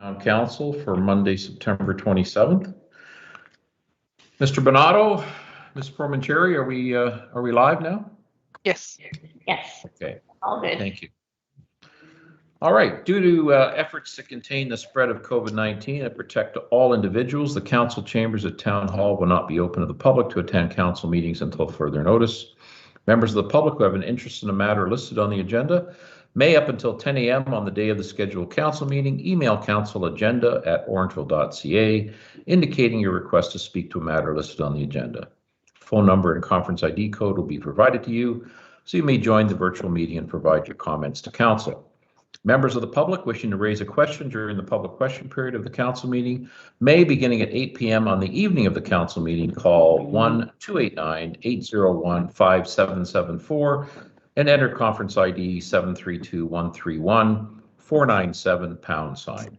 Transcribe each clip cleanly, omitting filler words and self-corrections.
Town Council for Monday, September 27th. Mr. Bonato, Ms. Formenteri, are we live now? Yes. Yes. Okay. All good. Thank you. All right. Due to efforts to contain the spread of COVID-19 and protect all individuals, the council chambers at Town Hall will not be open to the public to attend council meetings until further notice. Members of the public who have an interest in a matter listed on the agenda may, up until 10 a.m. on the day of the scheduled council meeting, email councilagenda@orangeville.ca indicating your request to speak to a matter listed on the agenda. Phone number and conference ID code will be provided to you, so you may join the virtual meeting and provide your comments to council. Members of the public wishing to raise a question during the public question period of the council meeting may, beginning at 8 p.m. on the evening of the council meeting, call 1-289-801-5774 and enter conference ID 732-131-497#.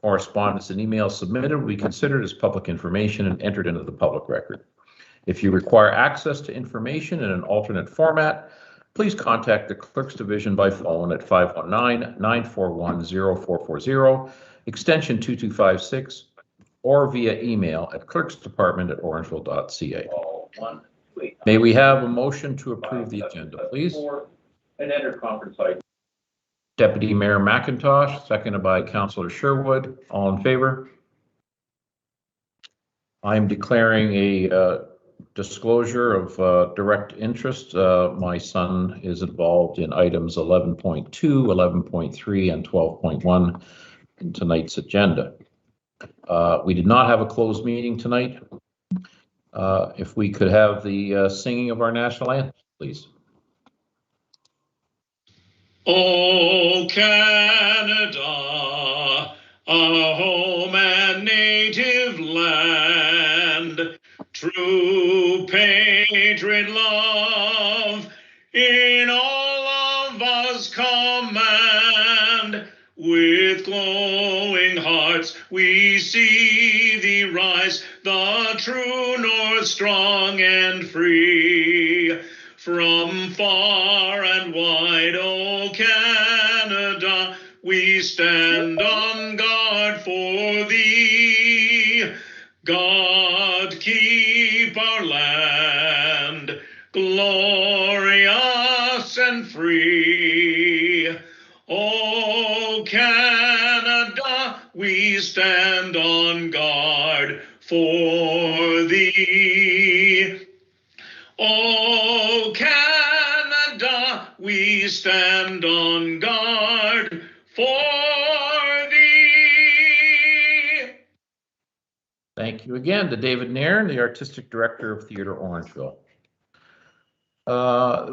Correspondence and emails submitted will be considered as public information and entered into the public record. If you require access to information in an alternate format, please contact the Clerk's Division by phone at 519-941-0440, extension 2256, or via email at clerksdepartment@orangeville.ca. May we have a motion to approve the agenda, please? And enter conference ID. Deputy Mayor McIntosh, seconded by Councillor Sherwood. All in favor? I am declaring a disclosure of direct interest. My son is involved in items 11.2, 11.3, and 12.1 in tonight's agenda. We did not have a closed meeting tonight. If we could have the singing of our national anthem, please. O Canada, our home and native land, true patriot love in all of us command. With glowing hearts we see thee rise, the true north strong and free. From far and wide, O Canada, we stand on guard for thee. God keep our land glorious and free. O Canada, we stand on guard for thee. O Canada, we stand on guard for thee. Thank you again to David Nairn, the Artistic Director of Theatre Orangeville.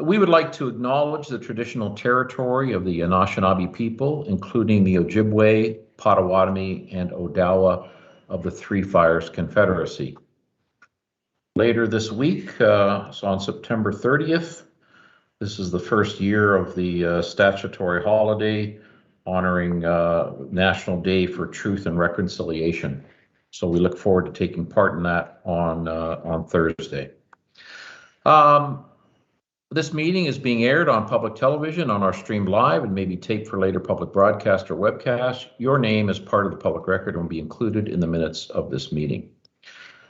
We would like to acknowledge the traditional territory of the Anishinaabe people, including the Ojibwe, Potawatomi, and Odawa of the Three Fires Confederacy. Later this week, so on September 30th, this is the first year of the statutory holiday honoring National Day for Truth and Reconciliation. So we look forward to taking part in that on Thursday. This meeting is being aired on public television on our stream live and may be taped for later public broadcast or webcast. Your name as part of the public record will be included in the minutes of this meeting.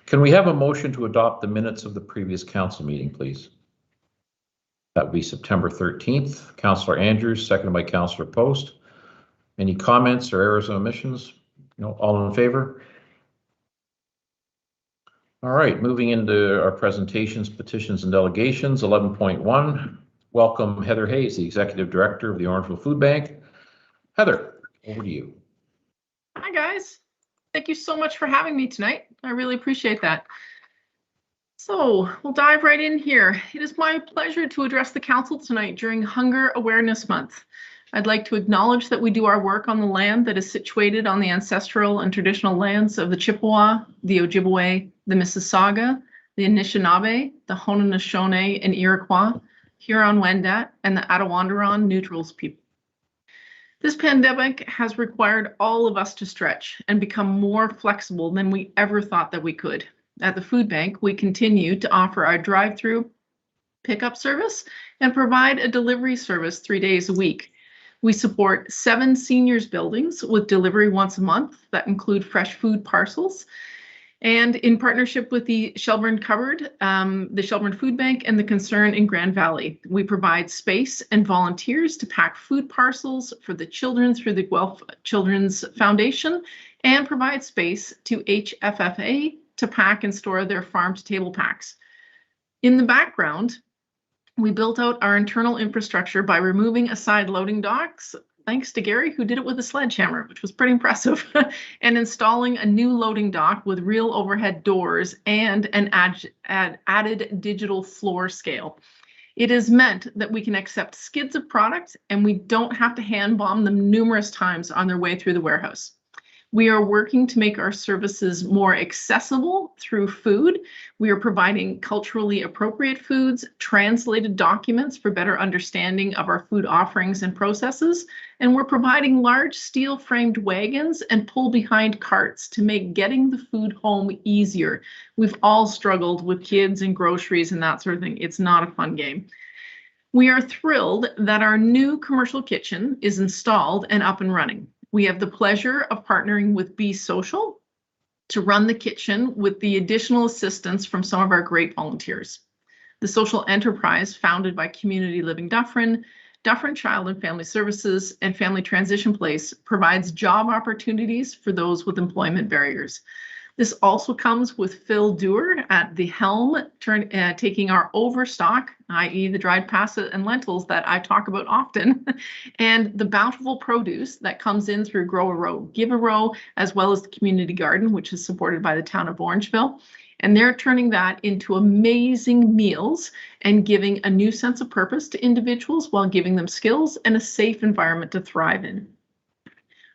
Can we have a motion to adopt the minutes of the previous council meeting, please? That would be September 13th. Councillor Andrews, seconded by Councillor Post. Any comments or errors or omissions? No, all in favor? All right, moving into our presentations, petitions, and delegations. 11.1, welcome Heather Hayes, the Executive Director of the Orangeville Food Bank. Heather, over to you. Hi, guys. Thank you so much for having me tonight. I really appreciate that. So we'll dive right in here. It is my pleasure to address the council tonight during Hunger Awareness Month. I'd like to acknowledge that we do our work on the land that is situated on the ancestral and traditional lands of the Chippewa, the Ojibwe, the Mississauga, the Anishinaabe, the Haudenosaunee and Iroquois, Huron-Wendat, and the Attawandaron Neutrals people. This pandemic has required all of us to stretch and become more flexible than we ever thought that we could. At the food bank, we continue to offer our drive-through pickup service and provide a delivery service 3 days a week. We support 7 seniors buildings with delivery once a month that include fresh food parcels. And in partnership with the Shelburne Cupboard, the Shelburne Food Bank, and the Concern in Grand Valley, we provide space and volunteers to pack food parcels for the children through the Guelph Children's Foundation, and provide space to HFFA to pack and store their farm-to-table packs. In the background, we built out our internal infrastructure by removing side loading docks, thanks to Gary, who did it with a sledgehammer, which was pretty impressive, and installing a new loading dock with real overhead doors and an added digital floor scale. It has meant that we can accept skids of product and we don't have to hand bomb them numerous times on their way through the warehouse. We are working to make our services more accessible through food. We are providing culturally appropriate foods, translated documents for better understanding of our food offerings and processes, and we're providing large steel-framed wagons and pull-behind carts to make getting the food home easier. We've all struggled with kids and groceries and that sort of thing. It's not a fun game. We are thrilled that our new commercial kitchen is installed and up and running. We have the pleasure of partnering with Be Social to run the kitchen with the additional assistance from some of our great volunteers. The social enterprise, founded by Community Living Dufferin, Dufferin Child and Family Services, and Family Transition Place, provides job opportunities for those with employment barriers. This also comes with Phil Dewar at the helm, taking our overstock, i.e. the dried pasta and lentils that I talk about often, and the bountiful produce that comes in through Grow a Row, Give a Row, as well as the community garden, which is supported by the town of Orangeville. And they're turning that into amazing meals and giving a new sense of purpose to individuals while giving them skills and a safe environment to thrive in.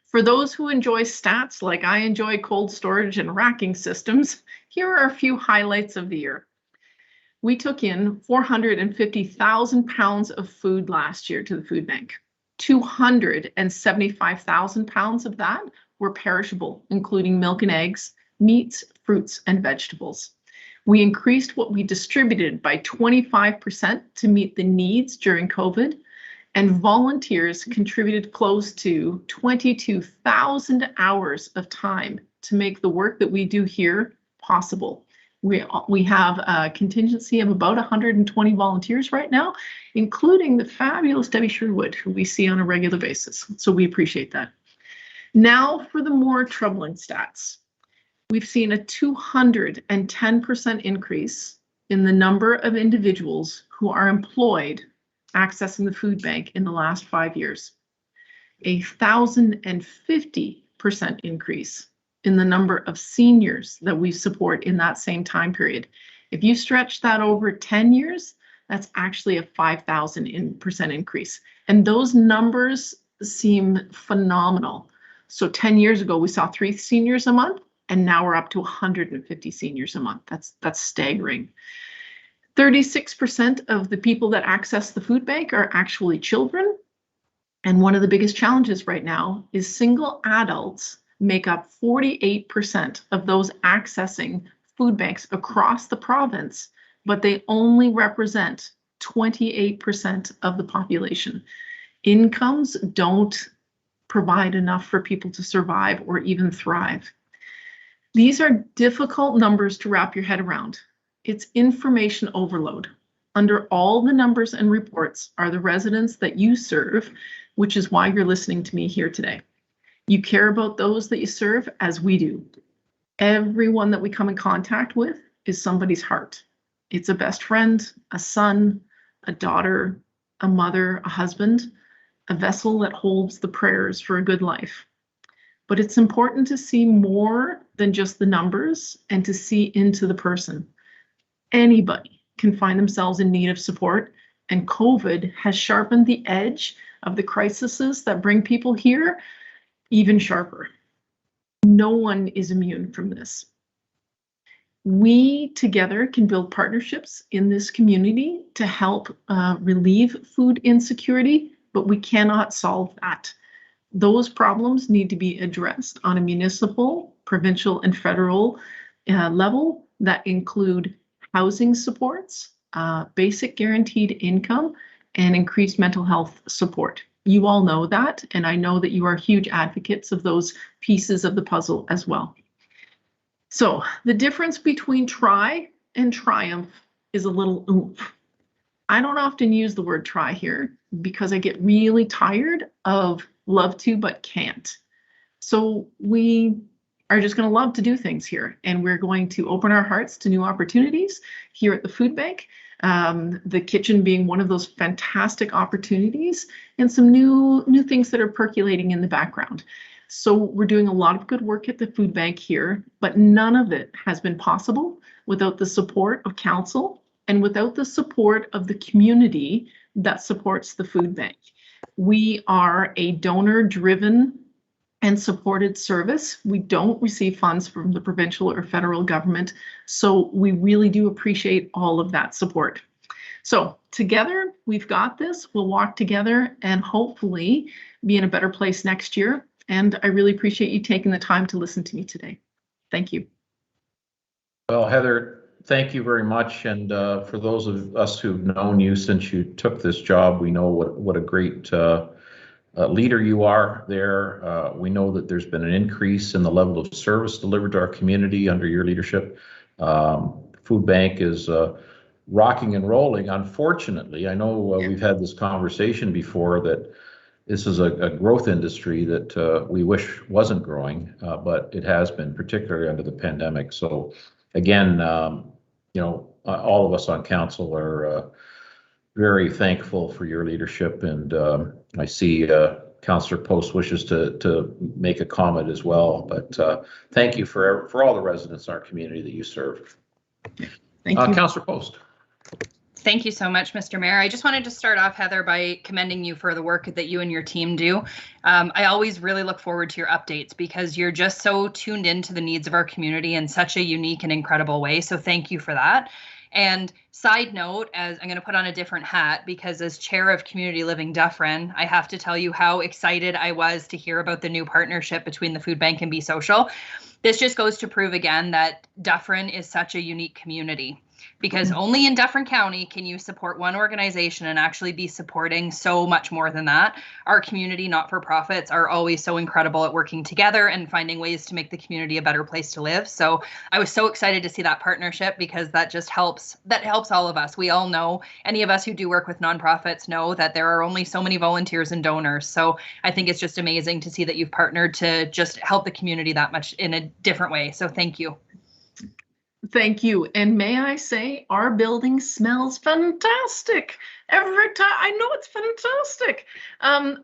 For those who enjoy stats like I enjoy cold storage and racking systems, here are a few highlights of the year. We took in 450,000 pounds of food last year to the food bank. 275,000 pounds of that were perishable, including milk and eggs, meats, fruits, and vegetables. We increased what we distributed by 25% to meet the needs during COVID, and volunteers contributed close to 22,000 hours of time to make the work that we do here possible. We have a contingency of about 120 volunteers right now, including the fabulous Debbie Sherwood, who we see on a regular basis. So we appreciate that. Now for the more troubling stats. We've seen a 210% increase in the number of individuals who are employed accessing the food bank in the last 5 years. A 1,050% increase in the number of seniors that we support in that same time period. If you stretch that over 10 years, that's actually a 5,000% increase. And those numbers seem phenomenal. So 10 years ago, we saw 3 seniors a month, and now we're up to 150 seniors a month. That's staggering. 36% of the people that access the food bank are actually children. And one of the biggest challenges right now is single adults make up 48% of those accessing food banks across the province, but they only represent 28% of the population. Incomes don't provide enough for people to survive or even thrive. These are difficult numbers to wrap your head around. It's information overload. Under all the numbers and reports are the residents that you serve, which is why you're listening to me here today. You care about those that you serve as we do. Everyone that we come in contact with is somebody's heart. It's a best friend, a son, a daughter, a mother, a husband, a vessel that holds the prayers for a good life. But it's important to see more than just the numbers and to see into the person. Anybody can find themselves in need of support, and COVID has sharpened the edge of the crises that bring people here even sharper. No one is immune from this. We together can build partnerships in this community to help relieve food insecurity, but we cannot solve that. Those problems need to be addressed on a municipal, provincial, and federal level that include housing supports, basic guaranteed income, and increased mental health support. You all know that, and I know that you are huge advocates of those pieces of the puzzle as well. So the difference between try and triumph is a little oomph. I don't often use the word try here because I get really tired of love to but can't. So we are just going to love to do things here, and we're going to open our hearts to new opportunities here at the food bank. The kitchen being one of those fantastic opportunities, and some new things that are percolating in the background. So we're doing a lot of good work at the food bank here, but none of it has been possible without the support of council and without the support of the community that supports the food bank. We are a donor-driven and supported service. We don't receive funds from the provincial or federal government, so we really do appreciate all of that support. So together, we've got this. We'll walk together and hopefully be in a better place next year. And I really appreciate you taking the time to listen to me today. Thank you. Well, Heather, thank you very much. And for those of us who've known you since you took this job, we know what a great leader you are there. We know that there's been an increase in the level of service delivered to our community under your leadership. Food bank is rocking and rolling. Unfortunately, I know we've had this conversation before that this is a growth industry that we wish wasn't growing, but it has been, particularly under the pandemic. So again, all of us on council are very thankful for your leadership, and I see Councillor Post wishes to make a comment as well. But thank you for all the residents in our community that you serve. Thank you. Councillor Post. Thank you so much, Mr. Mayor. I just wanted to start off, Heather, by commending you for the work that you and your team do. I always really look forward to your updates because you're just so tuned into the needs of our community in such a unique and incredible way. So thank you for that. And side note, as I'm going to put on a different hat, because as chair of Community Living Dufferin, I have to tell you how excited I was to hear about the new partnership between the food bank and Be Social. This just goes to prove again that Dufferin is such a unique community, because only in Dufferin County can you support one organization and actually be supporting so much more than that. Our community not-for-profits are always so incredible at working together and finding ways to make the community a better place to live. So I was so excited to see that partnership, because that just helps all of us. We all know, any of us who do work with nonprofits know that there are only so many volunteers and donors. So I think it's just amazing to see that you've partnered to just help the community that much in a different way. So thank you. Thank you. And may I say, our building smells fantastic every time. I know it's fantastic.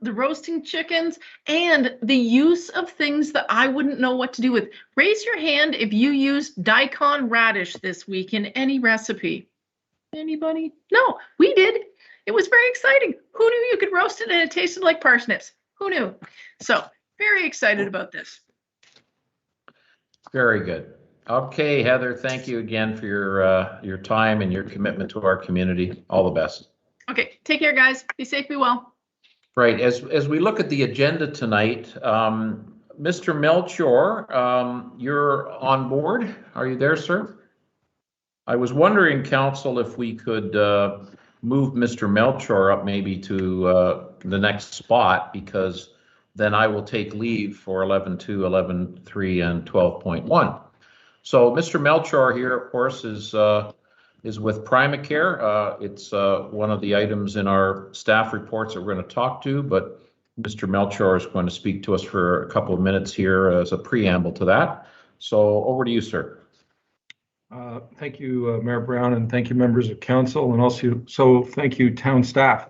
The roasting chickens and the use of things that I wouldn't know what to do with. Raise your hand if you used daikon radish this week in any recipe. Anybody? No, we did. It was very exciting. Who knew you could roast it and it tasted like parsnips? Who knew? So very excited about this. Very good. Okay, Heather, thank you again for your time and your commitment to our community. All the best. Okay, take care, guys. Be safe, be well. Right, as we look at the agenda tonight, Mr. Melchior, you're on board. Are you there, sir? I was wondering, Council, if we could move Mr. Melchior up maybe to the next spot, because then I will take leave for 11.2, 11.3, and 12.1. So Mr. Melchior here, of course, is with Primacare. It's one of the items in our staff reports that we're going to talk to, but Mr. Melchior is going to speak to us for a couple of minutes here as a preamble to that. So over to you, sir. Thank you, Mayor Brown, and thank you, members of council, and also thank you, town staff,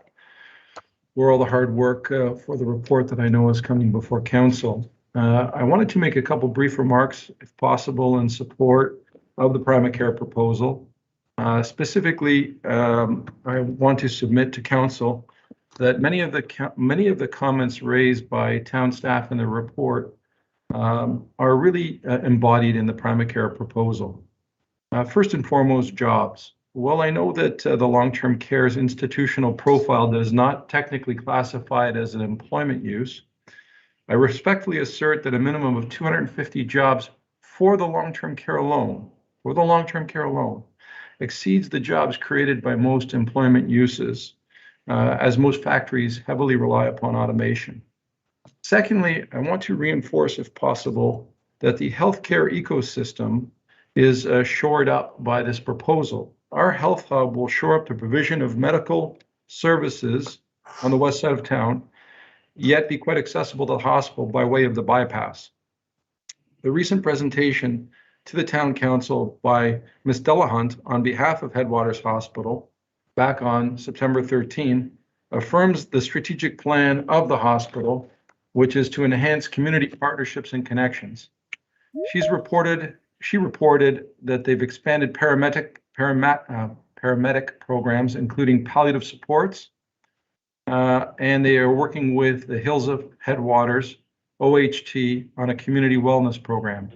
for all the hard work for the report that I know is coming before council. I wanted to make a couple brief remarks, if possible, in support of the Primacare proposal. Specifically, I want to submit to council that many of the comments raised by town staff in the report are really embodied in the Primacare proposal. First and foremost, jobs. While I know that the long-term care's institutional profile does not technically classify it as an employment use, I respectfully assert that a minimum of 250 jobs for the long-term care alone, exceeds the jobs created by most employment uses. as most factories heavily rely upon automation. Secondly, I want to reinforce, if possible, that the healthcare ecosystem is shored up by this proposal. Our health hub will shore up the provision of medical services on the west side of town, yet be quite accessible to the hospital by way of the bypass. The recent presentation to the town council by Ms. Delahunt on behalf of Headwaters Hospital back on September 13 affirms the strategic plan of the hospital, which is to enhance community partnerships and connections. She reported that they've expanded paramedic programs, including palliative supports, and they are working with the Hills of Headwaters, OHT, on a community wellness program.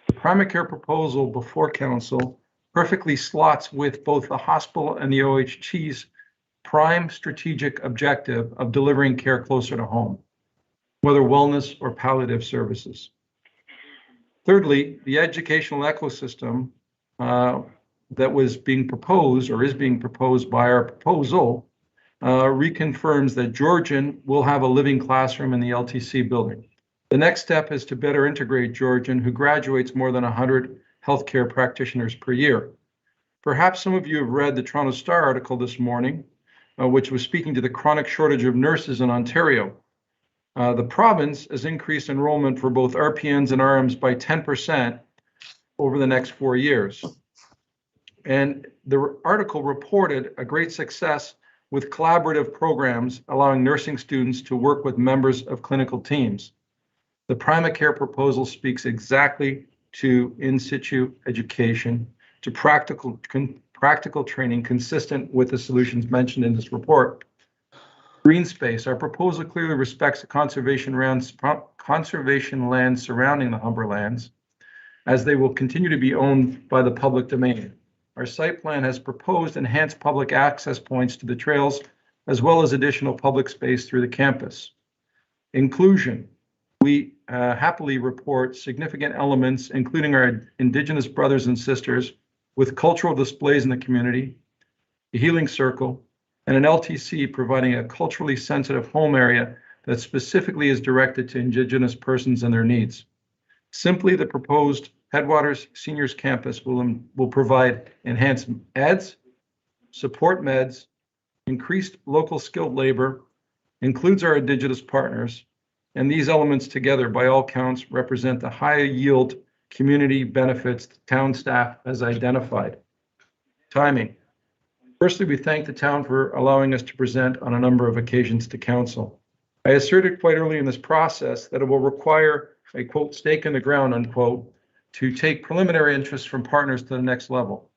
The Primacare proposal before council perfectly slots with both the hospital and the OHT's prime strategic objective of delivering care closer to home, whether wellness or palliative services. Thirdly, the educational ecosystem that was being proposed or is being proposed by our proposal reconfirms that Georgian will have a living classroom in the LTC building. The next step is to better integrate Georgian, who graduates more than 100 healthcare practitioners per year. Perhaps some of you have read the Toronto Star article this morning, which was speaking to the chronic shortage of nurses in Ontario. The province has increased enrollment for both RPNs and RMs by 10% over the next 4 years. And the article reported a great success with collaborative programs allowing nursing students to work with members of clinical teams. The Primacare proposal speaks exactly to in situ education, to practical training consistent with the solutions mentioned in this report. Green space. Our proposal clearly respects the conservation land surrounding the Humberlands, as they will continue to be owned by the public domain. Our site plan has proposed enhanced public access points to the trails, as well as additional public space through the campus. Inclusion. We happily report significant elements, including our Indigenous brothers and sisters, with cultural displays in the community, a healing circle, and an LTC providing a culturally sensitive home area that specifically is directed to Indigenous persons and their needs. Simply, the proposed Headwaters Seniors Campus will provide enhanced eds, support meds, increased local skilled labor, includes our Indigenous partners, and these elements together, by all counts, represent the high yield community benefits the town staff has identified. Timing. Firstly, we thank the town for allowing us to present on a number of occasions to council. I asserted quite early in this process that it will require a, quote, stake in the ground, unquote, to take preliminary interest from partners to the next level.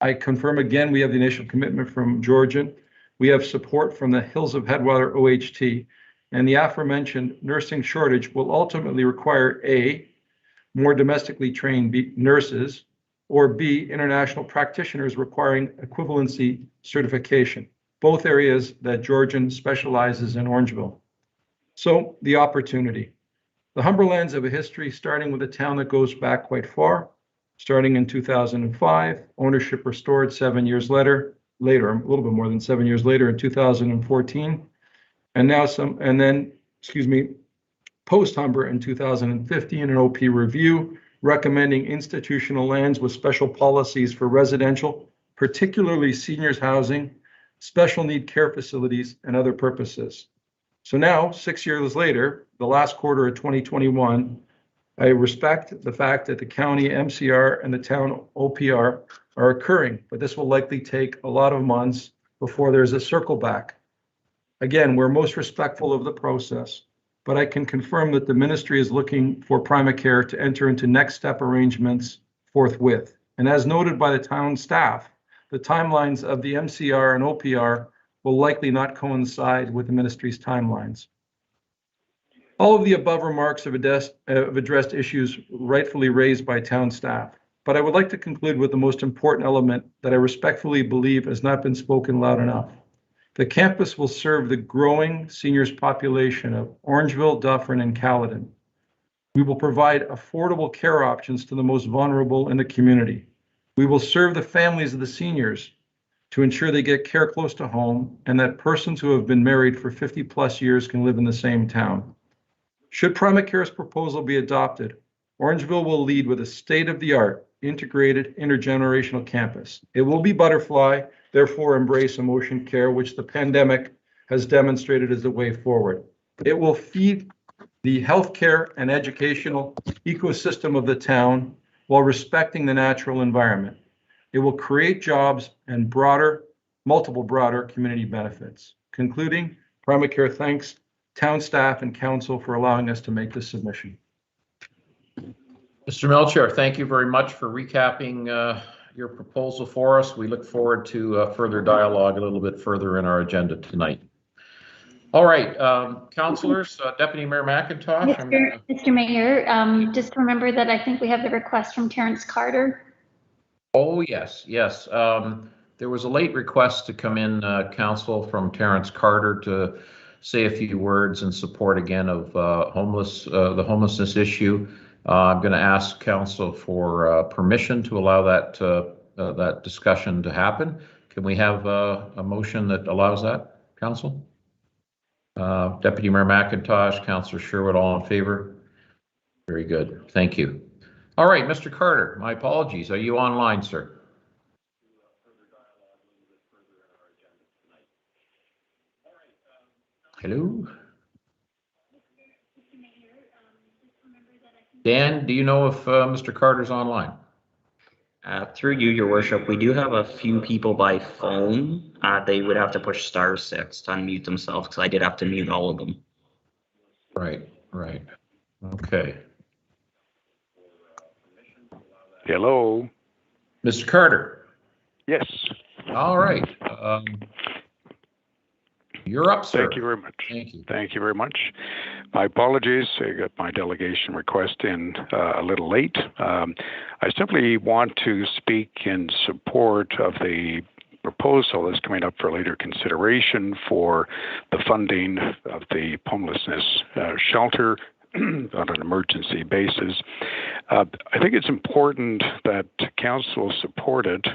I confirm again, we have the initial commitment from Georgian. We have support from the Hills of Headwater OHT, and the aforementioned nursing shortage will ultimately require A, more domestically trained nurses, or B, international practitioners requiring equivalency certification, both areas that Georgian specializes in Orangeville. So the opportunity. The Humberlands have a history starting with a town that goes back quite far, starting in 2005, ownership restored 7 years later, a little bit more than 7 years later in 2014, and now post-Humber in 2015, an OP review recommending institutional lands with special policies for residential, particularly seniors housing, special need care facilities, and other purposes. So now, 6 years later, the last quarter of 2021, I respect the fact that the county MCR and the town OPR are occurring, but this will likely take a lot of months before there's a circle back. Again, we're most respectful of the process, but I can confirm that the ministry is looking for Primacare to enter into next step arrangements forthwith. And as noted by the town staff, the timelines of the MCR and OPR will likely not coincide with the ministry's timelines. All of the above remarks have addressed issues rightfully raised by town staff, but I would like to conclude with the most important element that I respectfully believe has not been spoken loud enough. The campus will serve the growing seniors population of Orangeville, Dufferin, and Caledon. We will provide affordable care options to the most vulnerable in the community. We will serve the families of the seniors to ensure they get care close to home and that persons who have been married for 50+ years can live in the same town. Should Primacare's proposal be adopted, Orangeville will lead with a state-of-the-art integrated intergenerational campus. It will be Butterfly, therefore embrace emotion care, which the pandemic has demonstrated as the way forward. It will feed the healthcare and educational ecosystem of the town while respecting the natural environment. It will create jobs and multiple broader community benefits. Concluding, Primacare thanks town staff and council for allowing us to make this submission. Mr. Melchior, thank you very much for recapping your proposal for us. We look forward to further dialogue a little bit further in our agenda tonight. All right, councilors, Deputy Mayor McIntosh. Mr. Mayor, just remember that I think we have the request from Terrence Carter. Oh, yes. There was a late request to come in, council, from Terrence Carter to say a few words in support again of the homelessness issue. I'm going to ask council for permission to allow that discussion to happen. Can we have a motion that allows that, council? Deputy Mayor McIntosh, Councillor Sherwood, all in favor? Very good. Thank you. All right, Mr. Carter, my apologies. Are you online, sir? Hello? Dan, do you know if Mr. Carter's online? Through you, Your Worship, we do have a few people by phone. They would have to push *6 to unmute themselves because I did have to mute all of them. Right. Okay. Hello. Mr. Carter. Yes. All right. You're up, sir. Thank you very much. Thank you. Thank you very much. My apologies. I got my delegation request in a little late. I simply want to speak in support of the proposal that's coming up for later consideration for the funding of the homelessness shelter on an emergency basis. I think it's important that council support it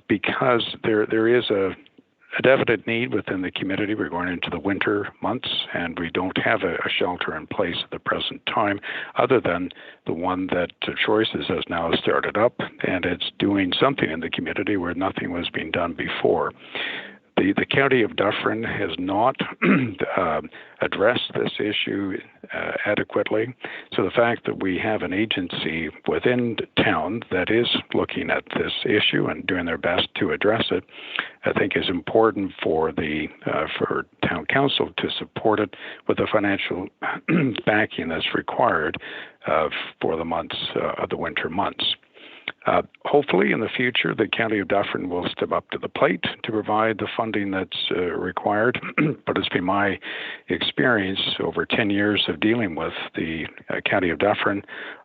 because there is a definite need within the community. We're going into the winter months and we don't have a shelter in place at the present time other than the one that Choices has now started up, and it's doing something in the community where nothing was being done before. The County of Dufferin has not addressed this issue adequately. So the fact that we have an agency within town that is looking at this issue and doing their best to address it, I think is important for for town council to support it with the financial backing that's required for the months of the winter months. Hopefully in the future, the County of Dufferin will step up to the plate to provide the funding that's required. But it's been my experience over 10 years of dealing with the County of Dufferin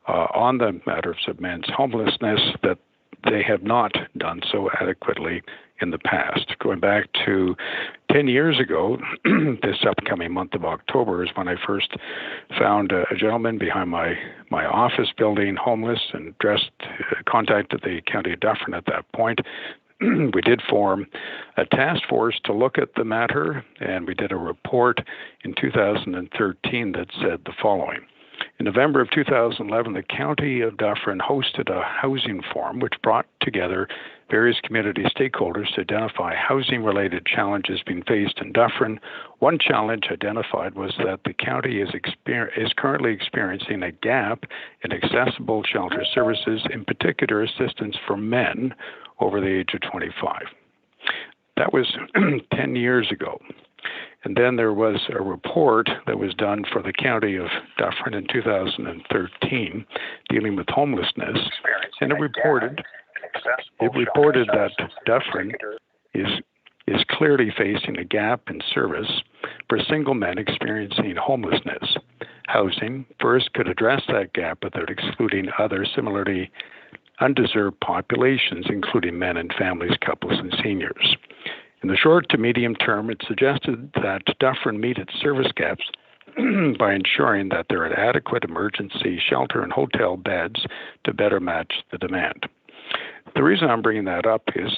on the matters of men's homelessness that they have not done so adequately in the past. Going back to 10 years ago, this upcoming month of October is when I first found a gentleman behind my office building homeless and contacted the County of Dufferin at that point. We did form a task force to look at the matter, and we did a report in 2013 that said the following. In November of 2011, the County of Dufferin hosted a housing forum which brought together various community stakeholders to identify housing-related challenges being faced in Dufferin. One challenge identified was that the county is currently experiencing a gap in accessible shelter services, in particular assistance for men over the age of 25. That was 10 years ago. And then there was a report that was done for the County of Dufferin in 2013 dealing with homelessness, and it reported that Dufferin is clearly facing a gap in service for single men experiencing homelessness. Housing first could address that gap without excluding other similarly undeserved populations, including men and families, couples, and seniors. In the short to medium term, it suggested that Dufferin meet its service gaps by ensuring that there are adequate emergency shelter and hotel beds to better match the demand. The reason I'm bringing that up is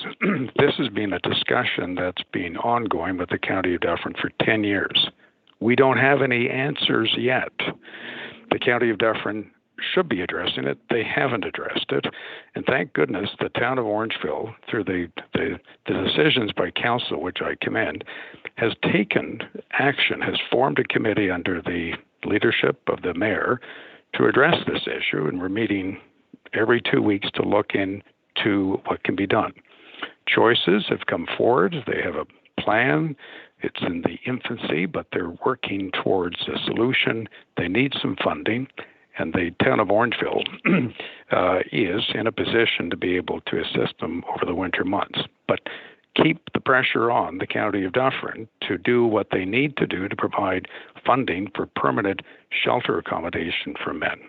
this has been a discussion that's been ongoing with the County of Dufferin for 10 years. We don't have any answers yet. The County of Dufferin should be addressing it. They haven't addressed it. And thank goodness the town of Orangeville, through the decisions by council, which I commend, has taken action, has formed a committee under the leadership of the mayor to address this issue. And we're meeting every 2 weeks to look into what can be done. Choices have come forward. They have a plan. It's in the infancy, but they're working towards a solution. They need some funding, and the town of Orangeville is in a position to be able to assist them over the winter months. But keep the pressure on the County of Dufferin to do what they need to do to provide funding for permanent shelter accommodation for men.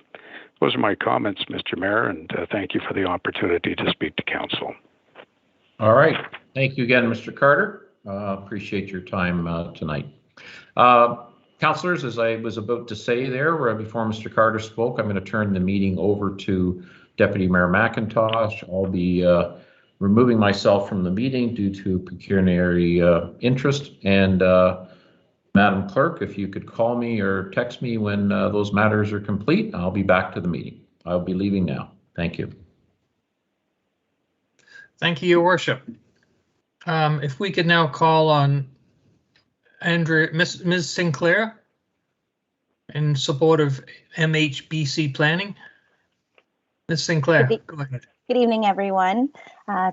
Those are my comments, Mr. Mayor, and thank you for the opportunity to speak to council. All right. Thank you again, Mr. Carter. Appreciate your time tonight. Councillors, as I was about to say there, before Mr. Carter spoke, I'm going to turn the meeting over to Deputy Mayor McIntosh. I'll be removing myself from the meeting due to pecuniary interest. And Madam Clerk, if you could call me or text me when those matters are complete, I'll be back to the meeting. I'll be leaving now. Thank you. Thank you, Your Worship. If we could now call on Ms. Sinclair in support of MHBC planning. Ms. Sinclair, go ahead. Good evening, everyone.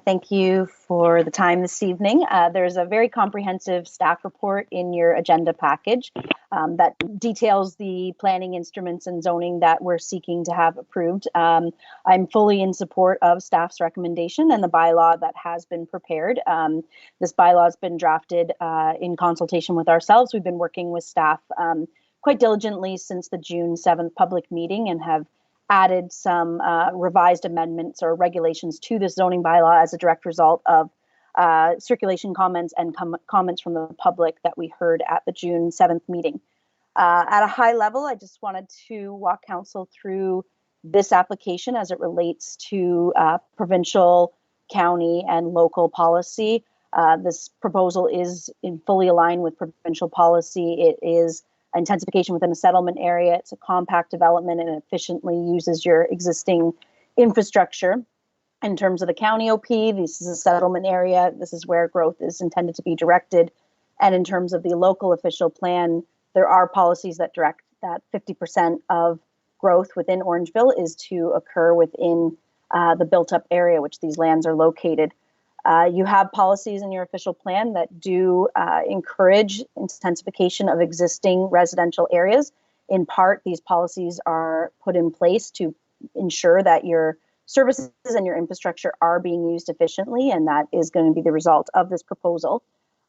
Thank you for the time this evening. There's a very comprehensive staff report in your agenda package that details the planning instruments and zoning that we're seeking to have approved. I'm fully in support of staff's recommendation and the bylaw that has been prepared. This bylaw has been drafted in consultation with ourselves. We've been working with staff quite diligently since the June 7th public meeting and have added some revised amendments or regulations to this zoning bylaw as a direct result of circulation comments and comments from the public that we heard at the June 7th meeting. At a high level, I just wanted to walk council through this application as it relates to provincial, county, and local policy. This proposal is fully aligned with provincial policy. It is intensification within a settlement area. It's a compact development and efficiently uses your existing infrastructure. In terms of the county OP, this is a settlement area. This is where growth is intended to be directed. And in terms of the local official plan, there are policies that direct that 50% of growth within Orangeville is to occur within the built up area, which these lands are located. You have policies in your official plan that do encourage intensification of existing residential areas. In part, these policies are put in place to ensure that your services and your infrastructure are being used efficiently, and that is going to be the result of this proposal.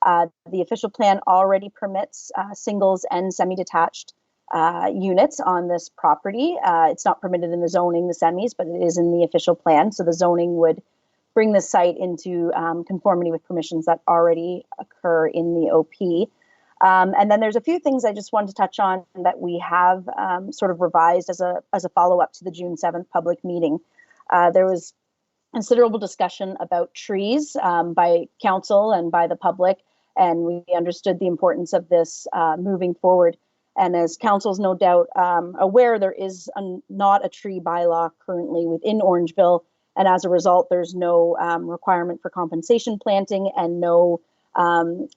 The official plan already permits singles and semi-detached units on this property. It's not permitted in the zoning, the semis, but it is in the official plan. So the zoning would bring the site into conformity with permissions that already occur in the OP. And then there's a few things I just wanted to touch on that we have sort of revised as a follow-up to the June 7th public meeting. There was considerable discussion about trees by council and by the public, and we understood the importance of this moving forward. And as council's no doubt aware, there is not a tree bylaw currently within Orangeville. And as a result, there's no requirement for compensation planting and no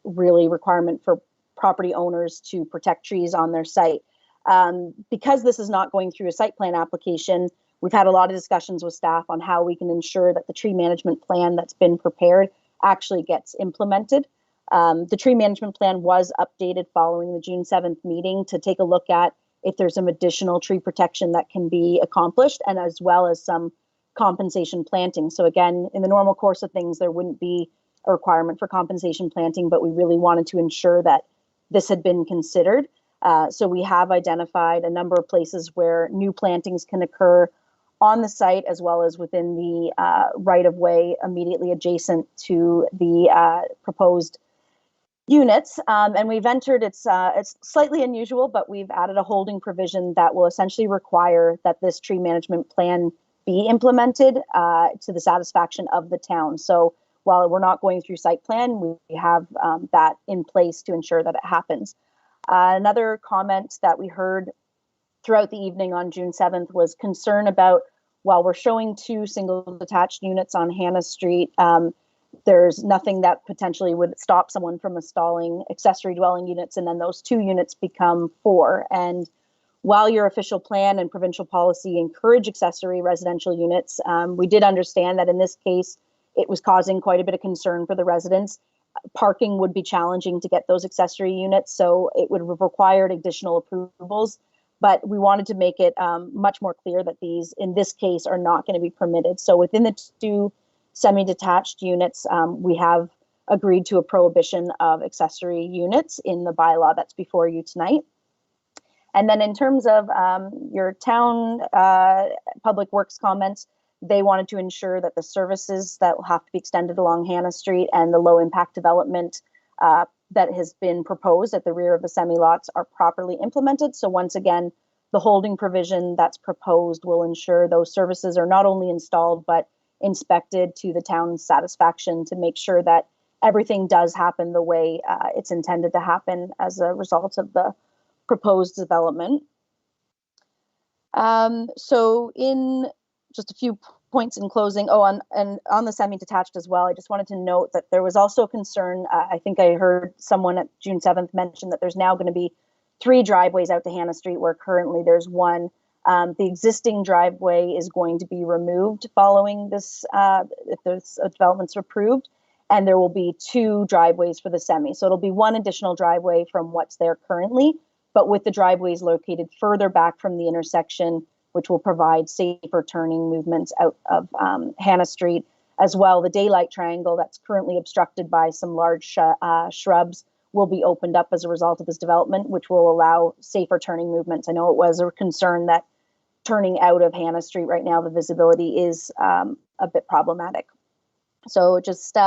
really requirement for property owners to protect trees on their site. Because this is not going through a site plan application, we've had a lot of discussions with staff on how we can ensure that the tree management plan that's been prepared actually gets implemented. The tree management plan was updated following the June 7th meeting to take a look at if there's some additional tree protection that can be accomplished, and as well as some compensation planting. So again, in the normal course of things, there wouldn't be a requirement for compensation planting, but we really wanted to ensure that this had been considered. So we have identified a number of places where new plantings can occur on the site, as well as within the right-of-way immediately adjacent to the proposed units. And we've entered, it's slightly unusual, but we've added a holding provision that will essentially require that this tree management plan be implemented to the satisfaction of the town. So while we're not going through site plan, we have that in place to ensure that it happens. Another comment that we heard throughout the evening on June 7th was concern about, while we're showing 2 single detached units on Hannah Street, there's nothing that potentially would stop someone from installing accessory dwelling units, and then those 2 units become 4. And while your official plan and provincial policy encourage accessory residential units, we did understand that in this case, it was causing quite a bit of concern for the residents. Parking would be challenging to get those accessory units, so it would have required additional approvals. But we wanted to make it much more clear that these, in this case, are not going to be permitted. So within the 2 semi-detached units, we have agreed to a prohibition of accessory units in the bylaw that's before you tonight. And then in terms of your town public works comments, they wanted to ensure that the services that will have to be extended along Hannah Street and the low impact development that has been proposed at the rear of the semi-lots are properly implemented. So once again, the holding provision that's proposed will ensure those services are not only installed, but inspected to the town's satisfaction to make sure that everything does happen the way it's intended to happen as a result of the proposed development. So in just a few points in closing, and on the semi-detached as well, I just wanted to note that there was also concern, I think I heard someone at June 7th mention that there's now going to be 3 driveways out to Hannah Street where currently there's 1. The existing driveway is going to be removed following this, if this development's approved, and there will be 2 driveways for the semi. So it'll be 1 additional driveway from what's there currently, but with the driveways located further back from the intersection, which will provide safer turning movements out of Hannah Street. As well, the daylight triangle that's currently obstructed by some large shrubs will be opened up as a result of this development, which will allow safer turning movements. I know it was a concern that turning out of Hannah Street right now, the visibility is a bit problematic. So just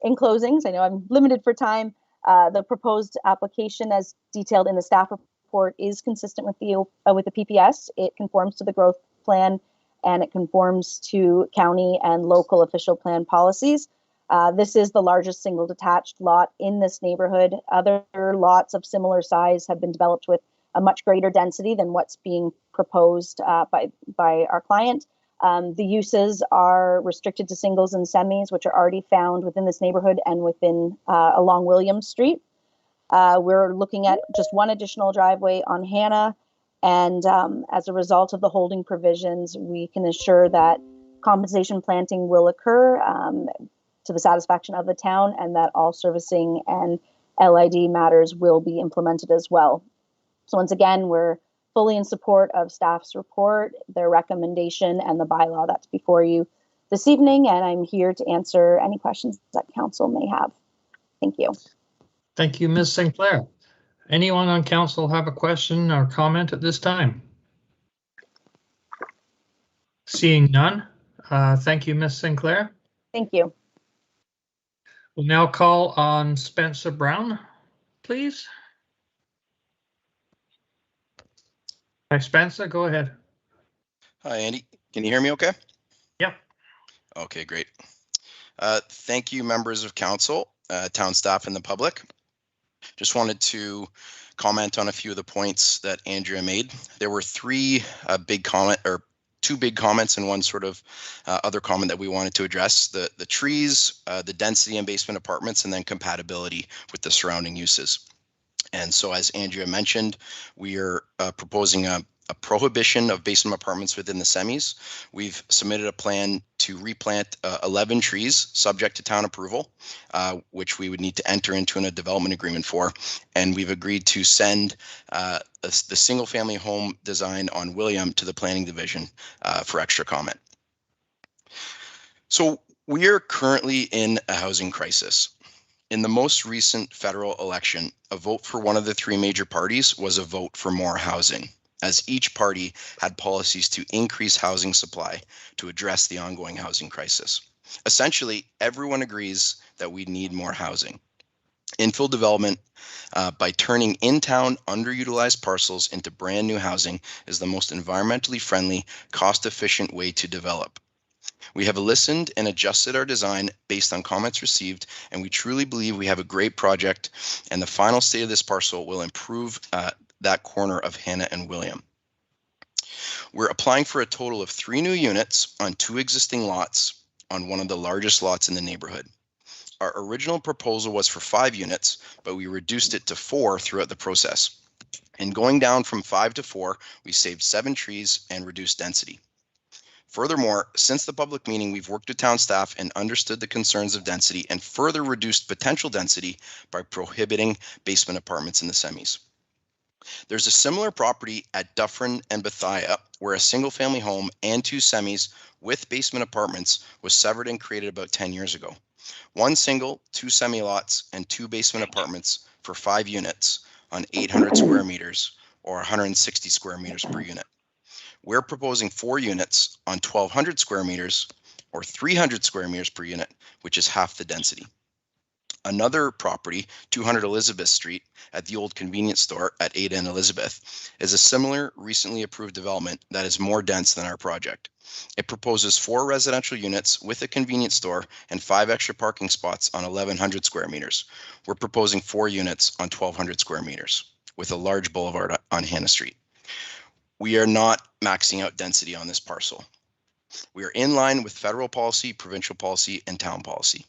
in closings, I know I'm limited for time, the proposed application as detailed in the staff report is consistent with the PPS. It conforms to the growth plan and it conforms to county and local official plan policies. This is the largest single detached lot in this neighborhood. Other lots of similar size have been developed with a much greater density than what's being proposed by our client. The uses are restricted to singles and semis, which are already found within this neighborhood and within along Williams Street. We're looking at just 1 additional driveway on Hannah, and as a result of the holding provisions, we can assure that compensation planting will occur to the satisfaction of the town, and that all servicing and LID matters will be implemented as well. So once again, we're fully in support of staff's report, their recommendation, and the bylaw that's before you this evening, and I'm here to answer any questions that council may have. Thank you. Thank you, Ms. Sinclair. Anyone on council have a question or comment at this time? Seeing none, thank you, Ms. Sinclair. Thank you. We'll now call on Spencer Brown, please. Hi, Spencer, go ahead. Hi, Andy. Can you hear me okay? Yep. Okay, great. Thank you, members of council, town staff, and the public. Just wanted to comment on a few of the points that Andrea made. There were 3 big comment, or 2 big comments and 1 sort of other comment that we wanted to address: the trees, the density in basement apartments, and then compatibility with the surrounding uses. And so, as Andrea mentioned, we are proposing a prohibition of basement apartments within the semis. We've submitted a plan to replant 11 trees subject to town approval, which we would need to enter into a development agreement for. And we've agreed to send the single family home design on William to the planning division for extra comment. So we are currently in a housing crisis. In the most recent federal election, a vote for one of the 3 major parties was a vote for more housing, as each party had policies to increase housing supply to address the ongoing housing crisis. Essentially, everyone agrees that we need more housing. Infill development by turning in-town underutilized parcels into brand new housing is the most environmentally friendly, cost-efficient way to develop. We have listened and adjusted our design based on comments received, and we truly believe we have a great project, and the final state of this parcel will improve that corner of Hannah and William. We're applying for a total of 3 new units on 2 existing lots on one of the largest lots in the neighborhood. Our original proposal was for 5 units, but we reduced it to 4 throughout the process. In going down from 5 to 4, we saved 7 trees and reduced density. Furthermore, since the public meeting, we've worked with town staff and understood the concerns of density and further reduced potential density by prohibiting basement apartments in the semis. There's a similar property at Dufferin and Bethia where a single-family home and 2 semis with basement apartments was severed and created about 10 years ago. 1 single, 2 semi-lots, and 2 basement apartments for 5 units on 800 square meters or 160 square meters per unit. We're proposing 4 units on 1,200 square meters or 300 square meters per unit, which is half the density. Another property, 200 Elizabeth Street at the old convenience store at Ada and Elizabeth, is a similar recently approved development that is more dense than our project. It proposes 4 residential units with a convenience store and 5 extra parking spots on 1,100 square meters. We're proposing 4 units on 1,200 square meters with a large boulevard on Hannah Street. We are not maxing out density on this parcel. We are in line with federal policy, provincial policy, and town policy.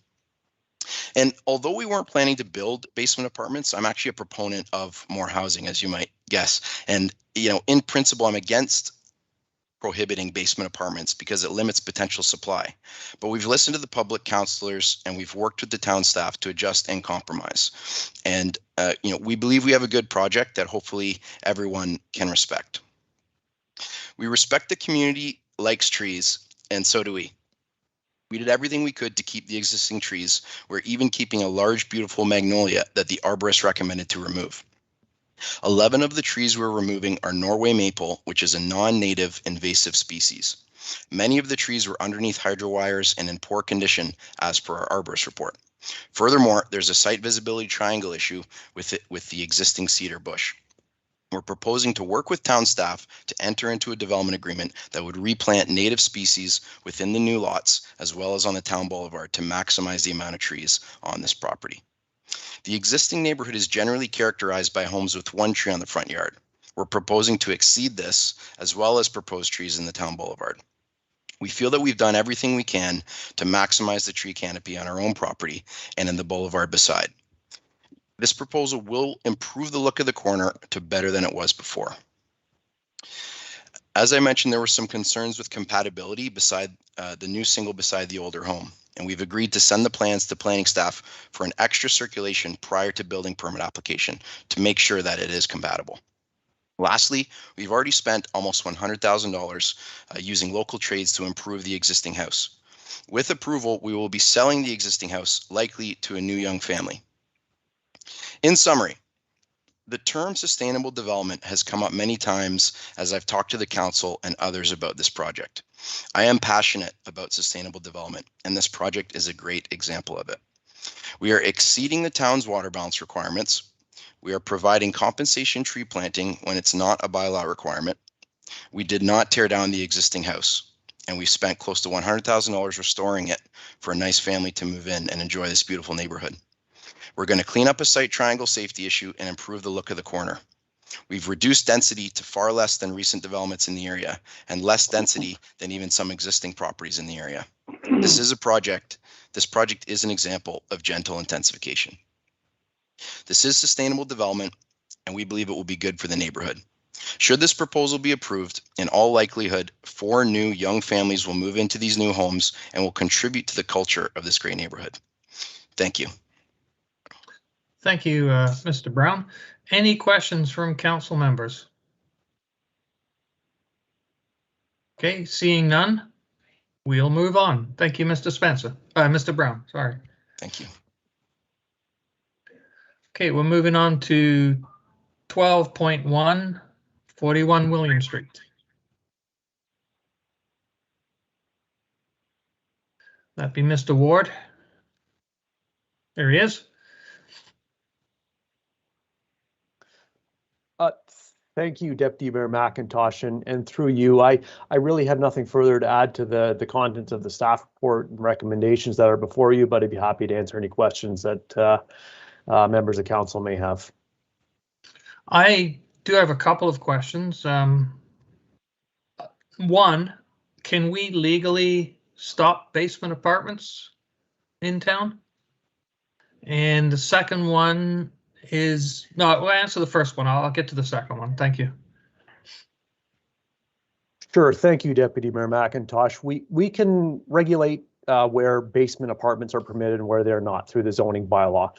And although we weren't planning to build basement apartments, I'm actually a proponent of more housing, as you might guess. And, in principle, I'm against prohibiting basement apartments because it limits potential supply. But we've listened to the public councillors and we've worked with the town staff to adjust and compromise. And, we believe we have a good project that hopefully everyone can respect. We respect the community likes trees, and so do we. We did everything we could to keep the existing trees. We're even keeping a large, beautiful magnolia that the arborist recommended to remove. 11 of the trees we're removing are Norway maple, which is a non-native invasive species. Many of the trees were underneath hydro wires and in poor condition, as per our arborist report. Furthermore, there's a site visibility triangle issue with the existing cedar bush. We're proposing to work with town staff to enter into a development agreement that would replant native species within the new lots, as well as on the town boulevard, to maximize the amount of trees on this property. The existing neighborhood is generally characterized by homes with 1 tree on the front yard. We're proposing to exceed this, as well as propose trees in the town boulevard. We feel that we've done everything we can to maximize the tree canopy on our own property and in the boulevard beside. This proposal will improve the look of the corner to better than it was before. As I mentioned, there were some concerns with compatibility beside the new single beside the older home, and we've agreed to send the plans to planning staff for an extra circulation prior to building permit application to make sure that it is compatible. Lastly, we've already spent almost $100,000 using local trades to improve the existing house. With approval, we will be selling the existing house, likely to a new young family. In summary, the term sustainable development has come up many times as I've talked to the council and others about this project. I am passionate about sustainable development, and this project is a great example of it. We are exceeding the town's water balance requirements. We are providing compensation tree planting when it's not a bylaw requirement. We did not tear down the existing house, and we spent close to $100,000 restoring it for a nice family to move in and enjoy this beautiful neighborhood. We're going to clean up a site triangle safety issue and improve the look of the corner. We've reduced density to far less than recent developments in the area and less density than even some existing properties in the area. This project is an example of gentle intensification. This is sustainable development, and we believe it will be good for the neighborhood. Should this proposal be approved, in all likelihood, 4 new young families will move into these new homes and will contribute to the culture of this great neighborhood. Thank you. Thank you, Mr. Brown. Any questions from council members? Okay, seeing none, we'll move on. Thank you, Mr. Spencer. Mr. Brown, sorry. Thank you. Okay, we're moving on to 12.1, 41 William Street. That'd be Mr. Ward. There he is. Thank you, Deputy Mayor McIntosh, and through you, I really have nothing further to add to the contents of the staff report and recommendations that are before you, but I'd be happy to answer any questions that members of council may have. I do have a couple of questions. One, can we legally stop basement apartments in town? And the second one is, no, we'll answer the first one. I'll get to the second one. Thank you. Sure. Thank you, Deputy Mayor McIntosh. We can regulate where basement apartments are permitted and where they're not through the zoning bylaw.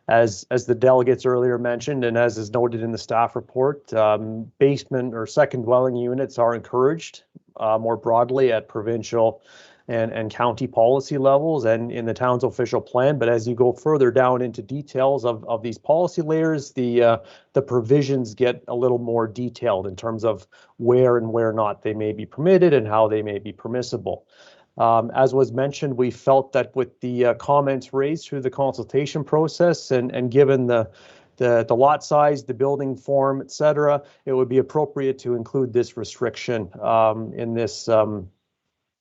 As the delegates earlier mentioned, and as is noted in the staff report, basement or second dwelling units are encouraged more broadly at provincial and county policy levels and in the town's official plan. But as you go further down into details of these policy layers, the provisions get a little more detailed in terms of where and where not they may be permitted and how they may be permissible. As was mentioned, we felt that with the comments raised through the consultation process and given the lot size, the building form, et cetera, it would be appropriate to include this restriction in this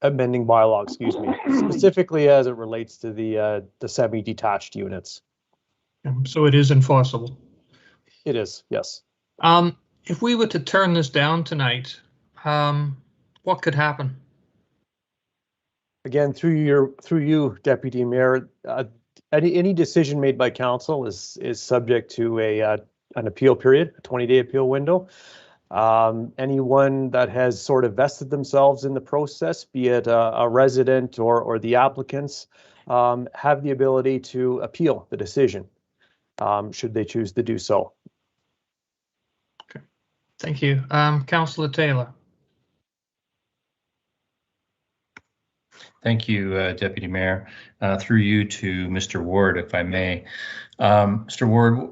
amending bylaw, excuse me, specifically as it relates to the semi-detached units. So it is enforceable. It is, yes. If we were to turn this down tonight, what could happen? Again, through you, Deputy Mayor, any decision made by council is subject to an appeal period, a 20-day appeal window. Anyone that has sort of vested themselves in the process, be it a resident or the applicants, have the ability to appeal the decision, should they choose to do so. Okay, thank you. Councillor Taylor. Thank you, Deputy Mayor. Through you to Mr. Ward, if I may. Mr. Ward,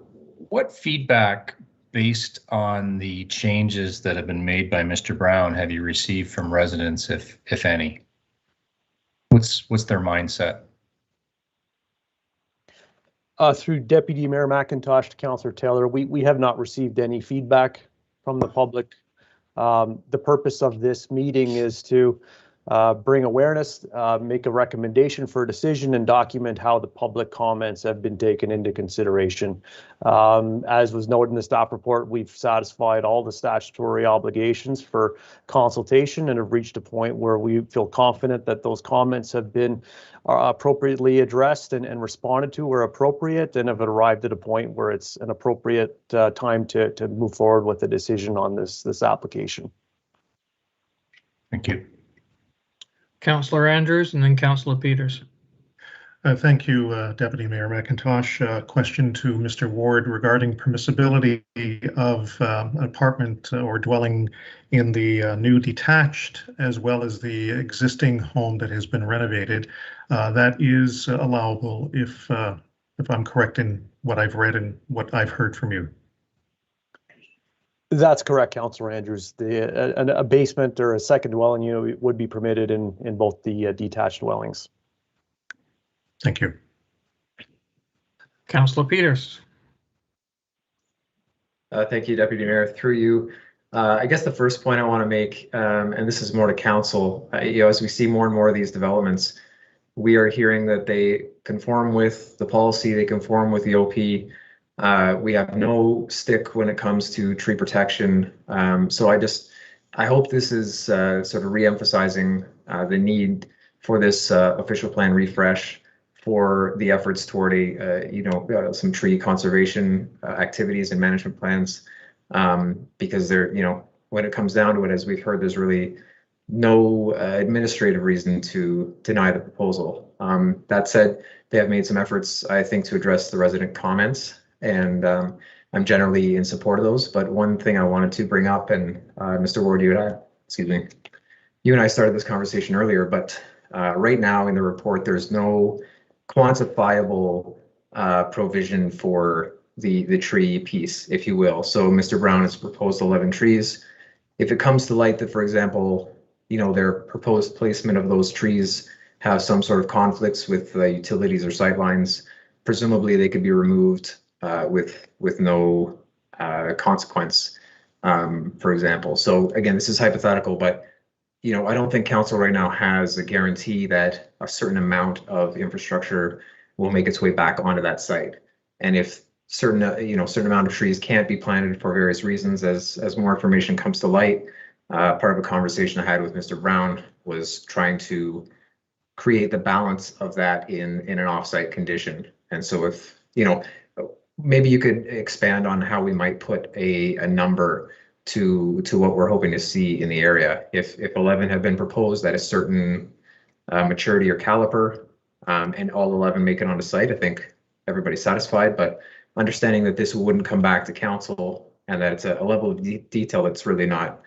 what feedback based on the changes that have been made by Mr. Brown have you received from residents, if any? What's their mindset? Through Deputy Mayor McIntosh to Councillor Taylor, we have not received any feedback from the public. The purpose of this meeting is to bring awareness, make a recommendation for a decision, and document how the public comments have been taken into consideration. As was noted in the staff report, we've satisfied all the statutory obligations for consultation and have reached a point where we feel confident that those comments have been appropriately addressed and responded to where appropriate, and have arrived at a point where it's an appropriate time to move forward with a decision on this application. Thank you. Councillor Andrews and then Councillor Peters. Thank you, Deputy Mayor McIntosh. Question to Mr. Ward regarding permissibility of an apartment or dwelling in the new detached as well as the existing home that has been renovated. That is allowable if I'm correct in what I've read and what I've heard from you. That's correct, Councillor Andrews. A basement or a second dwelling unit would be permitted in both the detached dwellings. Thank you. Councillor Peters. Thank you, Deputy Mayor. Through you, I guess the first point I want to make, and this is more to council, as we see more and more of these developments, we are hearing that they conform with the policy, they conform with the OP. We have no stick when it comes to tree protection. So I hope this is sort of re-emphasizing the need for this official plan refresh for the efforts toward some tree conservation activities and management plans, because there, when it comes down to it, as we've heard, there's really no administrative reason to deny the proposal. That said, they have made some efforts, I think, to address the resident comments, and I'm generally in support of those. But one thing I wanted to bring up, and Mr. Ward, you and I started this conversation earlier, but right now in the report, there's no quantifiable provision for the tree piece, if you will. So Mr. Brown has proposed 11 trees. If it comes to light that, for example, their proposed placement of those trees have some sort of conflicts with utilities or sightlines, presumably they could be removed with no consequence. for example. So again, this is hypothetical, but you know, I don't think council right now has a guarantee that a certain amount of infrastructure will make its way back onto that site. And if certain amount of trees can't be planted for various reasons, as more information comes to light, part of a conversation I had with Mr. Brown was trying to create the balance of that in an offsite condition. And so if, you know, maybe you could expand on how we might put a number to what we're hoping to see in the area. If 11 have been proposed at a certain maturity or caliper, and all 11 make it onto site, I think everybody's satisfied, but understanding that this wouldn't come back to council and that it's a level of detail that's really not,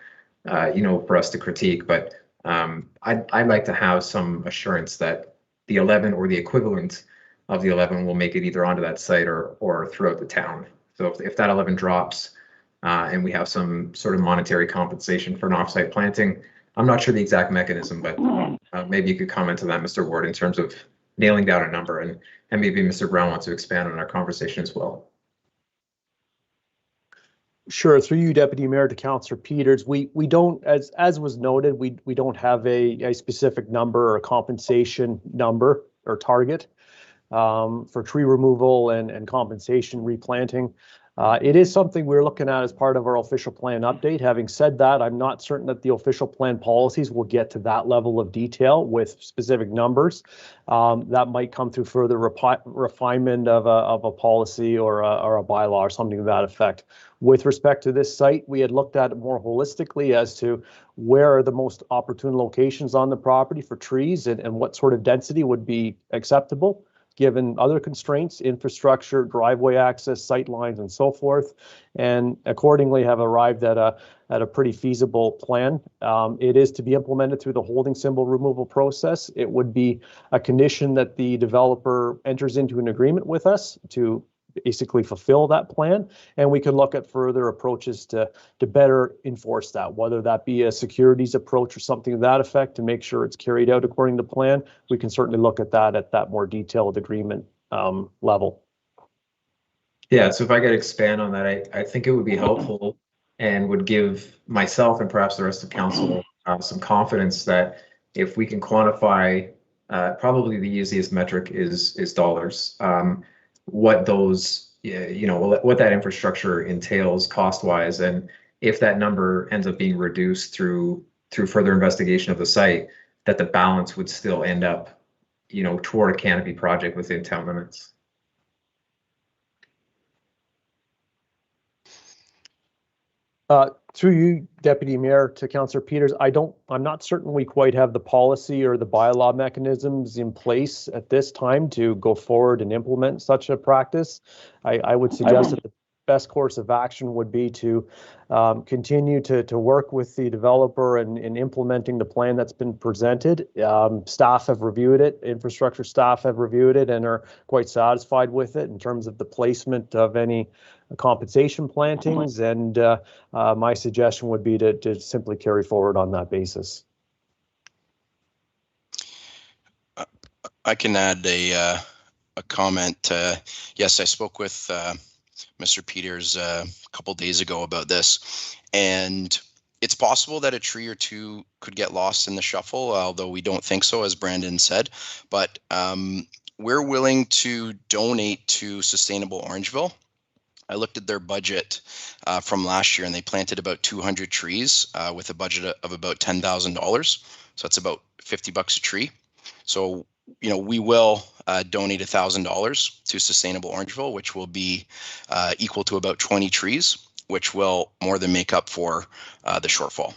for us to critique, but I'd like to have some assurance that the 11 or the equivalent of the 11 will make it either onto that site or throughout the town. So if that 11 drops and we have some sort of monetary compensation for an offsite planting, I'm not sure the exact mechanism, but maybe you could comment on that, Mr. Ward, in terms of nailing down a number, and maybe Mr. Brown wants to expand on our conversation as well. Sure. Through you, Deputy Mayor, to Councillor Peters, we don't, as was noted, we don't have a specific number or a compensation number or target for tree removal and compensation replanting. It is something we're looking at as part of our official plan update. Having said that, I'm not certain that the official plan policies will get to that level of detail with specific numbers. That might come through further refinement of a policy or a bylaw or something to that effect. With respect to this site, we had looked at it more holistically as to where are the most opportune locations on the property for trees and what sort of density would be acceptable, given other constraints, infrastructure, driveway access, sight lines, and so forth, and accordingly have arrived at a pretty feasible plan. It is to be implemented through the holding symbol removal process. It would be a condition that the developer enters into an agreement with us to basically fulfill that plan, and we can look at further approaches to better enforce that, whether that be a securities approach or something to that effect to make sure it's carried out according to plan. We can certainly look at that more detailed agreement level. Yeah, so if I could expand on that, I think it would be helpful and would give myself and perhaps the rest of council some confidence that if we can quantify, probably the easiest metric is dollars. What those, what that infrastructure entails cost-wise, and if that number ends up being reduced through further investigation of the site, that the balance would still end up, toward a canopy project within town limits. Through you, Deputy Mayor, to Councillor Peters, I'm not certain we quite have the policy or the bylaw mechanisms in place at this time to go forward and implement such a practice. I would suggest that the best course of action would be to continue to work with the developer in implementing the plan that's been presented. Staff have reviewed it, infrastructure staff have reviewed it and are quite satisfied with it in terms of the placement of any compensation plantings, and my suggestion would be to simply carry forward on that basis. I can add a comment. Yes, I spoke with Mr. Peters a couple days ago about this, and it's possible that a tree or two could get lost in the shuffle, although we don't think so, as Brandon said. But we're willing to donate to Sustainable Orangeville. I looked at their budget from last year, and they planted about 200 trees with a budget of about $10,000. So that's about $50 a tree. So, we will donate $1,000 to Sustainable Orangeville, which will be equal to about 20 trees, which will more than make up for the shortfall.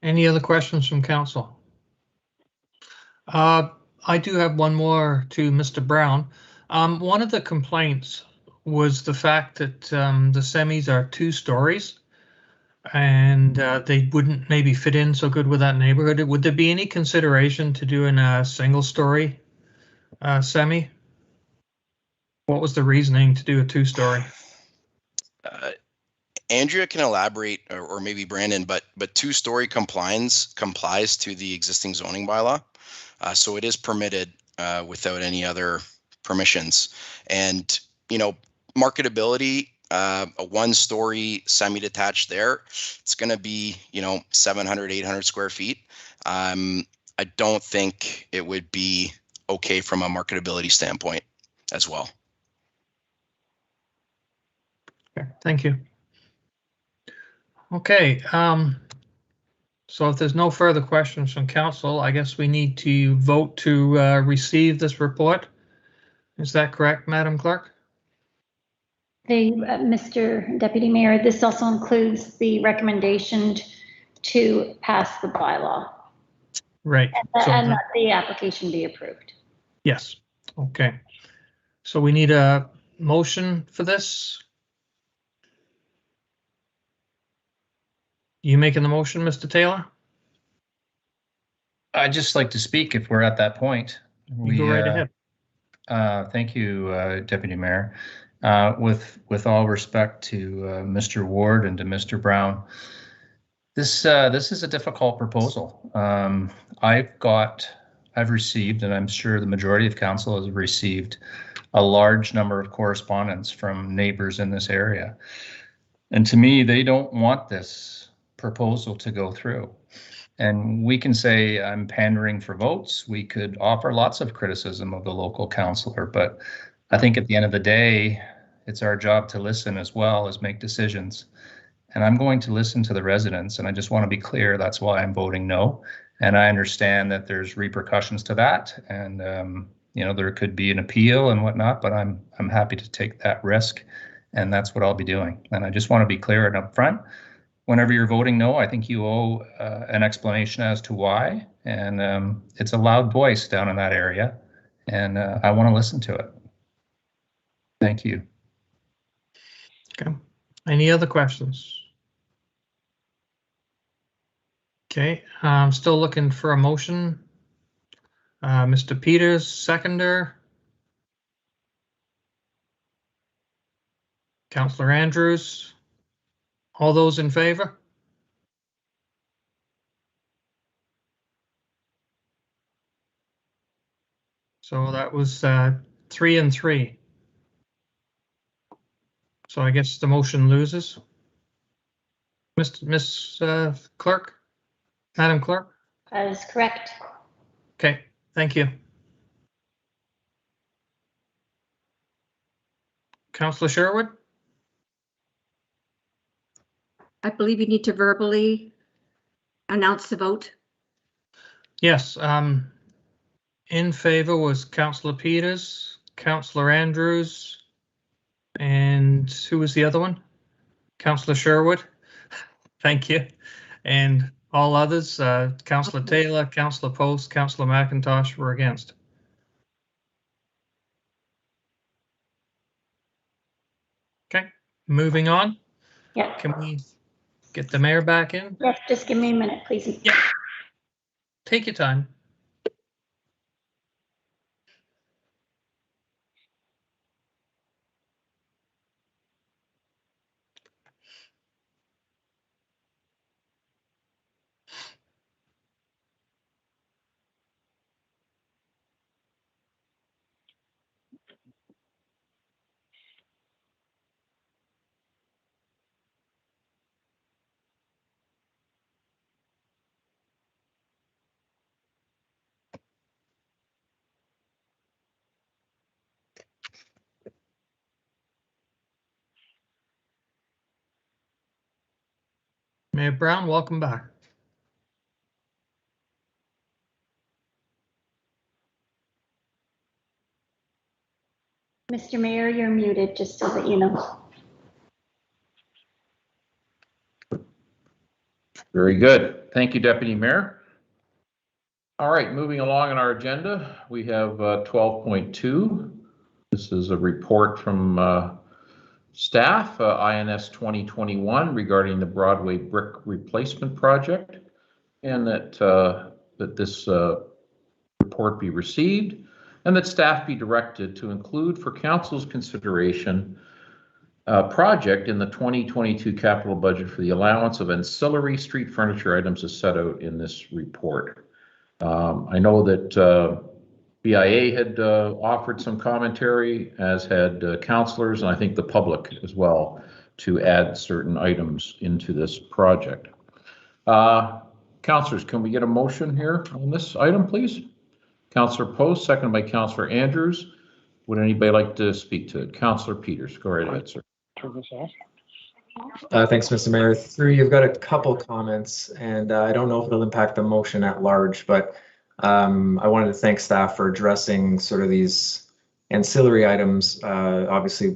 Any other questions from council? I do have one more to Mr. Brown. One of the complaints was the fact that the semis are 2 stories and they wouldn't maybe fit in so good with that neighborhood. Would there be any consideration to doing a single story semi? What was the reasoning to do a 2-story? Andrea can elaborate, or maybe Brandon, but 2-story complies to the existing zoning bylaw. So it is permitted without any other permissions. And, marketability, a one-story semi-detached there, it's going to be, 700, 800 square feet. I don't think it would be okay from a marketability standpoint as well. Okay, thank you. Okay, so if there's no further questions from council, I guess we need to vote to receive this report. Is that correct, Madam Clerk? Mr. Deputy Mayor, this also includes the recommendation to pass the bylaw. Right. And that the application be approved. Yes. Okay. So we need a motion for this. You making the motion, Mr. Taylor? I'd just like to speak if we're at that point. You go right ahead. Thank you, Deputy Mayor. With all respect to Mr. Ward and to Mr. Brown, this is a difficult proposal. I've received, and I'm sure the majority of council has received, a large number of correspondence from neighbors in this area. And to me, they don't want this proposal to go through. And we can say I'm pandering for votes. We could offer lots of criticism of the local councillor, but I think at the end of the day, it's our job to listen as well as make decisions. And I'm going to listen to the residents, and I just want to be clear, that's why I'm voting no. And I understand that there's repercussions to that, and there could be an appeal and whatnot, but I'm happy to take that risk, and that's what I'll be doing. And I just want to be clear and upfront. Whenever you're voting no, I think you owe an explanation as to why, and it's a loud voice down in that area, and I want to listen to it. Thank you. Okay. Any other questions? Okay, I'm still looking for a motion. Mr. Peters, seconder. Councillor Andrews. All those in favor? So that was 3 and 3. So I guess the motion loses. Miss Clerk, Madam Clerk? That is correct. Okay, thank you. Councillor Sherwood? I believe you need to verbally announce the vote. Yes, in favor was Councillor Peters, Councillor Andrews, and who was the other one? Councillor Sherwood. Thank you. And all others, Councillor Taylor, Councillor Post, Councillor McIntosh were against. Okay, moving on. Yeah. Can we get the mayor back in? Yes, just give me a minute, please. Yeah. Take your time. Mayor Brown, welcome back. Mr. Mayor, you're muted, just so that you know. Very good. Thank you, Deputy Mayor. All right, moving along in our agenda, we have 12.2. This is a report from staff, INS 2021, regarding the Broadway brick replacement project, and that this report be received, and that staff be directed to include for council's consideration project in the 2022 capital budget for the allowance of ancillary street furniture items as set out in this report. I know that BIA had offered some commentary, as had councillors, and I think the public as well, to add certain items into this project. Councillors, can we get a motion here on this item, please? Councillor Post, seconded by Councillor Andrews. Would anybody like to speak to it? Councillor Peters, go right ahead, sir. Thanks, Mr. Mayor. Through you've got a couple comments, and I don't know if it'll impact the motion at large, but I wanted to thank staff for addressing sort of these ancillary items. Obviously,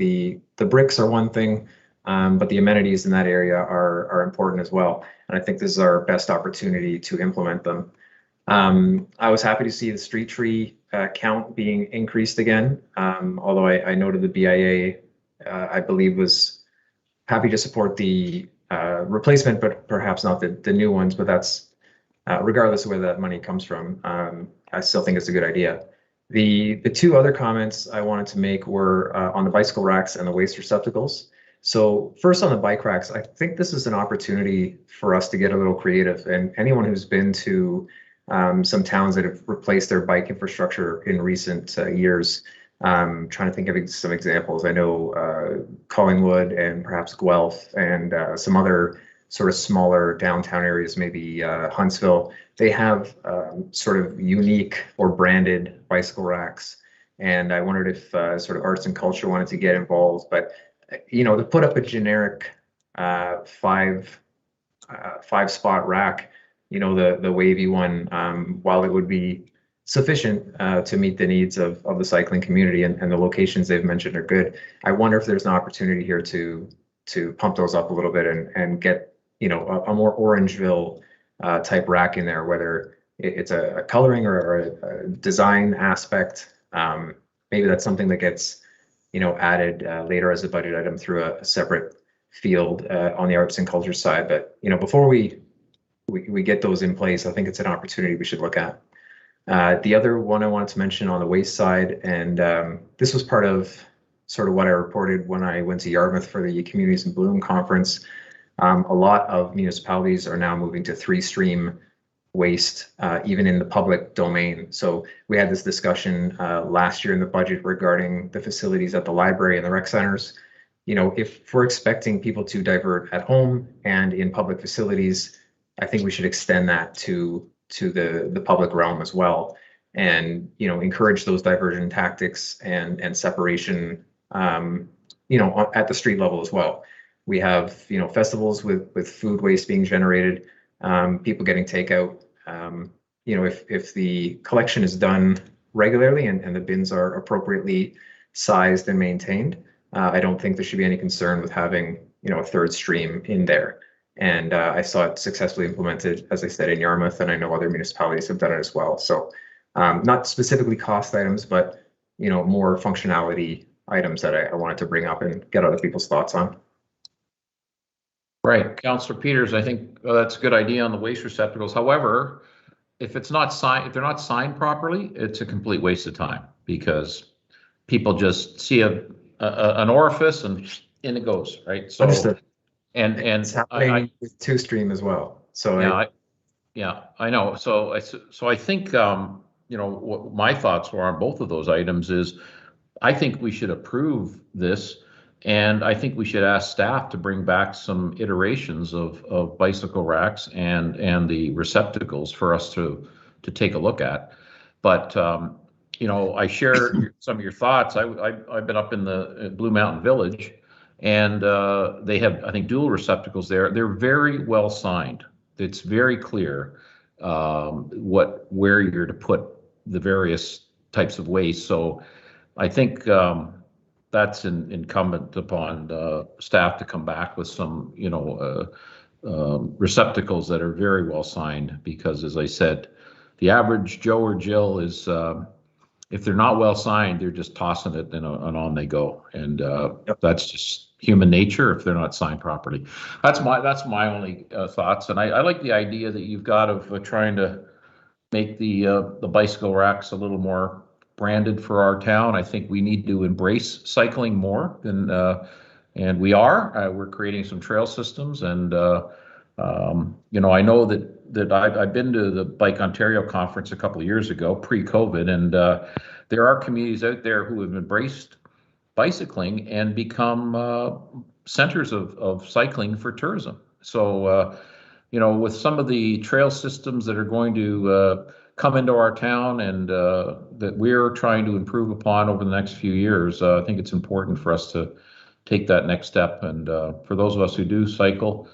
the bricks are one thing, but the amenities in that area are important as well. And I think this is our best opportunity to implement them. I was happy to see the street tree count being increased again, although I noted the BIA, I believe, was happy to support the replacement, but perhaps not the new ones. But that's regardless of where that money comes from. I still think it's a good idea. The two other comments I wanted to make were on the bicycle racks and the waste receptacles. So first on the bike racks, I think this is an opportunity for us to get a little creative. And anyone who's been to some towns that have replaced their bike infrastructure in recent years, trying to think of some examples. I know Collingwood and perhaps Guelph and some other sort of smaller downtown areas, maybe Huntsville, they have sort of unique or branded bicycle racks. And I wondered if sort of arts and culture wanted to get involved, but to put up a generic five spot rack, the wavy one, while it would be sufficient to meet the needs of the cycling community, and the locations they've mentioned are good, I wonder if there's an opportunity here to pump those up a little bit and get a more Orangeville type rack in there, whether it's a coloring or a design aspect. Maybe that's something that gets added later as a budget item through a separate field on the arts and culture side. But before we get those in place, I think it's an opportunity we should look at. The other one I wanted to mention on the waste side, and this was part of sort of what I reported when I went to Yarmouth for the Communities in Bloom conference. A lot of municipalities are now moving to 3-stream waste, even in the public domain. So we had this discussion last year in the budget regarding the facilities at the library and the rec centers. If we're expecting people to divert at home and in public facilities, I think we should extend that to the public realm as well, and encourage those diversion tactics and separation at the street level as well. We have festivals with food waste being generated, people getting takeout. If the collection is done regularly and the bins are appropriately sized and maintained, I don't think there should be any concern with having a third stream in there. And I saw it successfully implemented, as I said, in Yarmouth, and I know other municipalities have done it as well. So not specifically cost items, but more functionality items that I wanted to bring up and get other people's thoughts on. Right, Councillor Peters, I think that's a good idea on the waste receptacles. However, if they're not signed properly, it's a complete waste of time, because people just see an orifice and in it goes, right? So understood. And it's happening with 2-stream as well. So I know. So I think what my thoughts were on both of those items is, I think we should approve this, and I think we should ask staff to bring back some iterations of bicycle racks and the receptacles for us to take a look at. But I share some of your thoughts. I've been up in the Blue Mountain Village, and they have, I think, dual receptacles there. They're very well signed. It's very clear where you're to put the various types of waste. So I think that's incumbent upon staff to come back with some, receptacles that are very well signed, because, as I said, the average Joe or Jill is, if they're not well signed, they're just tossing it and on they go. And that's just human nature if they're not signed properly. That's my only thoughts. And I like the idea that you've got of trying to make the bicycle racks a little more branded for our town. I think we need to embrace cycling more than, and we are. We're creating some trail systems, and I know that that I've been to the Bike Ontario conference a couple of years ago, pre-COVID, and there are communities out there who have embraced bicycling and become centers of cycling for tourism. So, you know, with some of the trail systems that are going to come into our town and that we're trying to improve upon over the next few years, I think it's important for us to take that next step. And for those of us who do cycle,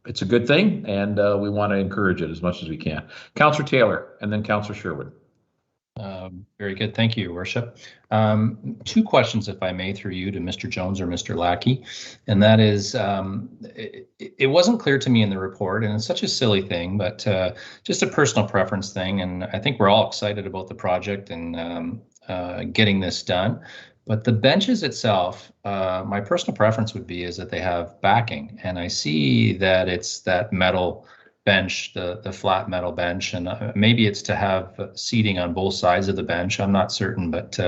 it's a good thing, and we want to encourage it as much as we can. Councillor Taylor, and then Councillor Sherwood. Very good. Thank you, Your Worship. Two questions, if I may, through you to Mr. Jones or Mr. Lackey. And that is, it wasn't clear to me in the report, and it's such a silly thing, but just a personal preference thing. And I think we're all excited about the project and getting this done. But the benches itself, my personal preference would be is that they have backing. And I see that it's that metal bench, the flat metal bench, and maybe it's to have seating on both sides of the bench. I'm not certain, but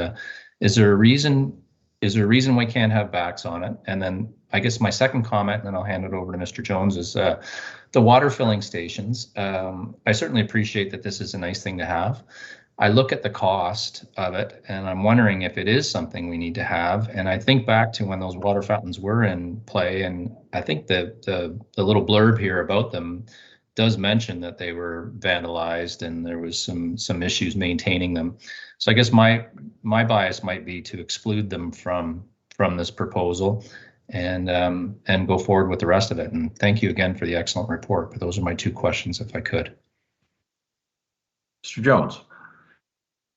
is there a reason we can't have backs on it? And then I guess my second comment, and then I'll hand it over to Mr. Jones, is the water filling stations. I certainly appreciate that this is a nice thing to have. I look at the cost of it, and I'm wondering if it is something we need to have. And I think back to when those water fountains were in play, and I think the little blurb here about them does mention that they were vandalized and there was some issues maintaining them. So I guess my bias might be to exclude them from this proposal and go forward with the rest of it. And thank you again for the excellent report. But those are my two questions, if I could. Mr. Jones.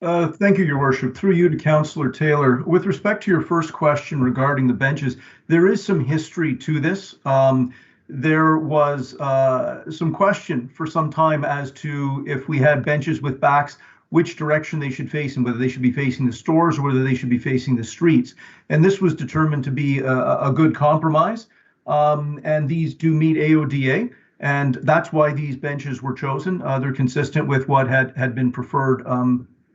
Thank you, Your Worship. Through you to Councillor Taylor. With respect to your first question regarding the benches, there is some history to this. There was some question for some time as to if we had benches with backs, which direction they should face and whether they should be facing the stores or whether they should be facing the streets. And this was determined to be a good compromise. And these do meet AODA. And that's why these benches were chosen. They're consistent with what had been preferred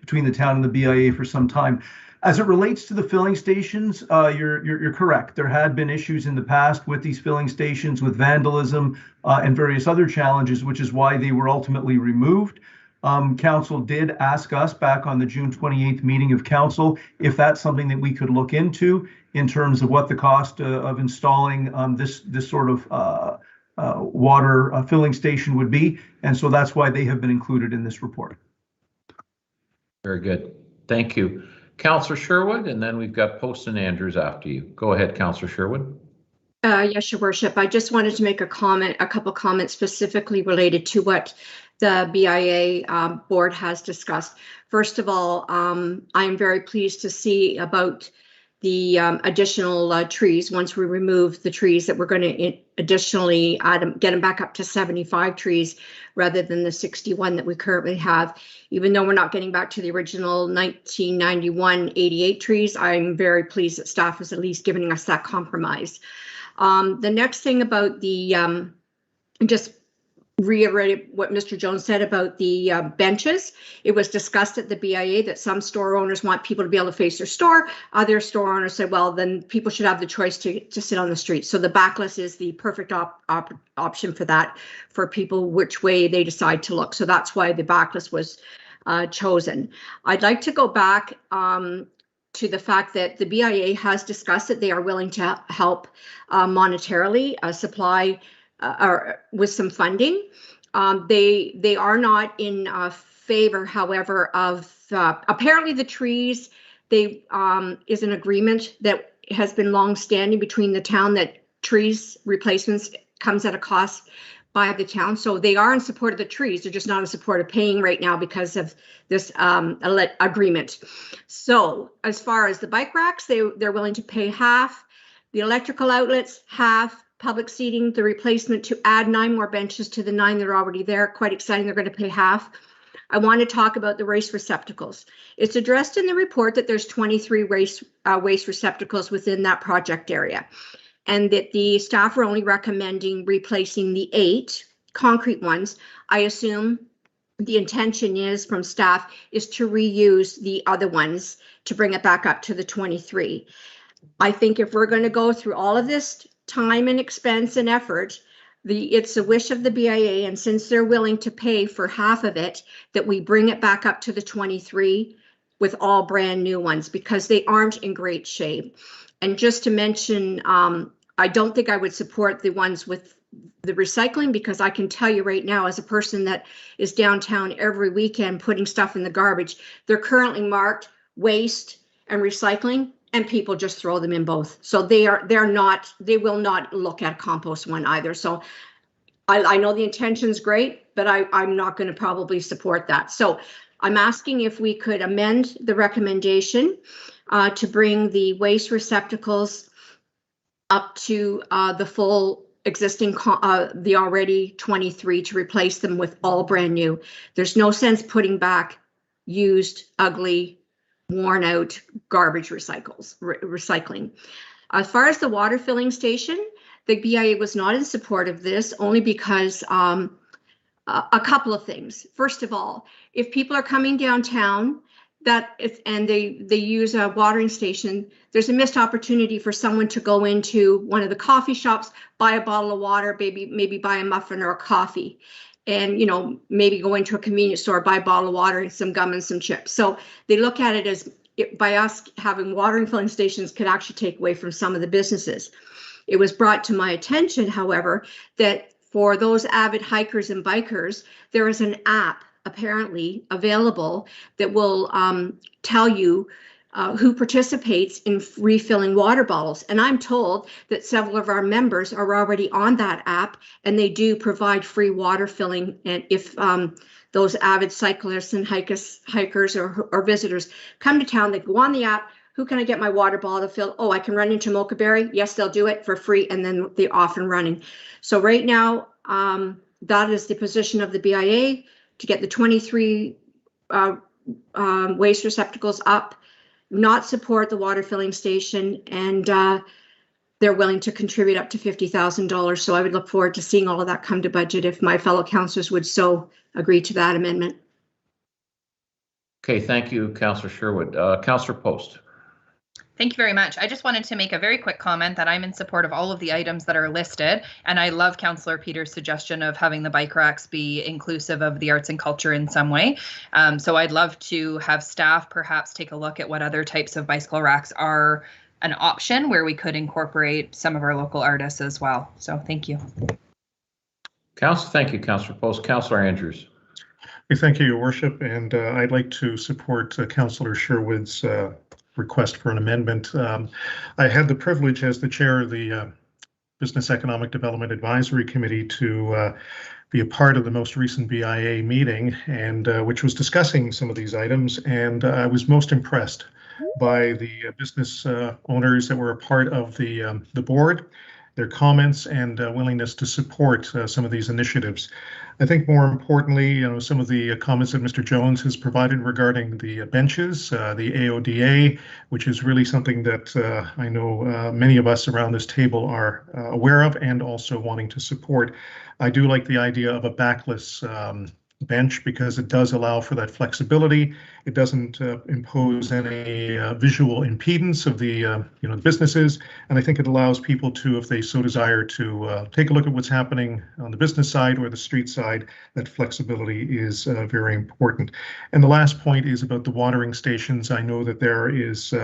between the town and the BIA for some time. As it relates to the filling stations, you're correct. There had been issues in the past with these filling stations, with vandalism and various other challenges, which is why they were ultimately removed. Council did ask us back on the June 28th meeting of council if that's something that we could look into in terms of what the cost of installing this sort of water filling station would be. And so that's why they have been included in this report. Very good. Thank you. Councillor Sherwood, and then we've got Poston Andrews after you. Go ahead, Councillor Sherwood. Yes, Your Worship. I just wanted to make a couple comments specifically related to what the BIA board has discussed. First of all, I'm very pleased to see about the additional trees. Once we remove the trees, that we're going to additionally get them back up to 75 trees rather than the 61 that we currently have. Even though we're not getting back to the original 1991 88 trees, I'm very pleased that staff is at least giving us that compromise. The next thing about the, just reiterate what Mr. Jones said about the benches. It was discussed at the BIA that some store owners want people to be able to face their store. Other store owners said, well, then people should have the choice to sit on the street. So the backless is the perfect option for that, for people which way they decide to look. So that's why the backless was chosen. I'd like to go back to the fact that the BIA has discussed that they are willing to help monetarily supply or with some funding. They are not in favor, however, of apparently the trees. They is an agreement that has been long-standing between the town that trees replacements comes at a cost by the town. So they are in support of the trees. They're just not in support of paying right now because of this agreement. So as far as the bike racks, they're willing to pay half. The electrical outlets, half. Public seating, the replacement to add 9 more benches to the 9 that are already there. Quite exciting. They're going to pay half. I want to talk about the waste receptacles. It's addressed in the report that there's 23 waste receptacles within that project area, and that the staff are only recommending replacing the 8 concrete ones. I assume the intention is from staff is to reuse the other ones to bring it back up to the 23. I think if we're going to go through all of this time and expense and effort, it's a wish of the BIA, and since they're willing to pay for half of it, that we bring it back up to the 23 with all brand new ones, because they aren't in great shape. And just to mention, I don't think I would support the ones with the recycling, because I can tell you right now, as a person that is downtown every weekend putting stuff in the garbage, they're currently marked waste and recycling, and people just throw them in both. So they will not look at a compost one either. So I know the intention's great, but I'm not going to probably support that. So I'm asking if we could amend the recommendation to bring the waste receptacles up to the full existing, the already 23, to replace them with all brand new. There's no sense putting back used, ugly, worn out garbage recycling. As far as the water filling station, the BIA was not in support of this, only because a couple of things. First of all, if people are coming downtown and they use a watering station, there's a missed opportunity for someone to go into one of the coffee shops, buy a bottle of water, maybe buy a muffin or a coffee, and maybe go into a convenience store, buy a bottle of water and some gum and some chips. So they look at it as, by us having watering filling stations, could actually take away from some of the businesses. It was brought to my attention, however, that for those avid hikers and bikers, there is an app apparently available that will tell you who participates in refilling water bottles. And I'm told that several of our members are already on that app, and they do provide free water filling. And if those avid cyclists and hikers or visitors come to town, they go on the app, who can I get my water bottle filled? Oh, I can run into Mochaberry. Yes, they'll do it for free, and then they're off and running. So right now, that is the position of the BIA, to get the 23 waste receptacles up, not support the water filling station, and they're willing to contribute up to $50,000. So I would look forward to seeing all of that come to budget if my fellow councillors would so agree to that amendment. Okay, thank you, Councillor Sherwood. Councillor Post. Thank you very much. I just wanted to make a very quick comment that I'm in support of all of the items that are listed, and I love Councillor Peters' suggestion of having the bike racks be inclusive of the arts and culture in some way. So I'd love to have staff perhaps take a look at what other types of bicycle racks are an option where we could incorporate some of our local artists as well. So thank you. Thank you, Councillor Post. Councillor Andrews. Thank you, Your Worship, and I'd like to support Councillor Sherwood's request for an amendment. I had the privilege as the chair of the Business Economic Development Advisory Committee to be a part of the most recent BIA meeting, and which was discussing some of these items, and I was most impressed by the business owners that were a part of the board, their comments and willingness to support some of these initiatives. I think more importantly, some of the comments that Mr. Jones has provided regarding the benches, the AODA, which is really something that I know many of us around this table are aware of and also wanting to support. I do like the idea of a backless bench because it does allow for that flexibility. It doesn't impose any visual impedance of the businesses, and I think it allows people to, if they so desire, to take a look at what's happening on the business side or the street side. That flexibility is very important. And the last point is about the watering stations. I know that there is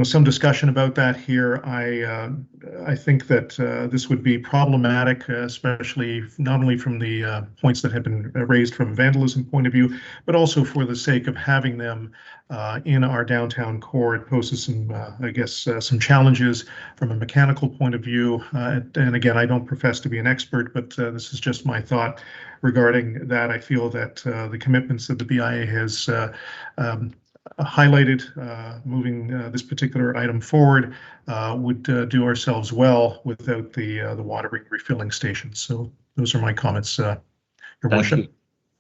some discussion about that here. I think that this would be problematic, especially not only from the points that have been raised from a vandalism point of view, but also for the sake of having them in our downtown core. It poses some, some challenges from a mechanical point of view. And again, I don't profess to be an expert, but this is just my thought regarding that. I feel that the commitments that the BIA has highlighted moving this particular item forward would do ourselves well without the watering refilling stations. So those are my comments, Your Worship.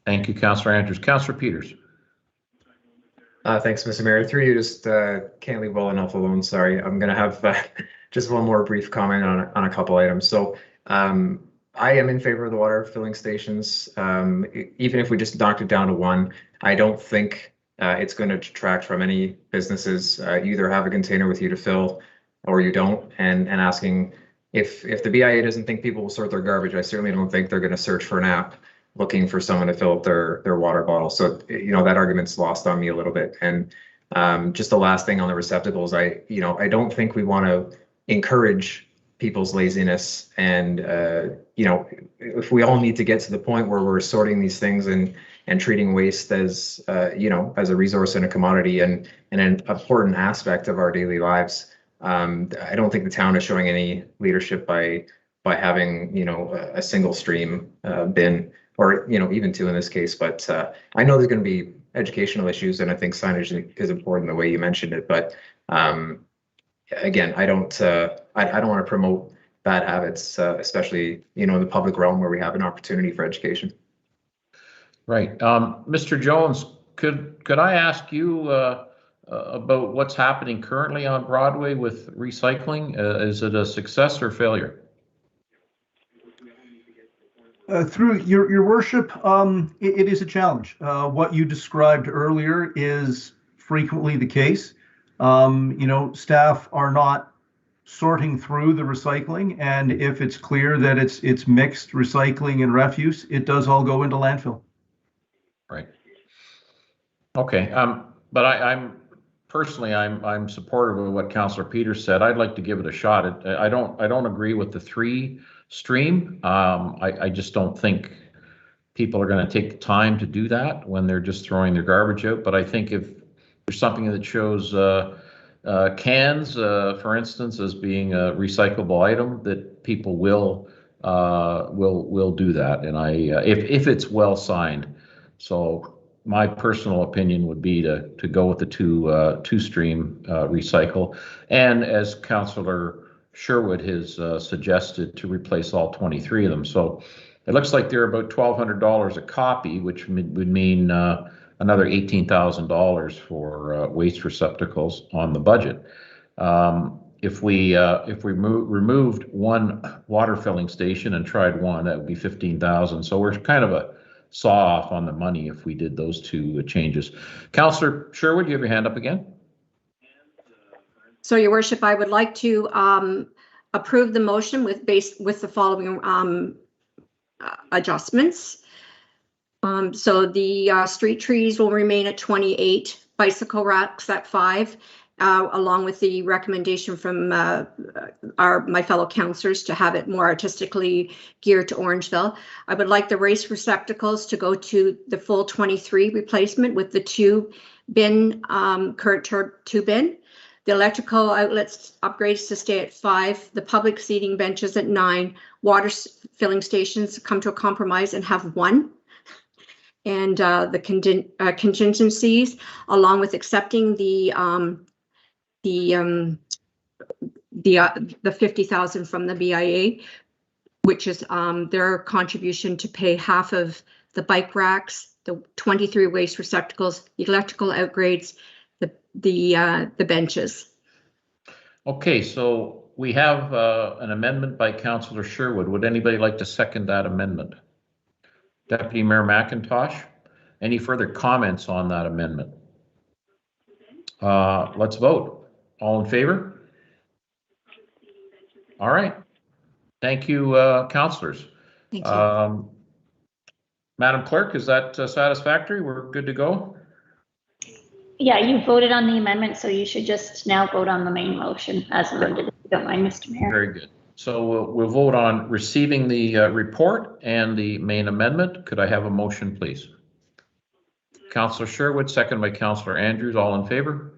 Thank you, Councillor Andrews. Councillor Peters. Thanks, Mr. Mayor. Through you, just can't leave well enough alone. Sorry, I'm going to have just one more brief comment on a couple items. So I am in favor of the water filling stations. Even if we just knocked it down to one, I don't think it's going to detract from any businesses. You either have a container with you to fill or you don't, and asking if the BIA doesn't think people will sort their garbage, I certainly don't think they're going to search for an app looking for someone to fill up their water bottle. So, that argument's lost on me a little bit. And just the last thing on the receptacles, I don't think we want to encourage people's laziness. And, if we all need to get to the point where we're sorting these things and treating waste as, as a resource and a commodity and an important aspect of our daily lives, I don't think the town is showing any leadership by having, a single stream bin, or, even two in this case. But I know there's going to be educational issues, and I think signage is important the way you mentioned it. But again, I don't want to promote bad habits, especially, in the public realm where we have an opportunity for education. Right. Mr. Jones, could I ask you about what's happening currently on Broadway with recycling? Is it a success or failure? Through your worship, it is a challenge. What you described earlier is frequently the case. Staff are not sorting through the recycling, and if it's clear that it's mixed recycling and refuse, it does all go into landfill. Right. Okay. But I'm personally, I'm supportive of what Councillor Peters said. I'd like to give it a shot. I don't agree with the 3 stream. I just don't think people are going to take the time to do that when they're just throwing their garbage out. But I think if there's something that shows cans, for instance, as being a recyclable item, that people will do that. And if it's well signed. So my personal opinion would be to go with the two stream recycle, and as Councillor Sherwood has suggested, to replace all 23 of them. So it looks like they're about $1,200 a copy, which would mean another $18,000 for waste receptacles on the budget. If we removed one water filling station and tried one, that would be $15,000. So we're kind of a saw off on the money if we did those 2 changes. Councillor Sherwood, you have your hand up again. So, Your Worship, I would like to approve the motion with the following adjustments. So the street trees will remain at 28, bicycle racks at 5, along with the recommendation from my fellow councillors to have it more artistically geared to Orangeville. I would like the waste receptacles to go to the full 23 replacement with the 2 bin, current 2 bin. The electrical outlets upgrades to stay at 5, the public seating benches at 9, water filling stations come to a compromise and have 1. And the contingencies, along with accepting the $50,000 from the BIA, which is their contribution to pay half of the bike racks, the 23 waste receptacles, the electrical upgrades, the benches. Okay, so we have an amendment by Councillor Sherwood. Would anybody like to second that amendment? Deputy Mayor McIntosh, any further comments on that amendment? Let's vote. All in favor? All right. Thank you, councillors. Thank you. Madam Clerk, is that satisfactory? We're good to go? Yeah, you voted on the amendment, so you should just now vote on the main motion as amended, if you don't mind, Mr. Mayor. Very good. So we'll vote on receiving the report and the main amendment. Could I have a motion, please? Councillor Sherwood, second by Councillor Andrews. All in favor?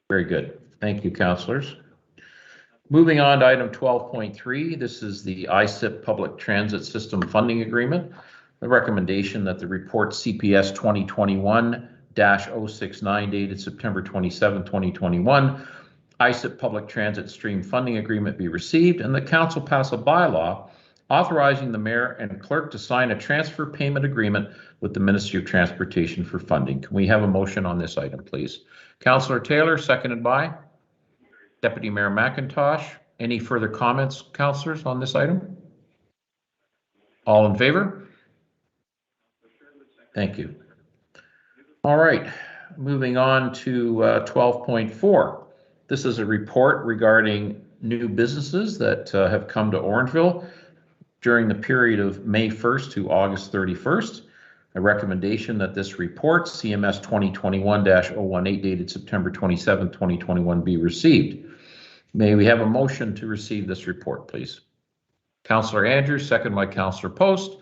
Very good. Thank you, councillors. Moving on to item 12.3, this is the ISIP Public Transit System Funding Agreement. The recommendation that the report CPS 2021-069 dated September 27, 2021, ISIP Public Transit Stream Funding Agreement be received, and the council pass a bylaw authorizing the mayor and clerk to sign a transfer payment agreement with the Ministry of Transportation for funding. Can we have a motion on this item, please? Councillor Taylor, seconded by Deputy Mayor McIntosh. Any further comments, councillors, on this item? All in favor? Thank you. All right, moving on to 12.4. This is a report regarding new businesses that have come to Orangeville during the period of May 1st to August 31st. A recommendation that this report, CMS 2021-018, dated September 27, 2021, be received. May we have a motion to receive this report, please? Councillor Andrews, second by Councillor Post.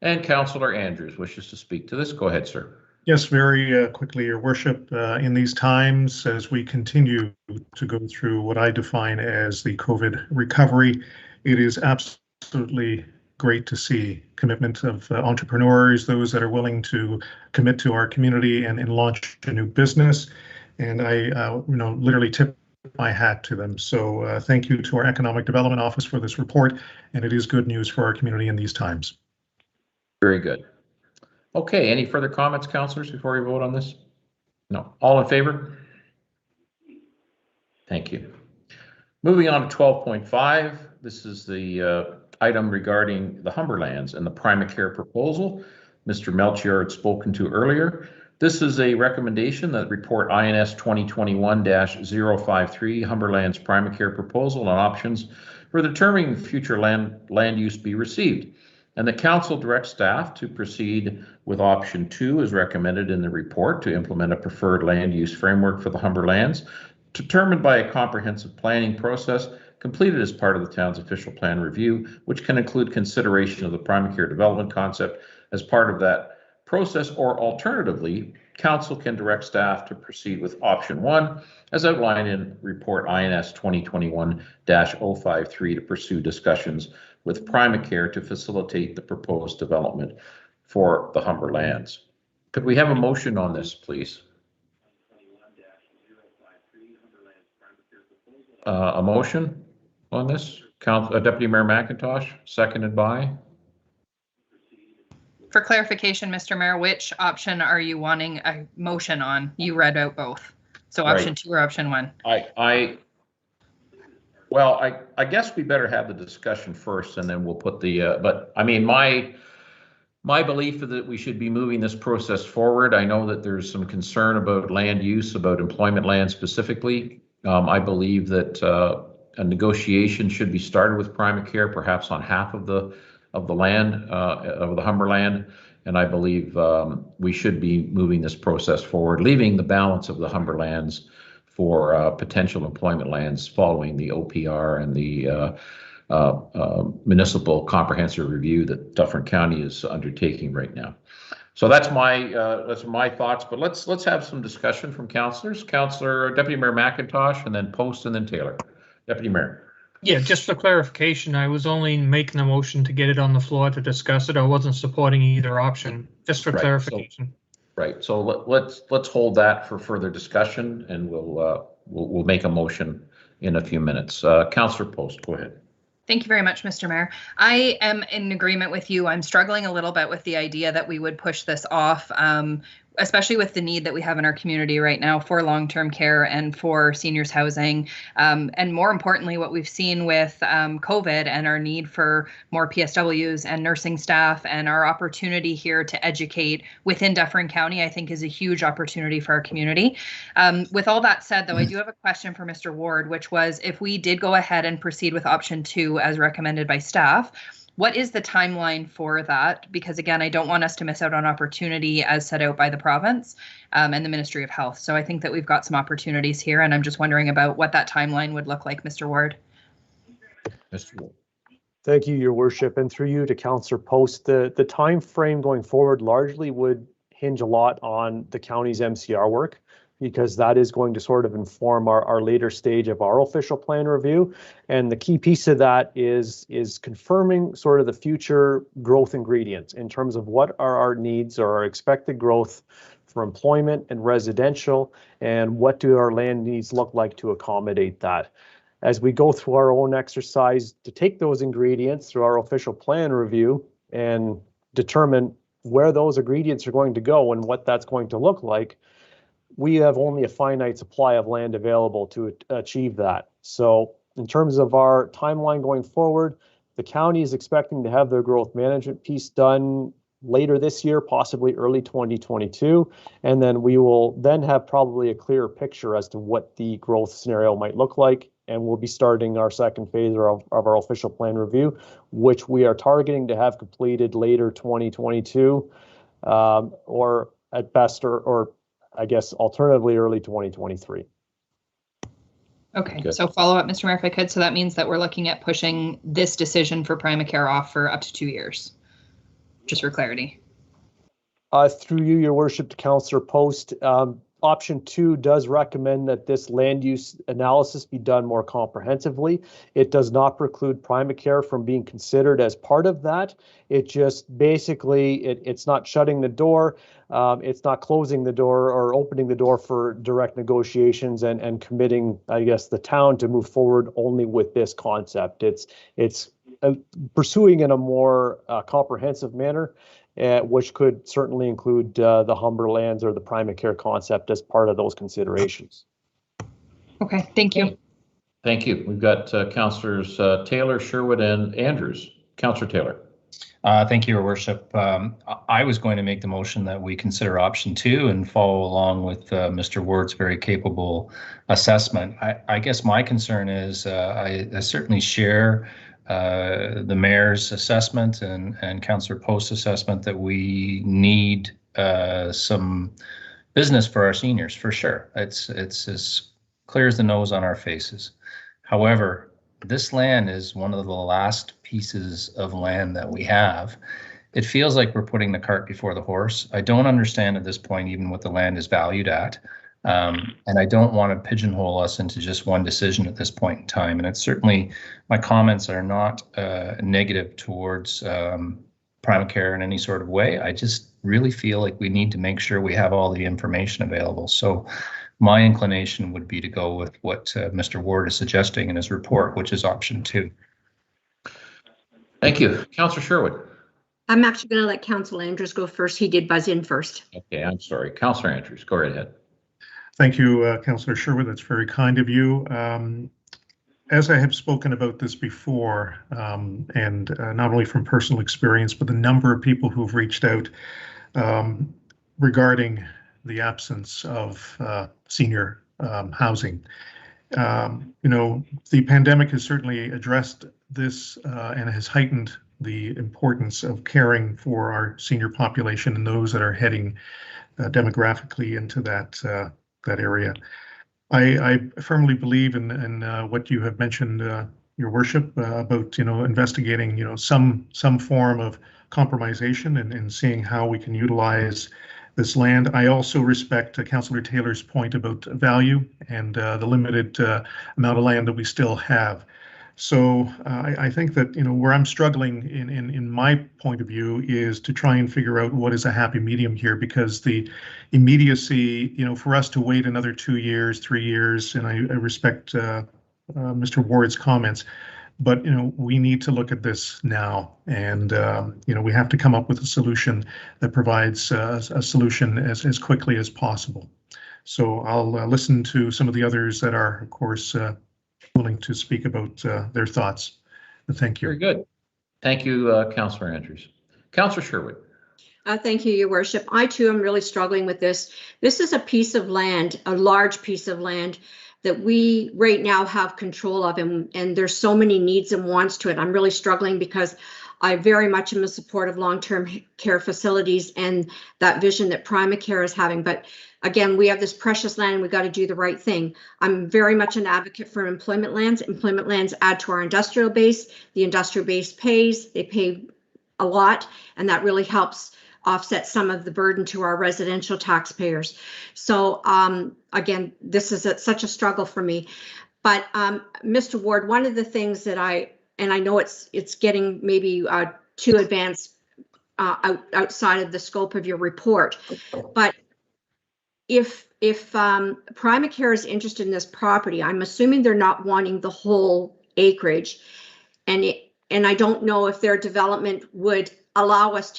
And Councillor Andrews wishes to speak to this. Go ahead, sir. Yes, very quickly, Your Worship. In these times, as we continue to go through what I define as the COVID recovery, it is absolutely great to see commitment of entrepreneurs, those that are willing to commit to our community and launch a new business. And I, literally tip my hat to them. So thank you to our Economic Development Office for this report, and it is good news for our community in these times. Very good. Okay, any further comments, councillors, before we vote on this? No. All in favor? Thank you. Moving on to 12.5, this is the item regarding the Humberlands and the Primacare proposal Mr. Melchior had spoken to earlier. This is a recommendation that report INS 2021-053 Humberlands Primacare proposal and options for determining future land use be received. And the council directs staff to proceed with option 2 as recommended in the report to implement a preferred land use framework for the Humberlands, determined by a comprehensive planning process completed as part of the town's official plan review, which can include consideration of the Primacare development concept as part of that process, or alternatively, council can direct staff to proceed with option 1 as outlined in report INS 2021-053 to pursue discussions with Primacare to facilitate the proposed development for the Humberlands. Could we have a motion on this, please? A motion on this? Deputy Mayor McIntosh, seconded by? For clarification, Mr. Mayor, which option are you wanting a motion on? You read out both. So option Right. 2 or option 1? Well, I guess we better have the discussion first, and then we'll put the, but I mean, my belief is that we should be moving this process forward. I know that there's some concern about land use, about employment land specifically. I believe that a negotiation should be started with Primacare, perhaps on half of the land, of the Humberland. And I believe we should be moving this process forward, leaving the balance of the Humberlands for potential employment lands following the OPR and the municipal comprehensive review that Dufferin County is undertaking right now. So that's my thoughts. But let's have some discussion from councillors. Deputy Mayor McIntosh, and then Post, and then Taylor. Deputy Mayor. Yeah, just for clarification, I was only making a motion to get it on the floor to discuss it. I wasn't supporting either option, just for clarification. Right. So let's hold that for further discussion, and we'll make a motion in a few minutes. Councillor Post, go ahead. Thank you very much, Mr. Mayor. I am in agreement with you. I'm struggling a little bit with the idea that we would push this off, especially with the need that we have in our community right now for long-term care and for seniors housing. And more importantly, what we've seen with COVID and our need for more PSWs and nursing staff, and our opportunity here to educate within Dufferin County, I think is a huge opportunity for our community. With all that said, though, I do have a question for Mr. Ward, which was if we did go ahead and proceed with option 2 as recommended by staff, what is the timeline for that? Because again, I don't want us to miss out on opportunity as set out by the province and the Ministry of Health. So I think that we've got some opportunities here, and I'm just wondering about what that timeline would look like, Mr. Ward. Mr. Ward. Thank you, Your Worship, and through you to Councillor Post. The time frame going forward largely would hinge a lot on the county's MCR work, because that is going to sort of inform our later stage of our official plan review. And the key piece of that is confirming sort of the future growth ingredients in terms of what are our needs or our expected growth for employment and residential, and what do our land needs look like to accommodate that. As we go through our own exercise to take those ingredients through our official plan review and determine where those ingredients are going to go and what that's going to look like, we have only a finite supply of land available to achieve that. So in terms of our timeline going forward, the county is expecting to have their growth management piece done later this year, possibly early 2022. And then we will then have probably a clearer picture as to what the growth scenario might look like and we'll be starting our second phase of our official plan review, which we are targeting to have completed later 2022, or at best, or I guess alternatively early 2023. Okay, Good. so follow up, Mr. Mayor, if I could. So that means that we're looking at pushing this decision for Primacare off for up to 2 years, just for clarity. Through you, Your Worship, to Councillor Post, option 2 does recommend that this land use analysis be done more comprehensively. It does not preclude Primacare from being considered as part of that. It just basically, it's not shutting the door. It's not closing the door or opening the door for direct negotiations and committing, I guess, the town to move forward only with this concept. It's pursuing in a more comprehensive manner, which could certainly include the Humberlands or the Primacare concept as part of those considerations. Okay, thank you. Thank you. We've got Councillors Taylor, Sherwood, and Andrews. Councillor Taylor. Thank you, Your Worship. I was going to make the motion that we consider option 2 and follow along with Mr. Ward's very capable assessment. I guess my concern is I certainly share the mayor's assessment and Councillor Post's assessment that we need some business for our seniors, for sure. It's as clear as the nose on our faces. However, this land is one of the last pieces of land that we have. It feels like we're putting the cart before the horse. I don't understand at this point even what the land is valued at. And I don't want to pigeonhole us into just one decision at this point in time. And it's certainly, my comments are not negative towards Primacare in any sort of way. I just really feel like we need to make sure we have all the information available. So my inclination would be to go with what Mr. Ward is suggesting in his report, which is option 2. Thank you. Councillor Sherwood. I'm actually going to let Councillor Andrews go first. He did buzz in first. Okay, I'm sorry. Councillor Andrews, go right ahead. Thank you, Councillor Sherwood. That's very kind of you. As I have spoken about this before, and not only from personal experience, but the number of people who've reached out regarding the absence of senior housing. The pandemic has certainly addressed this and has heightened the importance of caring for our senior population and those that are heading demographically into that area. I firmly believe in what you have mentioned, Your Worship, about investigating some form of compromisation and seeing how we can utilize this land. I also respect Councillor Taylor's point about value and the limited amount of land that we still have. So I think that where I'm struggling in my point of view is to try and figure out what is a happy medium here, because the immediacy, for us to wait another 2 years, 3 years, and I respect Mr. Ward's comments, but we need to look at this now, and we have to come up with a solution that provides a solution as quickly as possible. So I'll listen to some of the others that are, of course, willing to speak about their thoughts. Thank you. Very good. Thank you, Councillor Andrews. Councillor Sherwood. Thank you, Your Worship. I too am really struggling with this. This is a piece of land, a large piece of land that we right now have control of, and there's so many needs and wants to it. I'm really struggling because I very much am in support of long-term care facilities and that vision that Primacare is having. But again, we have this precious land and we got to do the right thing. I'm very much an advocate for employment lands. Employment lands add to our industrial base. The industrial base pays, they pay a lot, and that really helps offset some of the burden to our residential taxpayers. So again, this is such a struggle for me. But Mr. Ward, one of the things that I know it's getting maybe too advanced outside of the scope of your report, but if Primacare is interested in this property, I'm assuming they're not wanting the whole acreage, and I don't know if their development would allow us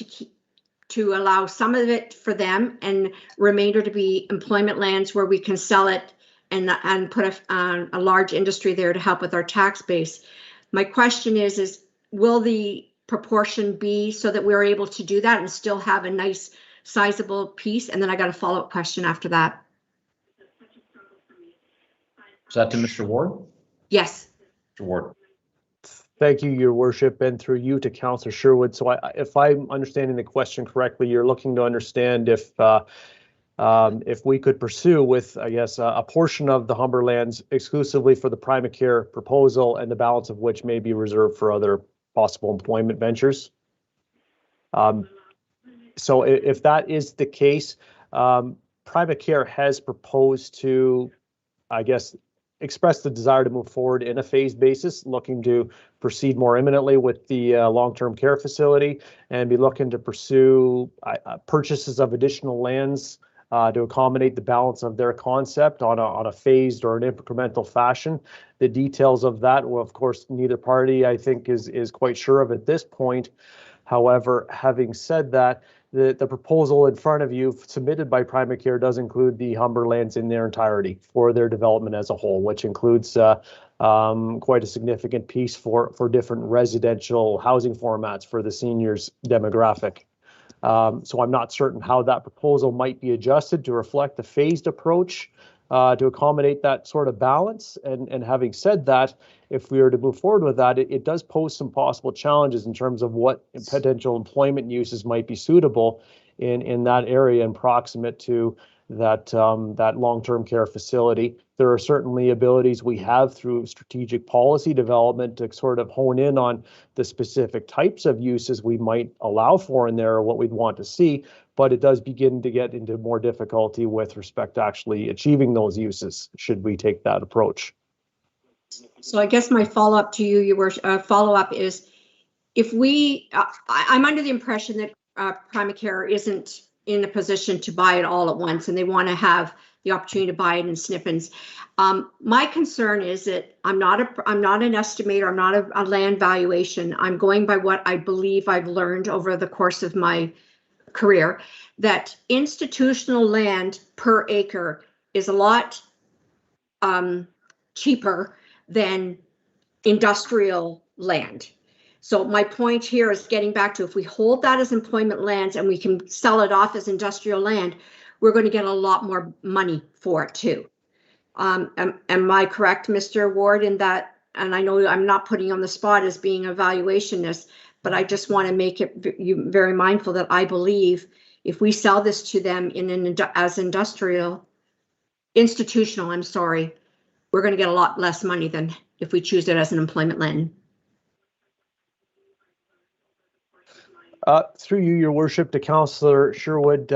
to allow some of it for them and remainder to be employment lands where we can sell it and put a large industry there to help with our tax base. My question is will the proportion be so that we're able to do that and still have a nice sizable piece? And then I got a follow-up question after that. Is that to Mr. Ward? Yes. Mr. Ward. Thank you, Your Worship, and through you to Councillor Sherwood. So if I'm understanding the question correctly, you're looking to understand if we could pursue with, I guess, a portion of the Humberlands exclusively for the Primacare proposal and the balance of which may be reserved for other possible employment ventures. So if that is the case, Primacare has proposed to, I guess, express the desire to move forward in a phased basis, looking to proceed more imminently with the long-term care facility and be looking to pursue purchases of additional lands to accommodate the balance of their concept on a phased or an incremental fashion. The details of that, well, of course, neither party, I think, is quite sure of at this point. However, having said that, the proposal in front of you submitted by Primacare does include the Humberlands in their entirety for their development as a whole, which includes quite a significant piece for different residential housing formats for the seniors demographic. So I'm not certain how that proposal might be adjusted to reflect the phased approach to accommodate that sort of balance. And having said that, if we were to move forward with that, it does pose some possible challenges in terms of what potential employment uses might be suitable in that area and proximate to that long-term care facility. There are certainly abilities we have through strategic policy development to sort of hone in on the specific types of uses we might allow for in there or what we'd want to see, but it does begin to get into more difficulty with respect to actually achieving those uses should we take that approach. So I guess my follow-up to you, Your follow-up is, if we, I'm under the impression that Primacare isn't in a position to buy it all at once, and they want to have the opportunity to buy it in snippets. My concern is that I'm not an estimator. I'm not a land valuation. I'm going by what I believe I've learned over the course of my career, that institutional land per acre is a lot cheaper than industrial land. So my point here is getting back to, if we hold that as employment lands and we can sell it off as industrial land, we're going to get a lot more money for it too. Am I correct, Mr. Ward, in that? And I know I'm not putting you on the spot as being a valuationist, but I just want to make it you very mindful that I believe if we sell this to them as institutional, I'm sorry, we're going to get a lot less money than if we choose it as an employment land. Through you, Your Worship, to Councillor Sherwood,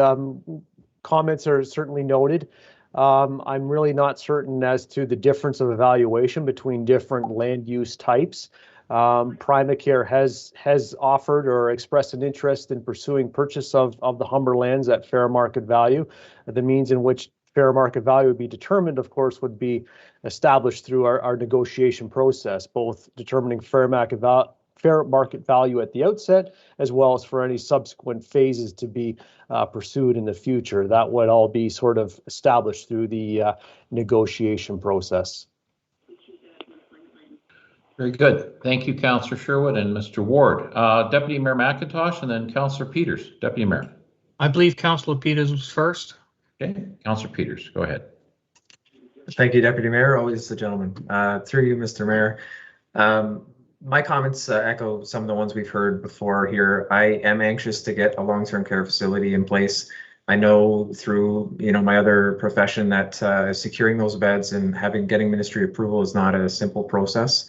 comments are certainly noted. I'm really not certain as to the difference of evaluation between different land use types. Primacare has offered or expressed an interest in pursuing purchase of the Humberlands at fair market value. The means in which fair market value would be determined, of course, would be established through our negotiation process, both determining fair market value at the outset, as well as for any subsequent phases to be pursued in the future. That would all be sort of established through the negotiation process. Very good. Thank you, Councillor Sherwood and Mr. Ward. Deputy Mayor McIntosh and then Councillor Peters. Deputy Mayor. I believe Councillor Peters was first. Okay, Councillor Peters, go ahead. Thank you, Deputy Mayor. Always the gentleman. Through you, Mr. Mayor. My comments echo some of the ones we've heard before here. I am anxious to get a long-term care facility in place. I know through my other profession that securing those beds and getting ministry approval is not a simple process.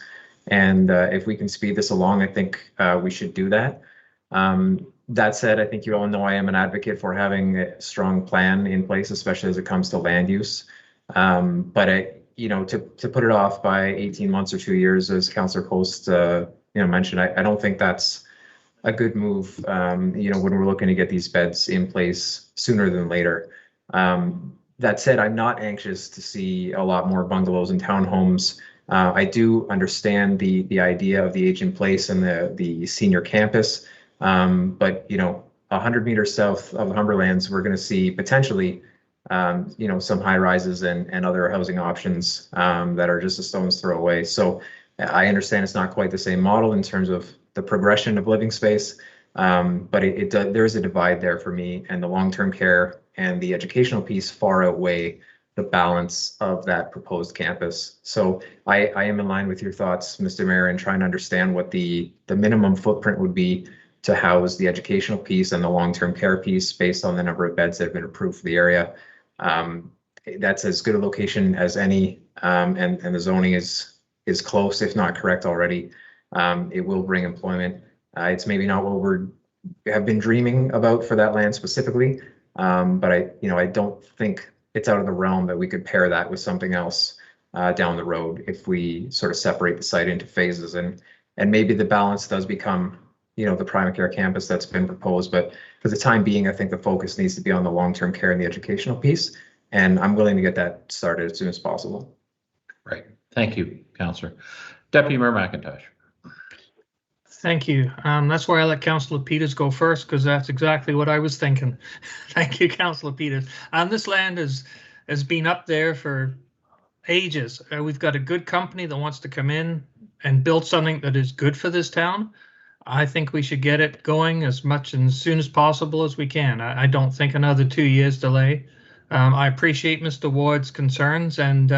And if we can speed this along, I think we should do that. That said, I think you all know I am an advocate for having a strong plan in place, especially as it comes to land use. But to put it off by 18 months or 2 years, as Councillor Post mentioned, I don't think that's a good move. When we're looking to get these beds in place sooner than later. That said, I'm not anxious to see a lot more bungalows and townhomes. I do understand the idea of the age in place and the senior campus, but 100 meters south of the Humberlands, we're going to see potentially some high rises and other housing options that are just a stone's throw away. So I understand it's not quite the same model in terms of the progression of living space, but there's a divide there for me, and the long-term care and the educational piece far outweigh the balance of that proposed campus. So I am in line with your thoughts, Mr. Mayor, in trying to understand what the minimum footprint would be to house the educational piece and the long-term care piece based on the number of beds that have been approved for the area. That's as good a location as any, and the zoning is close, if not correct already. It will bring employment. It's maybe not what we have been dreaming about for that land specifically, but I don't think it's out of the realm that we could pair that with something else down the road if we sort of separate the site into phases, and maybe the balance does become, the Primacare campus that's been proposed. But for the time being, I think the focus needs to be on the long-term care and the educational piece, and I'm willing to get that started as soon as possible. Right. Thank you, Councillor. Deputy Mayor McIntosh. Thank you. That's why I let Councillor Peters go first, because that's exactly what I was thinking. Thank you, Councillor Peters. This land has been up there for ages. We've got a good company that wants to come in and build something that is good for this town. I think we should get it going as soon as possible as we can. I don't think another 2 years delay. I appreciate Mr. Ward's concerns, and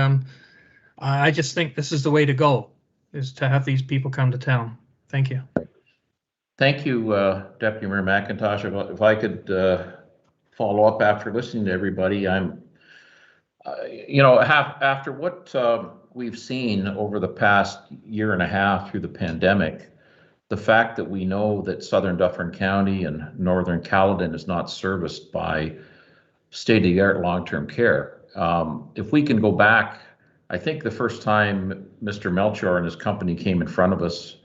I just think this is the way to go, is to have these people come to town. Thank you. Thank you, Deputy Mayor McIntosh. If I could follow up after listening to everybody, after what we've seen over the past year and a half through the pandemic, the fact that we know that Southern Dufferin County and Northern Caledon is not serviced by state-of-the-art long-term care. If we can go back, I think the first time Mr. Melchior and his company came in front of us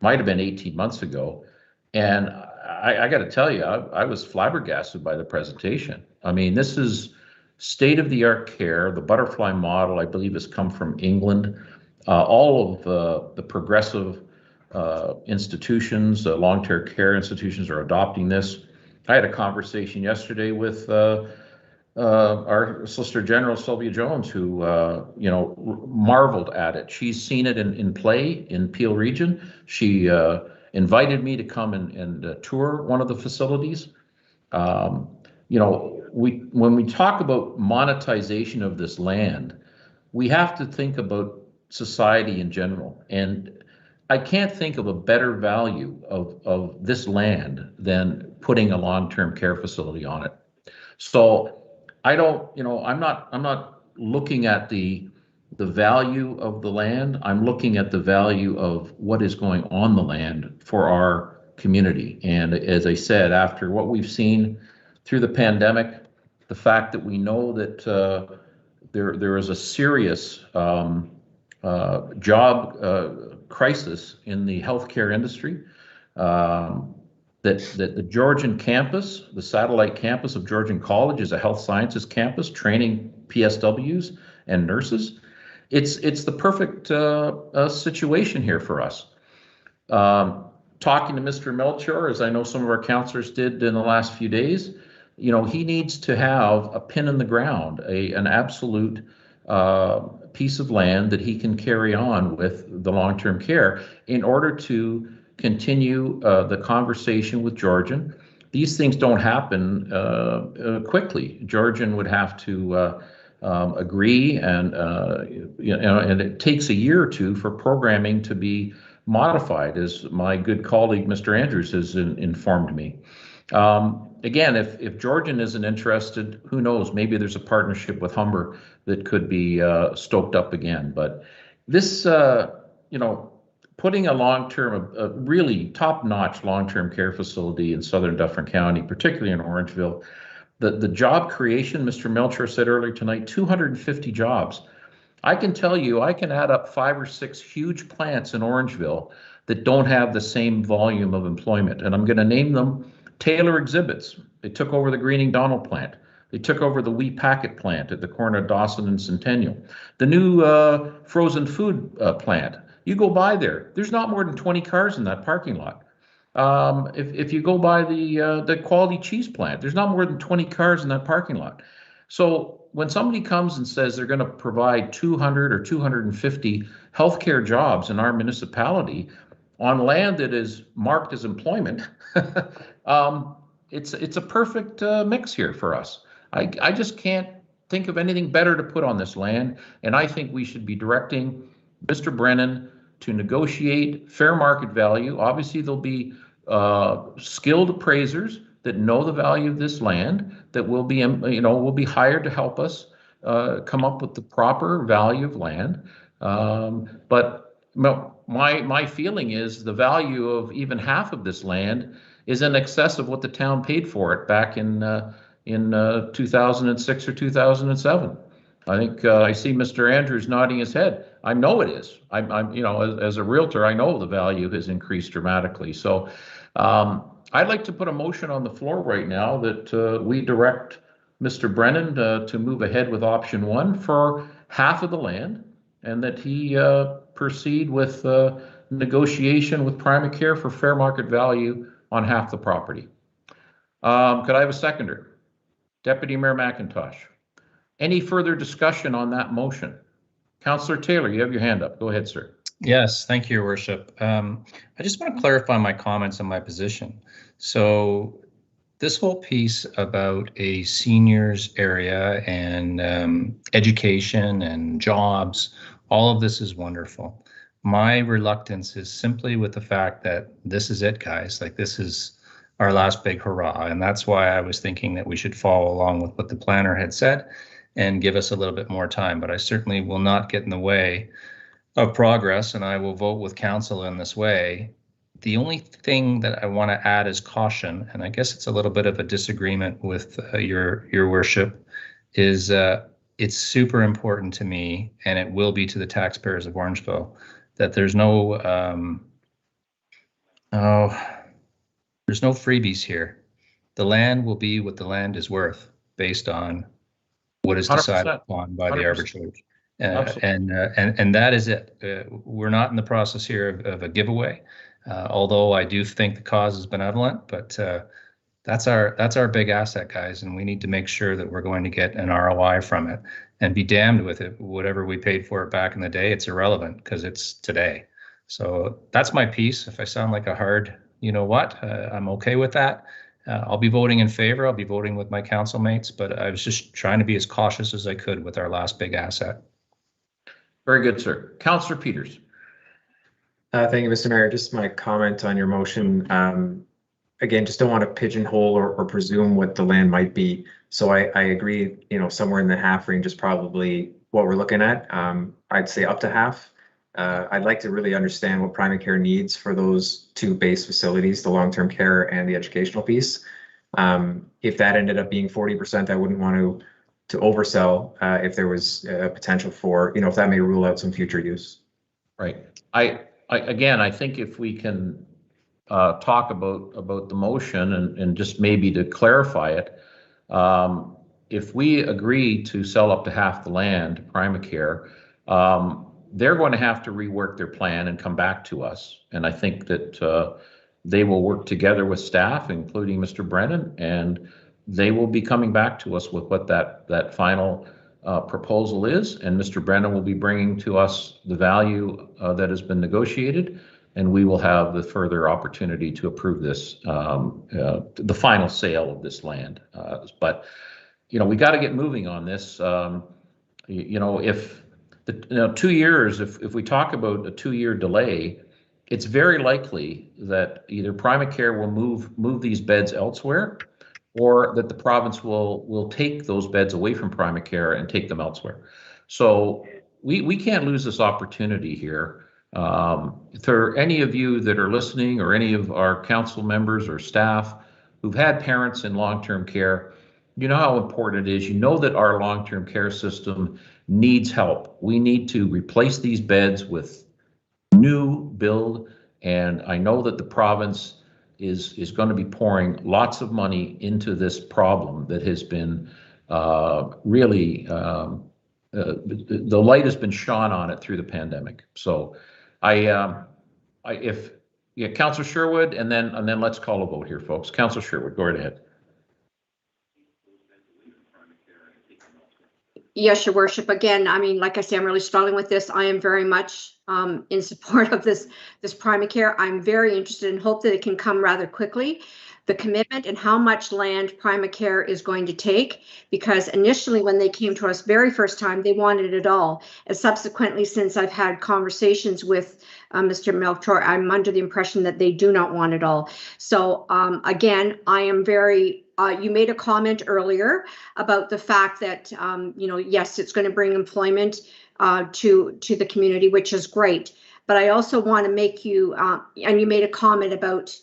might have been 18 months ago. And I got to tell you, I was flabbergasted by the presentation. I mean, this is state-of-the-art care. The butterfly model, I believe, has come from England. All of the progressive institutions, long-term care institutions are adopting this. I had a conversation yesterday with our Solicitor General, Sylvia Jones, who marveled at it. She's seen it in play in Peel Region. She invited me to come and tour one of the facilities. When we talk about monetization of this land, we have to think about society in general. And I can't think of a better value of this land than putting a long-term care facility on it. So I'm not looking at the value of the land. I'm looking at the value of what is going on the land for our community. And as I said, after what we've seen through the pandemic, the fact that we know that there is a serious job crisis in the healthcare industry, that the Georgian campus, the satellite campus of Georgian College, is a health sciences campus training PSWs and nurses. It's the perfect situation here for us. Talking to Mr. Melchior, as I know some of our councillors did in the last few days, he needs to have a pin in the ground, an absolute piece of land that he can carry on with the long-term care in order to continue the conversation with Georgian. These things don't happen quickly. Georgian would have to agree, and and it takes a year or two for programming to be modified, as my good colleague Mr. Andrews has informed me. Again, if Georgian isn't interested, who knows? Maybe there's a partnership with Humber that could be stoked up again. But this, putting a long-term, a really top-notch long-term care facility in Southern Dufferin County, particularly in Orangeville, the job creation, Mr. Melchior said earlier tonight, 250 jobs. I can tell you, I can add up 5 or 6 huge plants in Orangeville that don't have the same volume of employment. And I'm going to name them. Taylor Exhibits. They took over the Greening Donald plant. They took over the Wee Packet plant at the corner of Dawson and Centennial. The new frozen food plant. You go by there, there's not more than 20 cars in that parking lot. If you go by the Quality Cheese plant, there's not more than 20 cars in that parking lot. So when somebody comes and says they're going to provide 200 or 250 healthcare jobs in our municipality on land that is marked as employment, it's a perfect mix here for us. I just can't think of anything better to put on this land, and I think we should be directing Mr. Brennan to negotiate fair market value. Obviously, there'll be skilled appraisers that know the value of this land that will be, will be hired to help us come up with the proper value of land. But my feeling is the value of even half of this land is in excess of what the town paid for it back in 2006 or 2007. I think I see Mr. Andrews nodding his head. I know it is. I'm as a realtor, I know the value has increased dramatically. So I'd like to put a motion on the floor right now that we direct Mr. Brennan to move ahead with option 1 for half of the land, and that he proceed with negotiation with Primacare for fair market value on half the property. Could I have a seconder? Deputy Mayor McIntosh. Any further discussion on that motion? Councillor Taylor, you have your hand up. Go ahead, sir. Yes, thank you, Your Worship. I just want to clarify my comments and my position. So this whole piece about a seniors area and education and jobs, all of this is wonderful. My reluctance is simply with the fact that this is it, guys. Like, this is our last big hurrah. And that's why I was thinking that we should follow along with what the planner had said and give us a little bit more time. But I certainly will not get in the way of progress, and I will vote with council in this way. The only thing that I want to add is caution, and I guess it's a little bit of a disagreement with your worship, is it's super important to me, and it will be to the taxpayers of Orangeville, that there's no freebies here. The land will be what the land is worth based on what is decided 100%. upon by the 100%. arbitrator. And that is it. We're not in the process here of a giveaway, although I do think the cause is benevolent, but that's our big asset, guys, and we need to make sure that we're going to get an ROI from it, and be damned with it. Whatever we paid for it back in the day, it's irrelevant because it's today. So that's my piece. If I sound like a hard, I'm okay with that. I'll be voting in favor. I'll be voting with my council mates, but I was just trying to be as cautious as I could with our last big asset. Very good, sir. Councillor Peters. Thank you, Mr. Mayor. Just my comment on your motion. Again, just don't want to pigeonhole or presume what the land might be. So I agree, somewhere in the half range is probably what we're looking at. I'd say up to half. I'd like to really understand what Primacare needs for those 2 base facilities, the long-term care and the educational piece. If that ended up being 40%, I wouldn't want to oversell if there was potential for, if that may rule out some future use. Right. I think if we can talk about the motion and just maybe to clarify it, if we agree to sell up to half the land to Primacare, they're going to have to rework their plan and come back to us. And I think that they will work together with staff, including Mr. Brennan, and they will be coming back to us with what that final proposal is. And Mr. Brennan will be bringing to us the value that has been negotiated, and we will have the further opportunity to approve this, the final sale of this land. But we got to get moving on this. If 2 years, if we talk about a 2-year delay, it's very likely that either Primacare will move these beds elsewhere, or that the province will take those beds away from Primacare and take them elsewhere. So we can't lose this opportunity here. For any of you that are listening, or any of our council members or staff who've had parents in long-term care, you know how important it is. You know that our long-term care system needs help. We need to replace these beds with new build, and I know that the province is going to be pouring lots of money into this problem that has been really the light has been shone on it through the pandemic. So Councillor Sherwood, and then let's call a vote here, folks. Councillor Sherwood, go right ahead. Yes, Your Worship. Again, like I say, I'm really struggling with this. I am very much in support of this Primacare. I'm very interested and hope that it can come rather quickly. the commitment and how much land Primacare is going to take, because initially when they came to us very first time, they wanted it all. And subsequently, since I've had conversations with Mr. Melchor, I'm under the impression that they do not want it all. So again, I am very, you made a comment earlier about the fact that, yes, it's going to bring employment to the community, which is great. But I also want to make you, and you made a comment about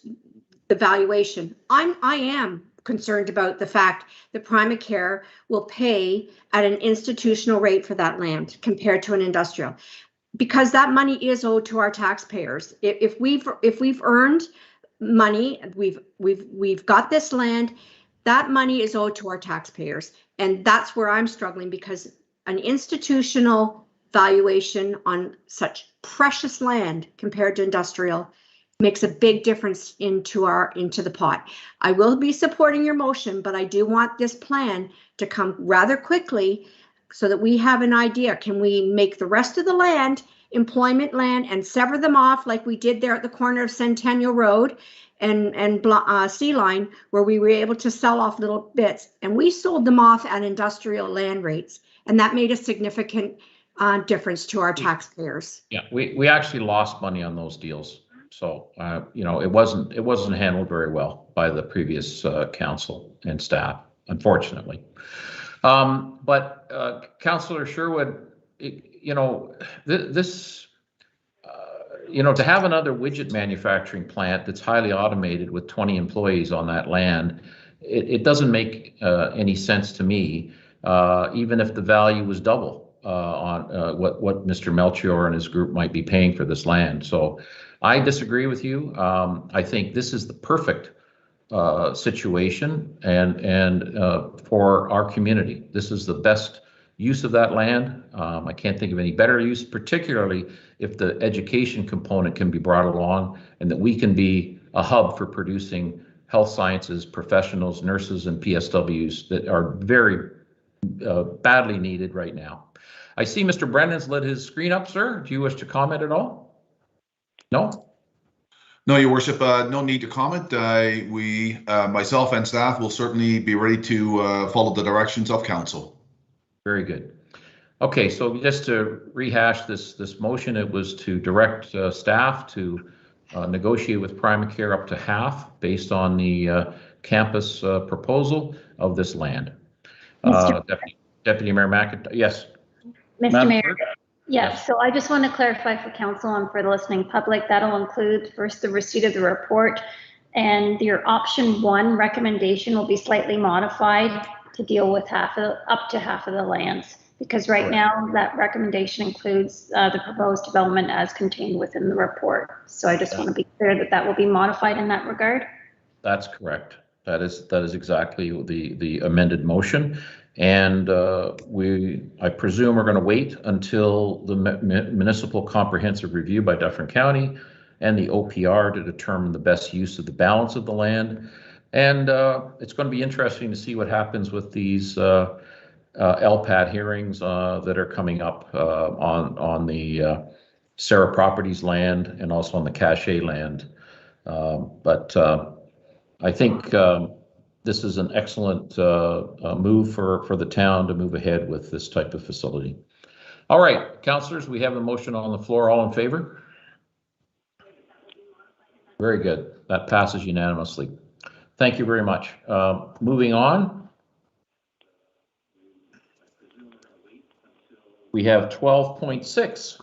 the valuation. I am concerned about the fact that Primacare will pay at an institutional rate for that land compared to an industrial, because that money is owed to our taxpayers. If we've earned money, we've got this land, that money is owed to our taxpayers, and that's where I'm struggling, because an institutional valuation on such precious land compared to industrial makes a big difference into the pot. I will be supporting your motion, but I do want this plan to come rather quickly so that we have an idea. Can we make the rest of the land employment land and sever them off like we did there at the corner of Centennial Road and Sea Line, where we were able to sell off little bits, and we sold them off at industrial land rates, and that made a significant difference to our taxpayers. Yeah, we actually lost money on those deals. So, it wasn't handled very well by the previous council and staff, unfortunately. But Councillor Sherwood, this, to have another widget manufacturing plant that's highly automated with 20 employees on that land, it doesn't make any sense to me, even if the value was double on what Mr. Melchior and his group might be paying for this land. So I disagree with you. I think this is the perfect situation and for our community. This is the best use of that land. I can't think of any better use, particularly if the education component can be brought along and that we can be a hub for producing health sciences professionals, nurses, and PSWs that are very badly needed right now. I see Mr. Brennan's lit his screen up, sir. Do you wish to comment at all? No? No, Your Worship, no need to comment. We, myself and staff, will certainly be ready to follow the directions of council. Very good. Okay, so just to rehash this motion, it was to direct staff to negotiate with Primacare up to half based on the campus proposal of this land. Deputy Mayor McIntosh, yes. Mr. Mayor, yes, so I just want to clarify for council and for the listening public, that'll include first the receipt of the report, and your option 1 recommendation will be slightly modified to deal with up to half of the lands, because right now that recommendation includes the proposed development as contained within the report. So I just want to be clear that that will be modified in that regard. That's correct. That is exactly the amended motion. And I presume we're going to wait until the municipal comprehensive review by Dufferin County and the OPR to determine the best use of the balance of the land. And it's going to be interesting to see what happens with these LPAT hearings that are coming up on the Sarah Properties land and also on the Cache land. But I think this is an excellent move for the town to move ahead with this type of facility. All right, councillors, we have a motion on the floor. All in favor? Very good. That passes unanimously. Thank you very much. Moving on. We have 12.6.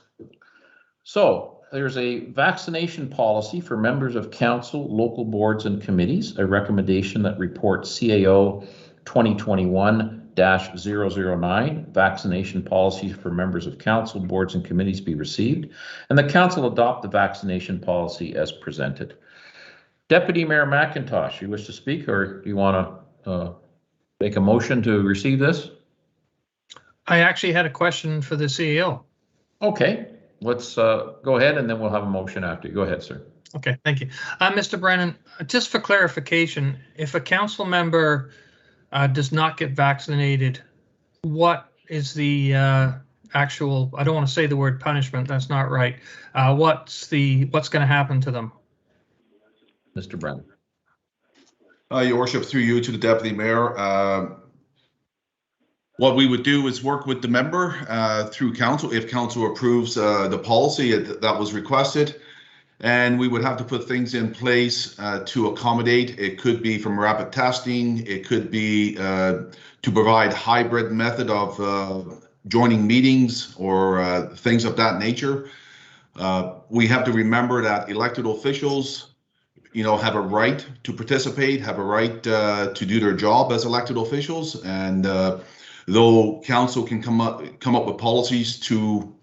So there's a vaccination policy for members of council, local boards and committees, a recommendation that reports CAO 2021-009, vaccination policy for members of council, boards and committees be received, and the council adopt the vaccination policy as presented. Deputy Mayor McIntosh, you wish to speak, or do you want to make a motion to receive this? I actually had a question for the CEO. Okay. Let's go ahead, and then we'll have a motion after. Go ahead, sir. Okay, thank you. Mr. Brennan, just for clarification, if a council member does not get vaccinated, what is the actual, I don't want to say the word punishment, that's not right. What's going to happen to them? Mr. Brennan. Your Worship, through you to the Deputy Mayor. What we would do is work with the member through council if council approves the policy that was requested. And we would have to put things in place to accommodate. It could be from rapid testing. It could be to provide hybrid method of joining meetings or things of that nature. We have to remember that elected officials, have a right to participate, have a right to do their job as elected officials. And though council can come up with policies to,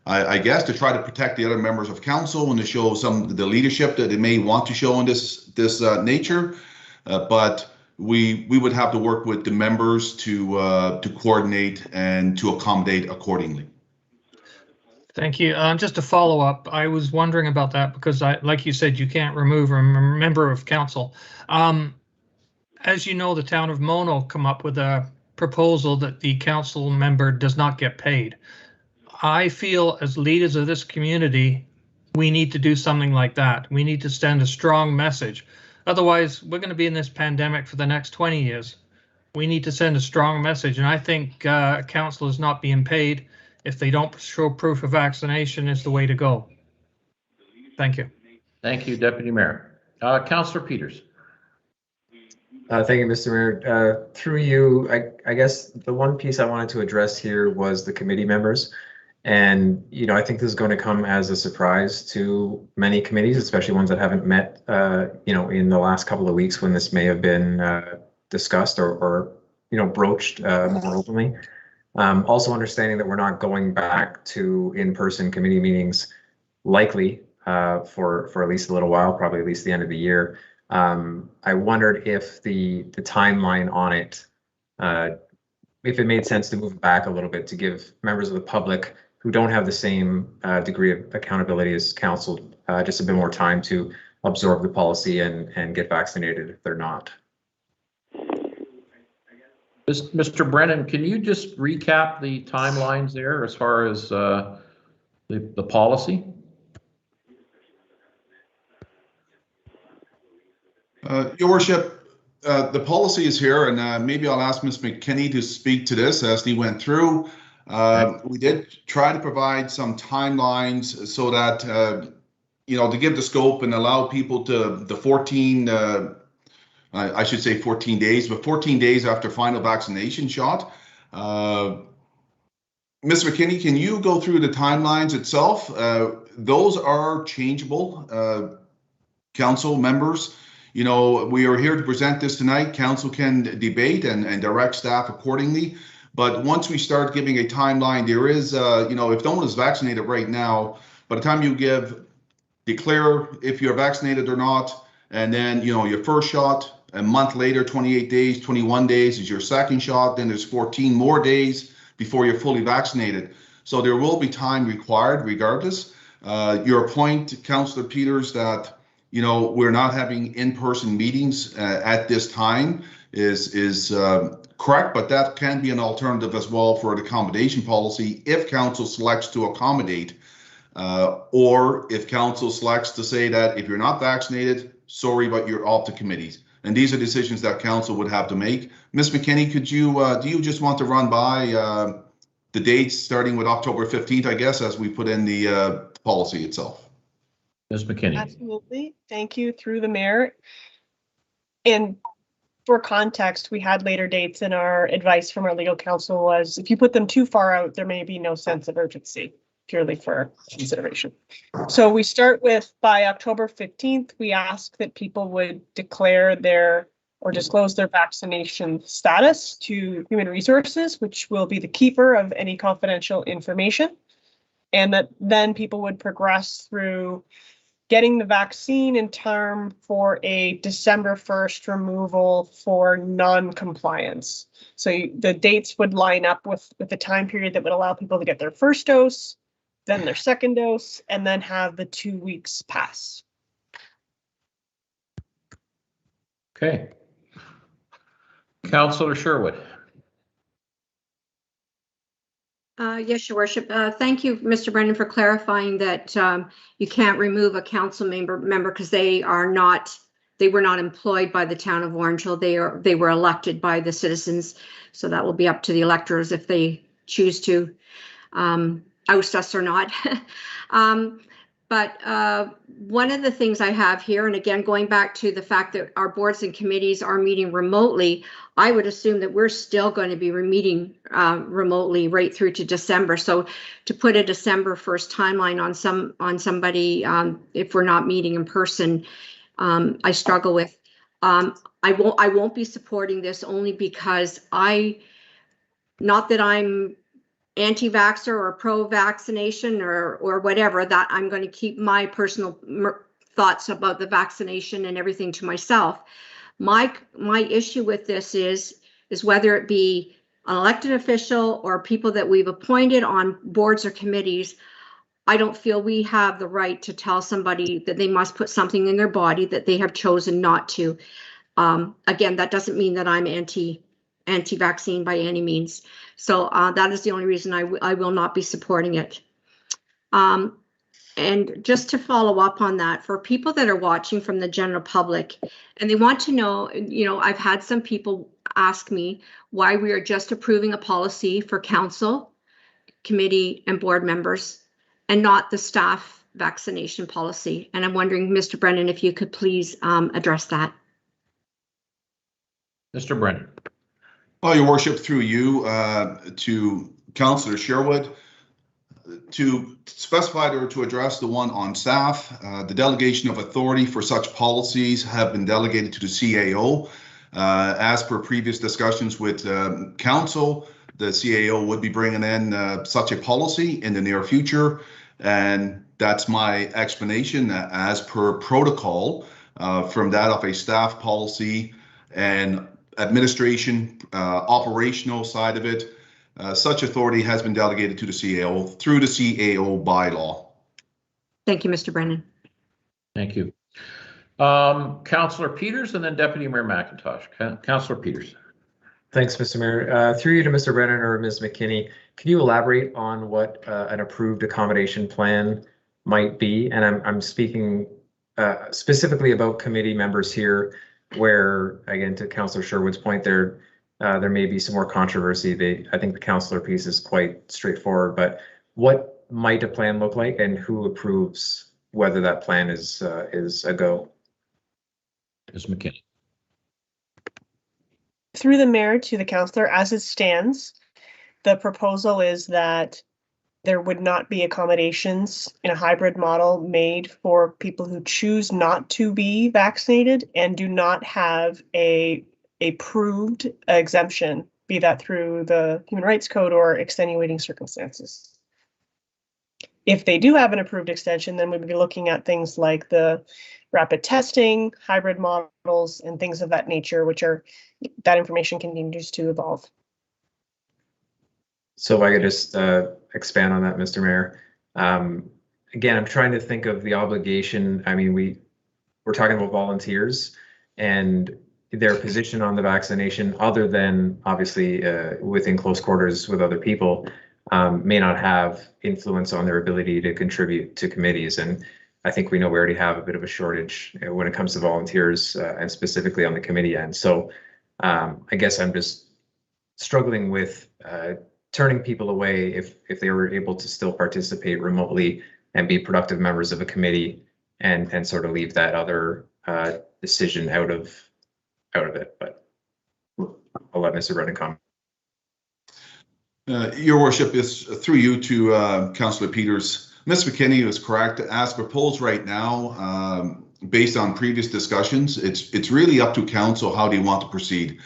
I guess, to try to protect the other members of council and to show some of the leadership that they may want to show in this nature, but we would have to work with the members to coordinate and to accommodate accordingly. Thank you. Just to follow up, I was wondering about that because, like you said, you can't remove a member of council. As you know, the town of Mono come up with a proposal that the council member does not get paid. I feel as leaders of this community, we need to do something like that. We need to send a strong message. Otherwise, we're going to be in this pandemic for the next 20 years. We need to send a strong message. And I think councillors not being paid if they don't show proof of vaccination is the way to go. Thank you. Thank you, Deputy Mayor. Councillor Peters. Thank you, Mr. Mayor. Through you, I guess the one piece I wanted to address here was the committee members. And, I think this is going to come as a surprise to many committees, especially ones that haven't met, in the last couple of weeks when this may have been discussed or broached more openly. Also understanding that we're not going back to in-person committee meetings likely for at least a little while, probably at least the end of the year. I wondered if the timeline on it, if it made sense to move it back a little bit to give members of the public who don't have the same degree of accountability as council just a bit more time to absorb the policy and get vaccinated if they're not. Mr. Brennan, can you just recap the timelines there as far as the policy? Your Worship, the policy is here, and maybe I'll ask Ms. McKinney to speak to this as he went through. We did try to provide some timelines so that, to give the scope and allow people to the 14, I should say 14 days, but 14 days after final vaccination shot. Ms. McKinney, can you go through the timelines itself? Those are changeable, council members. We are here to present this tonight. Council can debate and direct staff accordingly. But once we start giving a timeline, there is, if no one is vaccinated right now, by the time you declare if you're vaccinated or not, and then, your first shot, a month later, 28 days, 21 days is your second shot, then there's 14 more days before you're fully vaccinated. So there will be time required regardless. Your point, Councillor Peters, that we're not having in-person meetings at this time is correct, but that can be an alternative as well for an accommodation policy if council selects to accommodate, or if council selects to say that if you're not vaccinated, sorry, but you're off the committees. And these are decisions that council would have to make. Ms. McKinney, could you do you just want to run by the dates starting with October 15th, I guess, as we put in the policy itself? Ms. McKinney. Absolutely. Thank you, through the mayor. And for context, we had later dates, and our advice from our legal counsel was if you put them too far out, there may be no sense of urgency, purely for consideration. So we start with by October 15th, we ask that people would declare or disclose their vaccination status to Human Resources, which will be the keeper of any confidential information. And that then people would progress through getting the vaccine in time for a December 1st removal for non-compliance. So the dates would line up with the time period that would allow people to get their first dose, then their second dose, and then have the 2 weeks pass. Okay. Councillor Sherwood. Yes, Your Worship. Thank you, Mr. Brennan, for clarifying that you can't remove a council member because they are not they were not employed by the town of Orangeville. They were elected by the citizens. So that will be up to the electors if they choose to oust us or not. But one of the things I have here, and again, going back to the fact that our boards and committees are meeting remotely, I would assume that we're still going to be meeting remotely right through to December. So to put a December 1st timeline on somebody, if we're not meeting in person, I struggle with. I won't be supporting this only because not that I'm anti-vaxxer or pro-vaccination or whatever, that I'm going to keep my personal thoughts about the vaccination and everything to myself. My issue with this is whether it be an elected official or people that we've appointed on boards or committees, I don't feel we have the right to tell somebody that they must put something in their body that they have chosen not to. Again, that doesn't mean that I'm anti-vaccine by any means. So that is the only reason I will not be supporting it. And just to follow up on that, for people that are watching from the general public and they want to know, I've had some people ask me why we are just approving a policy for council, committee, and board members and not the staff vaccination policy. And I'm wondering, Mr. Brennan, if you could please address that. Mr. Brennan. Oh, Your Worship, through you to Councillor Sherwood, to specify or to address the one on staff, the delegation of authority for such policies have been delegated to the CAO. As per previous discussions with Council, the CAO would be bringing in such a policy in the near future, and that's my explanation. As per protocol, from that of a staff policy and administration, operational side of it, such authority has been delegated to the CAO through the CAO bylaw. Thank you, Mr. Brennan. Thank you. Councillor Peters and then Deputy Mayor McIntosh. Councillor Peters. Thanks, Mr. Mayor. Through you to Mr. Brennan or Ms. McKinney, can you elaborate on what an approved accommodation plan might be? And I'm speaking specifically about committee members here, where, again, to Councillor Sherwood's point, there may be some more controversy. I think the councillor piece is quite straightforward, but what might a plan look like and who approves whether that plan is a go? Ms. McKinney. Through the mayor to the councillor, as it stands, the proposal is that there would not be accommodations in a hybrid model made for people who choose not to be vaccinated and do not have a approved exemption, be that through the Human Rights Code or extenuating circumstances. If they do have an approved extension, then we would be looking at things like the rapid testing, hybrid models, and things of that nature, that information continues to evolve. So if I could just expand on that, Mr. Mayor. Again, I'm trying to think of the obligation. I mean, we're talking about volunteers and their position on the vaccination, other than obviously within close quarters with other people, may not have influence on their ability to contribute to committees. And I think we know we already have a bit of a shortage when it comes to volunteers and specifically on the committee end. So I guess I'm just struggling with turning people away if they were able to still participate remotely and be productive members of a committee and sort of leave that other decision out of it. But I'll let Mr. Brennan comment. Your Worship, is through you to Councillor Peters. Ms. McKinney is correct. As proposed right now, based on previous discussions, it's really up to council how do you want to proceed.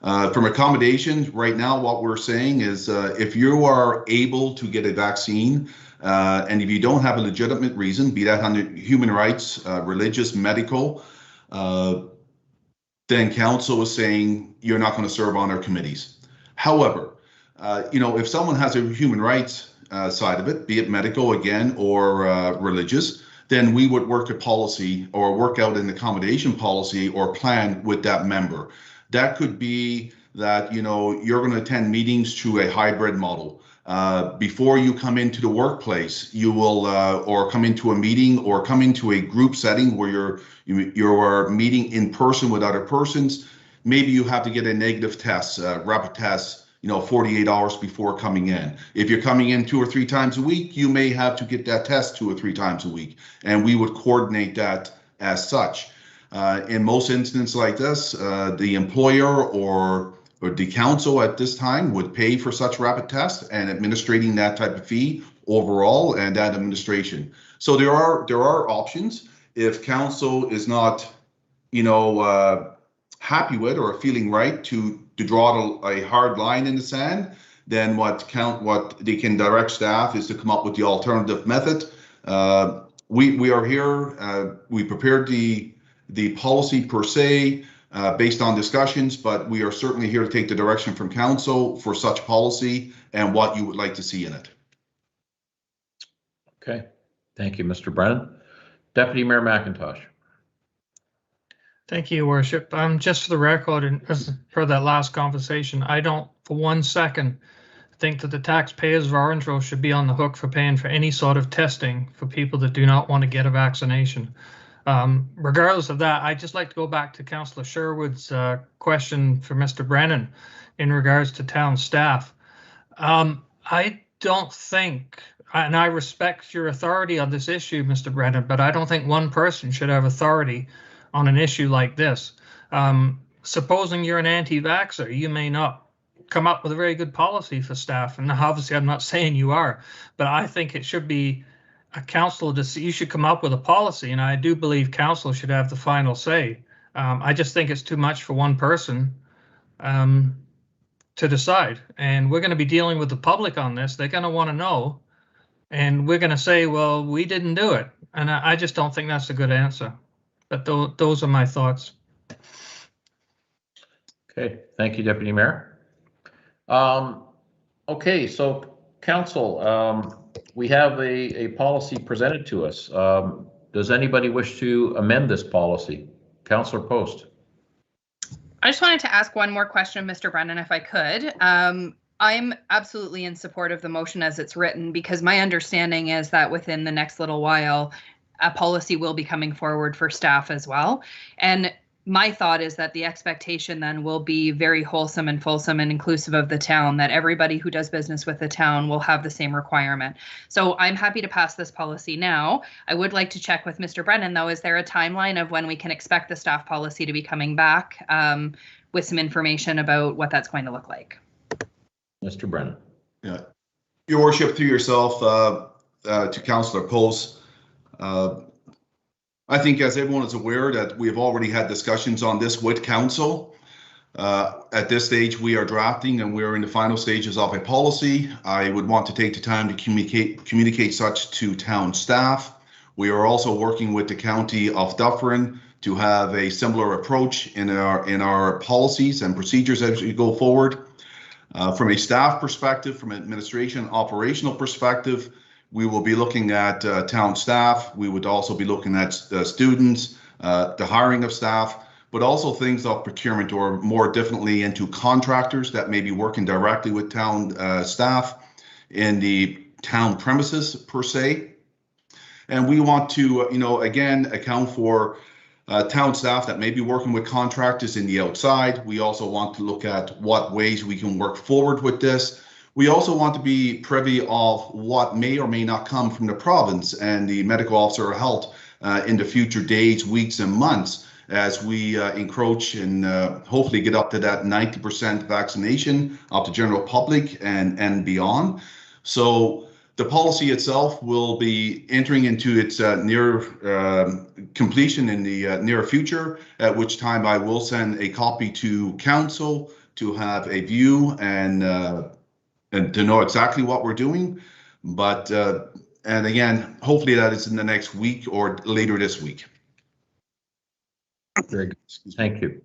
From accommodations, right now what we're saying is if you are able to get a vaccine and if you don't have a legitimate reason, be that under human rights, religious, medical, then council is saying you're not going to serve on our committees. However, if someone has a human rights side of it, be it medical again or religious, then we would work a policy or work out an accommodation policy or plan with that member. That could be that, you're going to attend meetings through a hybrid model. before you come into the workplace, you will, or come into a meeting or come into a group setting where you're meeting in person with other persons. Maybe you have to get a negative test, rapid test, 48 hours before coming in. If you're coming in 2 or 3 times a week, you may have to get that test 2 or 3 times a week, and we would coordinate that as such. In most instances like this, the employer or the council at this time would pay for such rapid tests and administrating that type of fee overall and that administration. So there are options. If council is not, happy with or feeling right to draw a hard line in the sand, then what they can direct staff is to come up with the alternative method. We are here. We prepared the policy per se based on discussions, but we are certainly here to take the direction from council for such policy and what you would like to see in it. Okay, thank you, Mr. Brennan. Deputy Mayor McIntosh. Thank you, Worship. Just for the record, and as per that last conversation, I don't for 1 second think that the taxpayers of Orange Road should be on the hook for paying for any sort of testing for people that do not want to get a vaccination. Regardless of that, I'd just like to go back to Councillor Sherwood's question for Mr. Brennan in regards to town staff. I don't think, and I respect your authority on this issue, Mr. Brennan, but I don't think one person should have authority on an issue like this. Supposing you're an anti-vaxxer, you may not come up with a very good policy for staff, and obviously I'm not saying you are, but I think it should be a council you should come up with a policy, and I do believe council should have the final say. I just think it's too much for one person to decide, and we're going to be dealing with the public on this. They're going to want to know, and we're going to say, well, we didn't do it, and I just don't think that's a good answer. But those are my thoughts. Okay, thank you, Deputy Mayor. Okay, so council, we have a policy presented to us. Does anybody wish to amend this policy? Councillor Post. I just wanted to ask one more question, Mr. Brennan, if I could. I'm absolutely in support of the motion as it's written, because my understanding is that within the next little while, a policy will be coming forward for staff as well. And my thought is that the expectation then will be very wholesome and fulsome and inclusive of the town, that everybody who does business with the town will have the same requirement. So I'm happy to pass this policy now. I would like to check with Mr. Brennan, though. Is there a timeline of when we can expect the staff policy to be coming back with some information about what that's going to look like? Mr. Brennan. Yeah, Your Worship, through yourself to Councillor Post. I think, as everyone is aware, that we have already had discussions on this with council. At this stage, we are drafting and we're in the final stages of a policy. I would want to take the time to communicate such to town staff. We are also working with the County of Dufferin to have a similar approach in our policies and procedures as we go forward. From a staff perspective, from an administration operational perspective, we will be looking at town staff. We would also be looking at students, the hiring of staff, but also things of procurement, or more definitely into contractors that may be working directly with town staff in the town premises per se. And we want to, again, account for town staff that may be working with contractors in the outside. We also want to look at what ways we can work forward with this. We also want to be privy of what may or may not come from the province and the medical officer of health in the future days, weeks, and months as we encroach and hopefully get up to that 90% vaccination of the general public and beyond. So the policy itself will be entering into its near completion in the near future, at which time I will send a copy to council to have a view and to know exactly what we're doing. But, and again, hopefully that is in the next week or later this week. Very good. Thank you.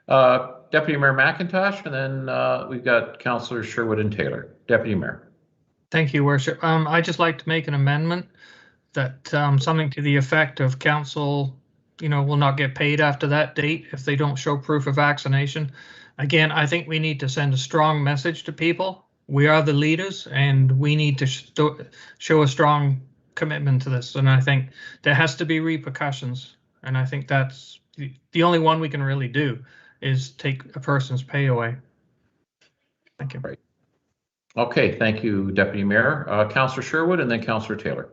Deputy Mayor McIntosh, and then we've got Councillors Sherwood and Taylor. Deputy Mayor. Thank you, Worship. I'd just like to make an amendment that something to the effect of council, will not get paid after that date if they don't show proof of vaccination. Again, I think we need to send a strong message to people We are the leaders, and we need to show a strong commitment to this. And I think there has to be repercussions. And I think that's the only one we can really do is take a person's pay away. Thank you. Right. Okay, thank you, Deputy Mayor. Councillor Sherwood and then Councillor Taylor.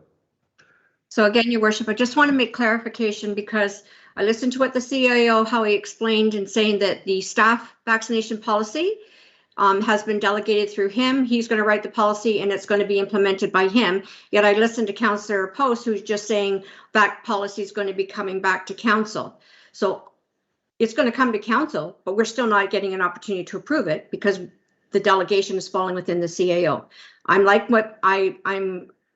So again, Your Worship, I just want to make clarification because I listened to what the CIO, how he explained in saying that the staff vaccination policy has been delegated through him. He's going to write the policy and it's going to be implemented by him. Yet I listened to Councillor Post, who's just saying that policy is going to be coming back to council. So it's going to come to council, but we're still not getting an opportunity to approve it because the delegation is falling within the CAO. I'm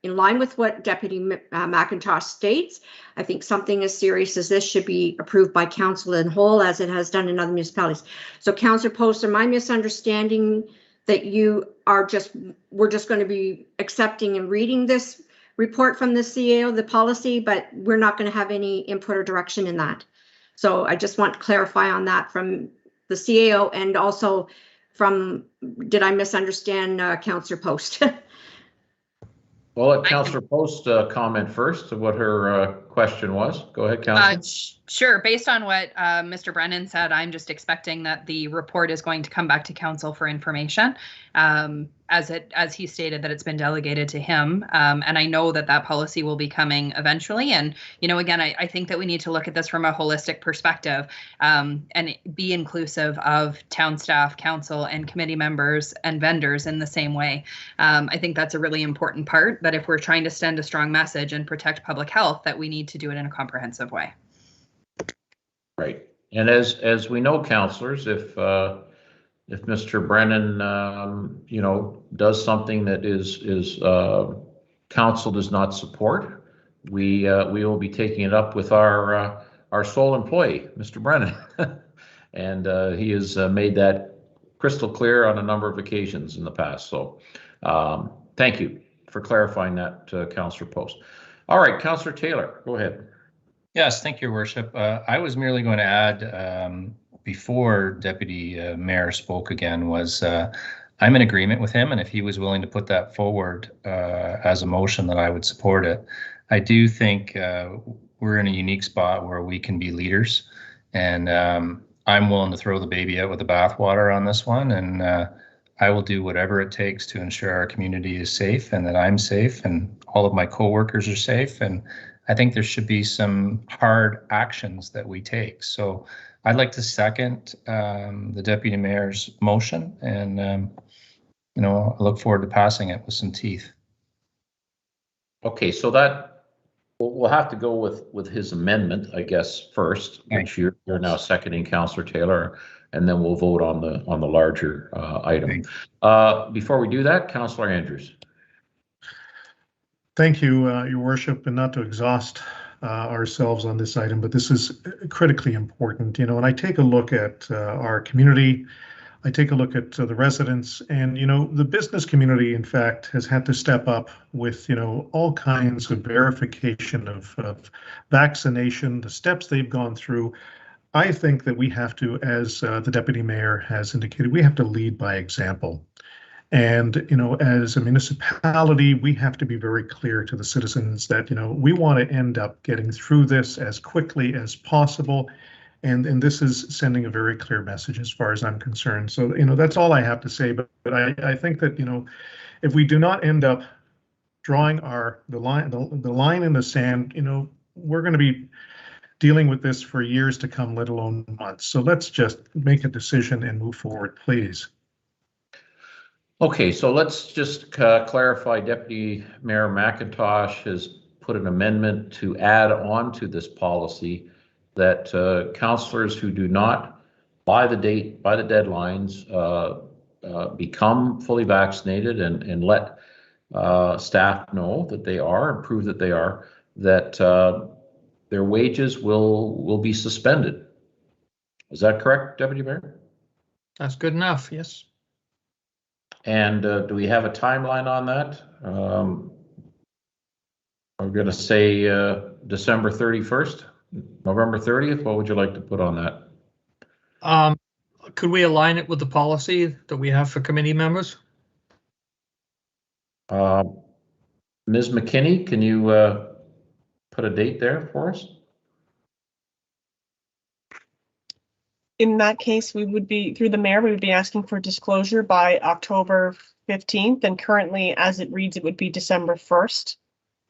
in line with what Deputy McIntosh states. I think something as serious as this should be approved by council in whole, as it has done in other municipalities. So Councillor Post, am I misunderstanding that we're just going to be accepting and reading this report from the CAO, the policy, but we're not going to have any input or direction in that? So I just want to clarify on that from the CAO and also did I misunderstand Councillor Post? Well, let Councillor Post comment first of what her question was. Go ahead, Councillor. Sure. Based on what Mr. Brennan said, I'm just expecting that the report is going to come back to council for information, as he stated that it's been delegated to him. And I know that that policy will be coming eventually. And, you know, again, I think that we need to look at this from a holistic perspective and be inclusive of town staff, council, and committee members and vendors in the same way. I think that's a really important part, that if we're trying to send a strong message and protect public health, that we need to do it in a comprehensive way. Right. And as we know, councillors, if Mr. Brennan, you know, does something that is council does not support, we will be taking it up with our sole employee, Mr. Brennan, and he has made that crystal clear on a number of occasions in the past. So, thank you for clarifying that, Councillor Post. All right, Councillor Taylor, go ahead. Yes, thank you, Your Worship. I was merely going to add, before Deputy Mayor spoke again, was I'm in agreement with him, and if he was willing to put that forward as a motion, that I would support it. I do think we're in a unique spot where we can be leaders, and I'm willing to throw the baby out with the bathwater on this one, and I will do whatever it takes to ensure our community is safe and that I'm safe and all of my co-workers are safe. And I think there should be some hard actions that we take. So I'd like to second the Deputy Mayor's motion, and you know, I look forward to passing it with some teeth. Okay, so that we'll have to go with his amendment, I guess, first, which you're now seconding, Councillor Taylor, and then we'll vote on the larger item. Before we do that, Councillor Andrews. Thank you, Your Worship, and not to exhaust ourselves on this item, but this is critically important. You know, when I take a look at our community, I take a look at the residents, and, you know, the business community, in fact, has had to step up with, you know, all kinds of verification of vaccination, the steps they've gone through. I think that we have to, as the Deputy Mayor has indicated, we have to lead by example. And, you know, as a municipality, we have to be very clear to the citizens that, you know, we want to end up getting through this as quickly as possible. And this is sending a very clear message as far as I'm concerned. So, you know, that's all I have to say. But I think that, you know, if we do not end up drawing the line in the sand, you know, we're going to be dealing with this for years to come, let alone months. So let's just make a decision and move forward, please. Okay, so let's just clarify. Deputy Mayor McIntosh has put an amendment to add on to this policy that councillors who do not, by the deadlines, become fully vaccinated and let staff know that they are and prove that they are, that their wages will be suspended. Is that correct, Deputy Mayor? That's good enough, yes. And do we have a timeline on that? I'm going to say December 31st, November 30th. What would you like to put on that? Could we align it with the policy that we have for committee members? Ms. McKinney, can you put a date there for us? In that case, we would be, through the mayor, we would be asking for disclosure by October 15th, and currently, as it reads, it would be December 1st,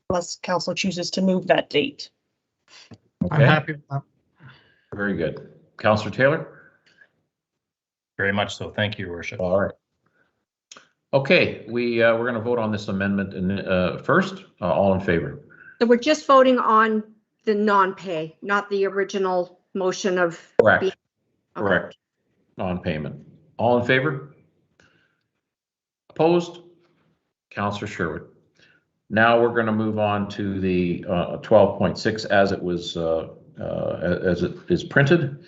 unless council chooses to move that date. I'm happy with that. Very good. Councillor Taylor? Very much so. Thank you, Your Worship. All right. Okay, we're going to vote on this amendment first. All in favor? So we're just voting on the non-pay, not the original motion of. Correct. Okay. Correct. Non-payment. All in favor? Opposed? Councillor Sherwood. Now we're going to move on to the 12.6 as it was as it is printed.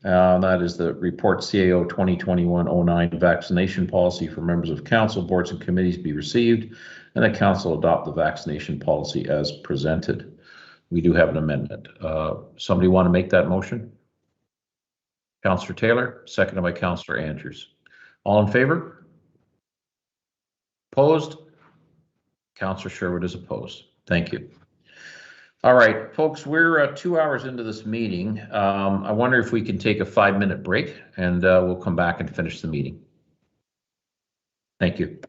That is the report CAO 2021-09 vaccination policy for members of council, boards, and committees be received, and the council adopt the vaccination policy as presented. We do have an amendment. Somebody want to make that motion? Councillor Taylor, seconded by Councillor Andrews. All in favor? Opposed? Councillor Sherwood is opposed. Thank you. All right, folks, we're 2 hours into this meeting. I wonder if we can take a 5-minute break and we'll come back and finish the meeting. Thank you.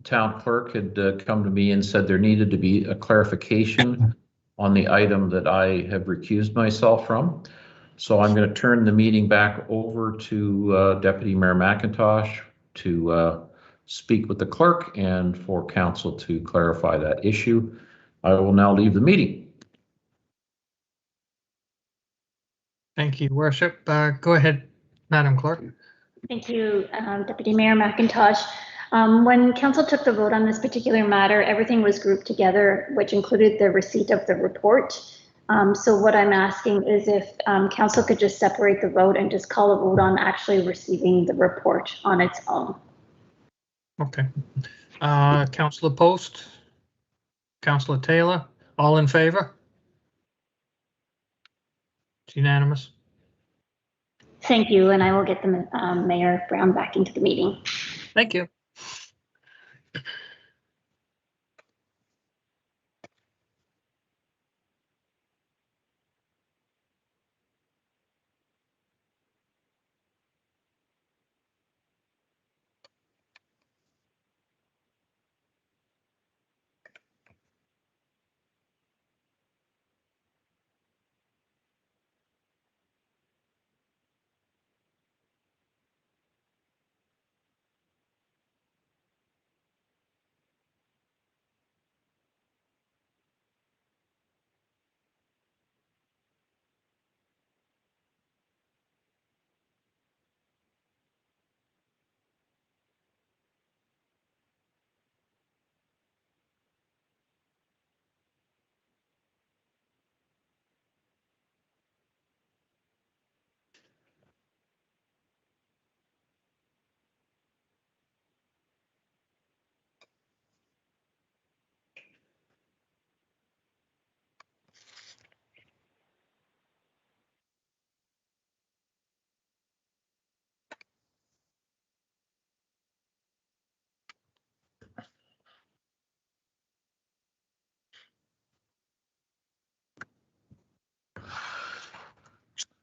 town clerk had come to me and said there needed to be a clarification on the item that I have recused myself from. So I'm going to turn the meeting back over to Deputy Mayor McIntosh to speak with the clerk and for council to clarify that issue. I will now leave the meeting. Thank you, Worship. Go ahead, Madam Clerk. Thank you, Deputy Mayor McIntosh. When council took the vote on this particular matter, everything was grouped together, which included the receipt of the report. So what I'm asking is if council could just separate the vote and just call a vote on actually receiving the report on its own. Okay. Councillor Post, Councillor Taylor, all in favor? It's unanimous. Thank you, and I will get the Mayor Brown back into the meeting. Thank you.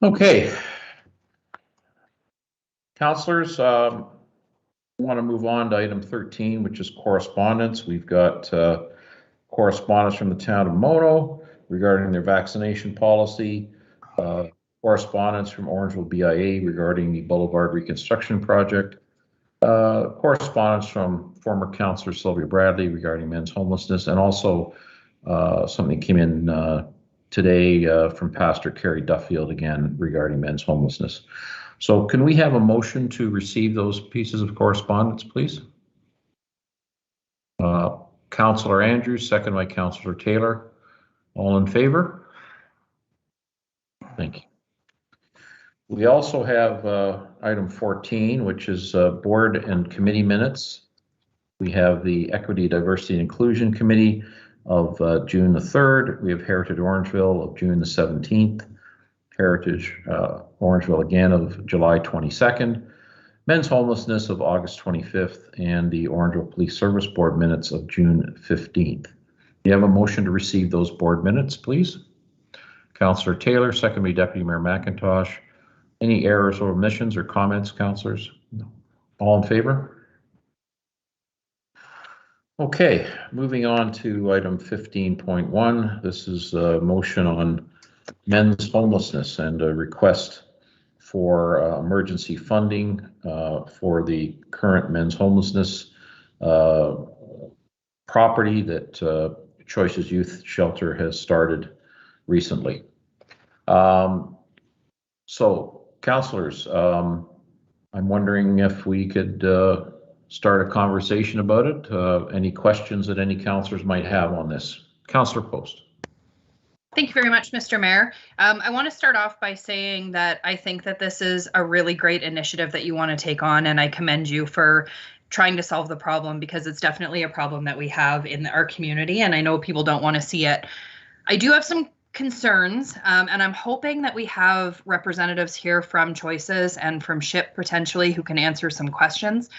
Okay. Councillors, I want to move on to item 13, which is correspondence. We've got correspondence from the town of Mono regarding their vaccination policy, correspondence from Orangeville BIA regarding the Boulevard Reconstruction Project, correspondence from former Councillor Sylvia Bradley regarding men's homelessness, and also something came in today from Pastor Kerry Duffield again regarding men's homelessness. So can we have a motion to receive those pieces of correspondence, please? Councillor Andrews, second by Councillor Taylor. All in favor? Thank you. We also have item 14, which is board and committee minutes. We have the Equity, Diversity, and Inclusion Committee of June the 3rd. We have Heritage Orangeville of June the 17th. Heritage Orangeville again of July 22nd. Men's Homelessness of August 25th, and the Orangeville Police Service Board minutes of June 15th. You have a motion to receive those board minutes, please. Councillor Taylor, second by Deputy Mayor McIntosh. Any errors or omissions or comments, councillors? No. All in favor? Okay, moving on to item 15.1. This is a motion on men's homelessness and a request for emergency funding for the current men's homelessness property that Choices Youth Shelter has started recently. So, councillors, I'm wondering if we could start a conversation about it. Any questions that any councillors might have on this? Councillor Post. Thank you very much, Mr. Mayor. I want to start off by saying that I think that this is a really great initiative that you want to take on, and I commend you for trying to solve the problem, because it's definitely a problem that we have in our community, and I know people don't want to see it. I do have some concerns, and I'm hoping that we have representatives here from Choices and from SHIP potentially who can answer some questions.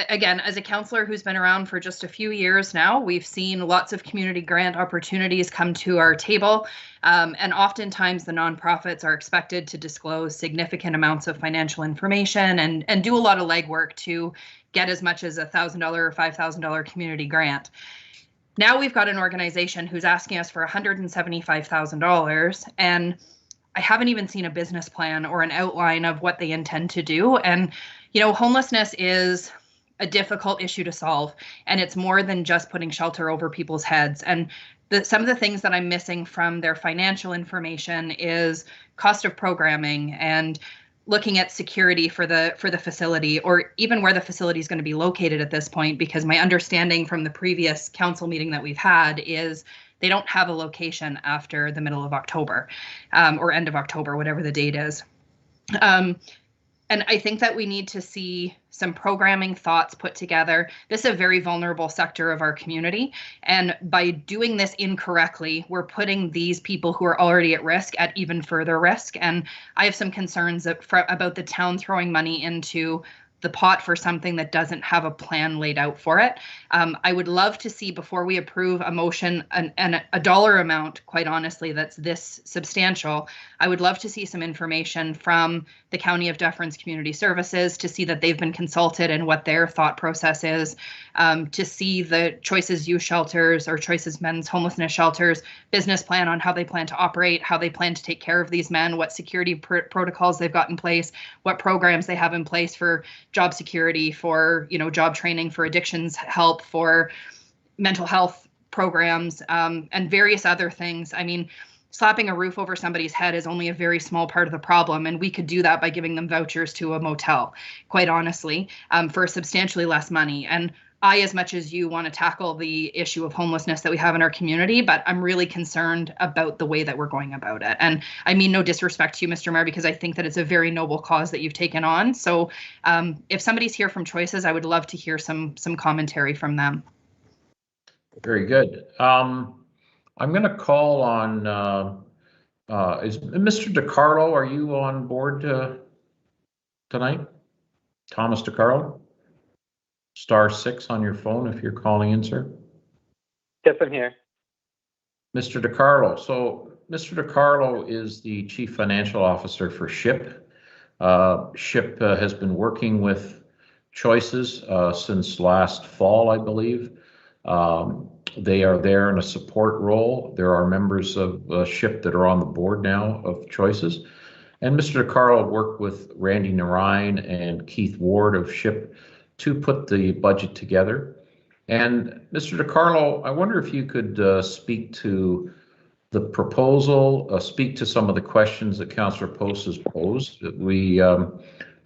again, as a counselor who's been around for just a few years now, we've seen lots of community grant opportunities come to our table. And oftentimes the nonprofits are expected to disclose significant amounts of financial information and do a lot of legwork to get as much as $1,000 or $5,000 community grant. Now we've got an organization who's asking us for $175,000, and I haven't even seen a business plan or an outline of what they intend to do. And, you know, homelessness is a difficult issue to solve, and it's more than just putting shelter over people's heads. And some of the things that I'm missing from their financial information is cost of programming and looking at security for the facility, or even where the facility is going to be located at this point, because my understanding from the previous council meeting that we've had is they don't have a location after the middle of October, or end of October, whatever the date is. And I think that we need to see some programming thoughts put together. This is a very vulnerable sector of our community. And by doing this incorrectly, we're putting these people who are already at risk at even further risk. And I have some concerns about the town throwing money into the pot for something that doesn't have a plan laid out for it. I would love to see, before we approve a motion and a dollar amount, quite honestly, that's this substantial, I would love to see some information from the County of Dufferin's Community Services to see that they've been consulted and what their thought process is, to see the Choices Youth Shelters or Choices Men's Homelessness Shelters business plan on how they plan to operate, how they plan to take care of these men, what security protocols they've got in place, what programs they have in place for job security, for, you know, job training, for addictions help, for mental health programs, and various other things. I mean, slapping a roof over somebody's head is only a very small part of the problem, and we could do that by giving them vouchers to a motel, quite honestly, for substantially less money. And I, as much as you, want to tackle the issue of homelessness that we have in our community, but I'm really concerned about the way that we're going about it. And I mean no disrespect to you, Mr. Mayor, because I think that it's a very noble cause that you've taken on. So if somebody's here from Choices, I would love to hear some commentary from them. Very good. I'm going to call on, is Mr. DiCarlo, are you on board tonight? Thomas DiCarlo? *6 on your phone if you're calling in, sir. Yes, I'm here. Mr. DiCarlo. So Mr. DiCarlo is the Chief Financial Officer for SHIP. SHIP has been working with Choices since last fall, I believe. They are there in a support role. There are members of SHIP that are on the board now of Choices. And Mr. DiCarlo worked with Randy Narine and Keith Ward of SHIP to put the budget together. And Mr. DiCarlo, I wonder if you could speak to the proposal, speak to some of the questions that Councillor Post has posed.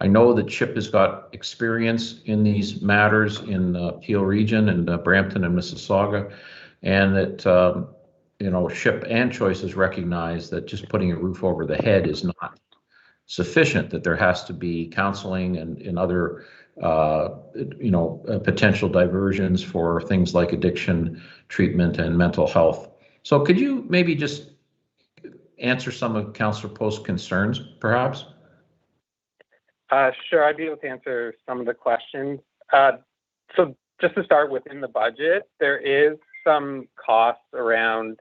I know that SHIP has got experience in these matters in Peel Region and Brampton and Mississauga, and that you know, SHIP and Choices recognize that just putting a roof over the head is not sufficient, that there has to be counseling and other you know, potential diversions for things like addiction treatment and mental health. So could you maybe just answer some of Councillor Post's concerns, perhaps? Sure, I'd be able to answer some of the questions. So just to start, within the budget, there is some costs around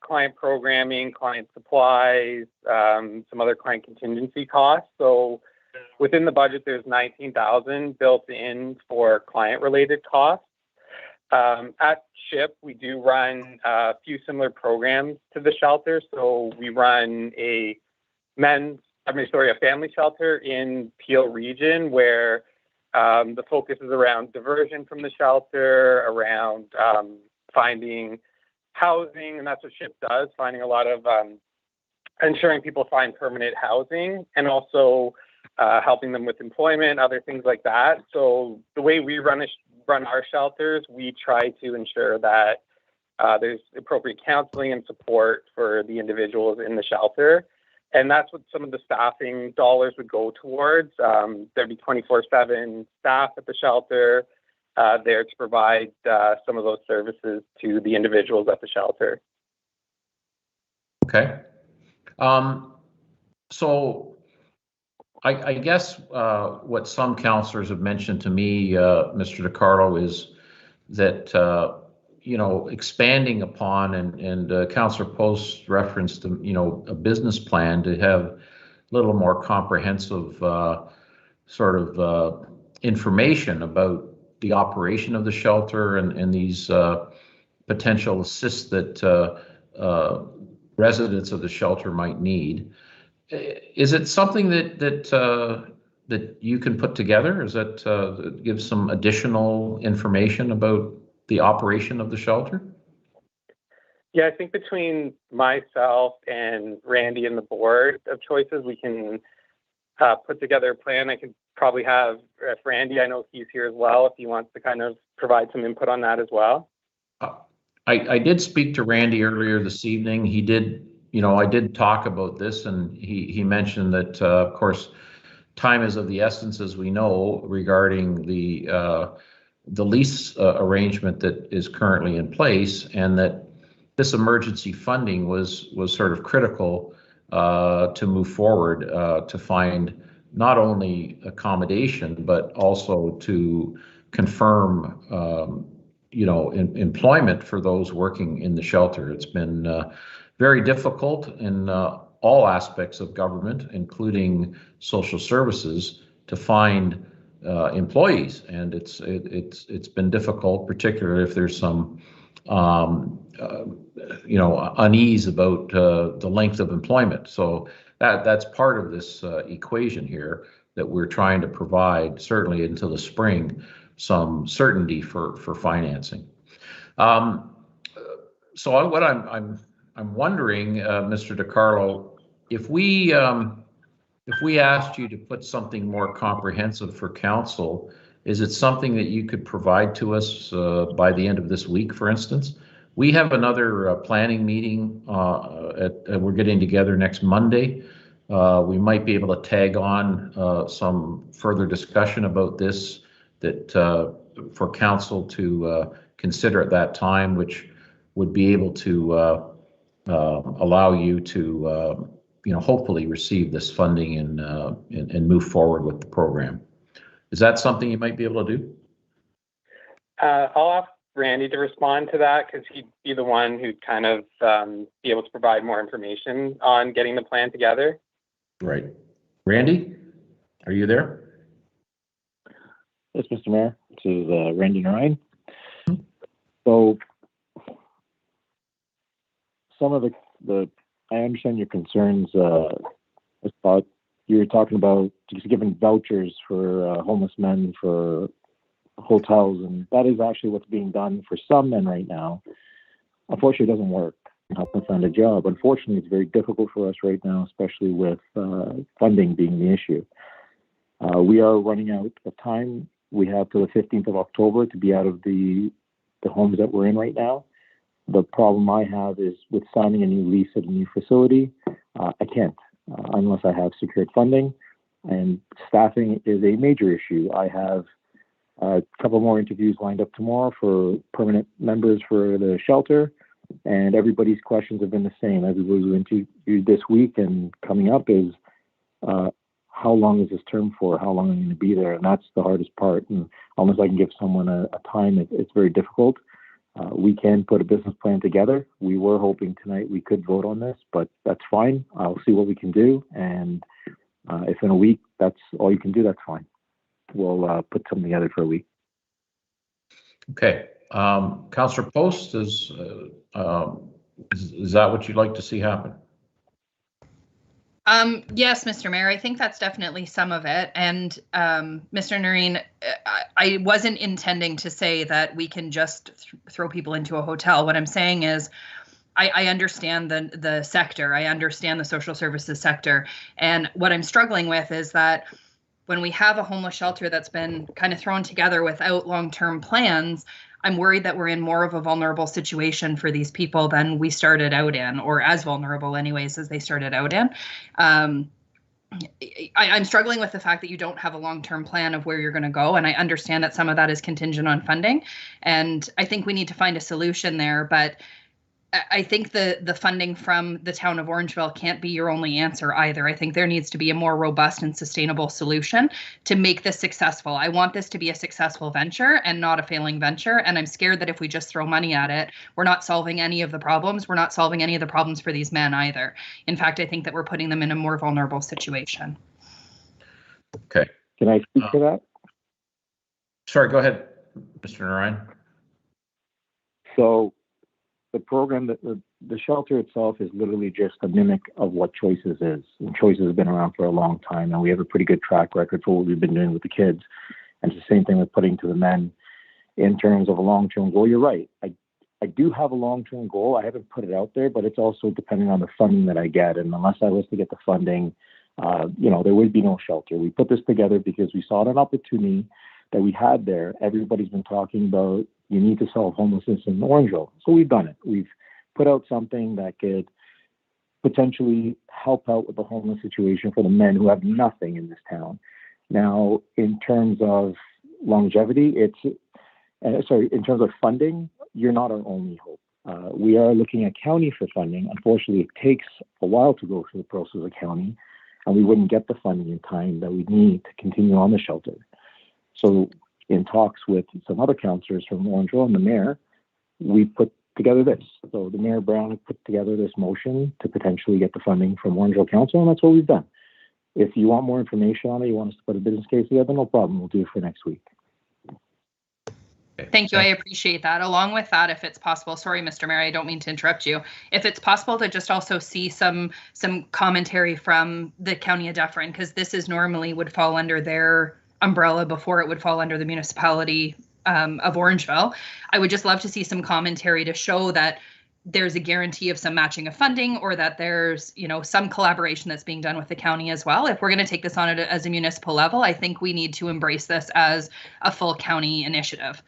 client programming, client supplies, some other client contingency costs. So within the budget, there's $19,000 built in for client-related costs. At SHIP, we do run a few similar programs to the shelter. So we run a family shelter in Peel Region, where the focus is around diversion from the shelter, around finding housing, and that's what SHIP does, finding a lot of ensuring people find permanent housing, and also helping them with employment, other things like that. So the way we run our shelters, we try to ensure that there's appropriate counseling and support for the individuals in the shelter. And that's what some of the staffing dollars would go towards. There'd be 24/7 staff at the shelter there to provide some of those services to the individuals at the shelter. Okay. So I guess what some councillors have mentioned to me, Mr. DiCarlo, is that expanding upon and Councillor Post referenced a business plan to have a little more comprehensive sort of information about the operation of the shelter and these potential assists that residents of the shelter might need. Is it something that you can put together? Is that give some additional information about the operation of the shelter? Yeah, I think between myself and Randy and the board of choices, we can put together a plan. I could probably have Randy, I know he's here as well, if he wants to kind of provide some input on that as well. I did speak to Randy earlier this evening. He did, I did talk about this, and he mentioned that, of course, time is of the essence, as we know, regarding the lease arrangement that is currently in place, and that this emergency funding was sort of critical to move forward to find not only accommodation but also to confirm employment for those working in the shelter. It's been very difficult in all aspects of government, including social services, to find employees, and it's been difficult, particularly if there's some unease about the length of employment. So that's part of this equation here, that we're trying to provide, certainly until the spring, some certainty for financing. So what I'm wondering, Mr. DiCarlo, if we asked you to put something more comprehensive for council, is it something that you could provide to us by the end of this week, for instance? We have another planning meeting. We're getting together next Monday. We might be able to tag on some further discussion about this that for council to consider at that time, which would be able to allow you to hopefully receive this funding and move forward with the program. Is that something you might be able to do? I'll ask Randy to respond to that, because he'd be the one who'd kind of be able to provide more information on getting the plan together. Right. Randy, are you there? Yes, Mr. Mayor. This is Randy Narayan. So some of the I understand your concerns. I thought you were talking about just giving vouchers for homeless men for hotels, and that is actually what's being done for some men right now. Unfortunately, it doesn't work. Help them find a job. Unfortunately, it's very difficult for us right now, especially with funding being the issue. We are running out of time. We have till the 15th of October to be out of the homes that we're in right now. The problem I have is with signing a new lease at a new facility, I can't unless I have secured funding, and staffing is a major issue. I have a couple more interviews lined up tomorrow for permanent members for the shelter, and everybody's questions have been the same. Everybody who interviewed this week and coming up is, how long is this term for? How long am I going to be there? And that's the hardest part. And unless I can give someone a time, it's very difficult. We can put a business plan together. We were hoping tonight we could vote on this, but that's fine. I'll see what we can do. And if in a week that's all you can do, that's fine. We'll put something together for a week. Okay. Councillor Post, is that what you'd like to see happen? Yes, Mr. Mayor, I think that's definitely some of it. And Mr. Noreen, I wasn't intending to say that we can just throw people into a hotel. What I'm saying is I understand the sector. I understand the social services sector. And what I'm struggling with is that when we have a homeless shelter that's been kind of thrown together without long-term plans, I'm worried that we're in more of a vulnerable situation for these people than we started out in, or as vulnerable anyways as they started out in. I'm struggling with the fact that you don't have a long-term plan of where you're going to go, and I understand that some of that is contingent on funding, and I think we need to find a solution there. But I think the funding from the town of Orangeville can't be your only answer either. I think there needs to be a more robust and sustainable solution to make this successful. I want this to be a successful venture and not a failing venture. And I'm scared that if we just throw money at it, we're not solving any of the problems. We're not solving any of the problems for these men either. In fact, I think that we're putting them in a more vulnerable situation. Okay. Can I speak to that? Sorry, go ahead, Mr. Narayan. So the program, the shelter itself is literally just a mimic of what Choices is. And Choices has been around for a long time, and we have a pretty good track record for what we've been doing with the kids. And it's the same thing with putting to the men in terms of a long-term goal. You're right. I do have a long-term goal. I haven't put it out there, but it's also depending on the funding that I get. And unless I was to get the funding, there would be no shelter. We put this together because we saw an opportunity that we had there. Everybody's been talking about you need to solve homelessness in Orangeville. So we've done it. We've put out something that could potentially help out with the homeless situation for the men who have nothing in this town. Now, in terms of longevity, in terms of funding, you're not our only hope. We are looking at county for funding. Unfortunately, it takes a while to go through the process of county, and we wouldn't get the funding in time that we need to continue on the shelter. So in talks with some other councillors from Orangeville and the mayor, we put together this. So the Mayor Brown put together this motion to potentially get the funding from Orangeville Council, and that's what we've done. If you want more information on it, you want us to put a business case together, no problem. We'll do it for next week. Thank you. I appreciate that. Along with that, if it's possible, sorry, Mr. Mayor, I don't mean to interrupt you. If it's possible to just also see some commentary from the County of Dufferin, because this is normally would fall under their umbrella before it would fall under the municipality of Orangeville. I would just love to see some commentary to show that there's a guarantee of some matching of funding, or that there's, some collaboration that's being done with the county as well. If we're going to take this on as a municipal level, I think we need to embrace this as a full county initiative.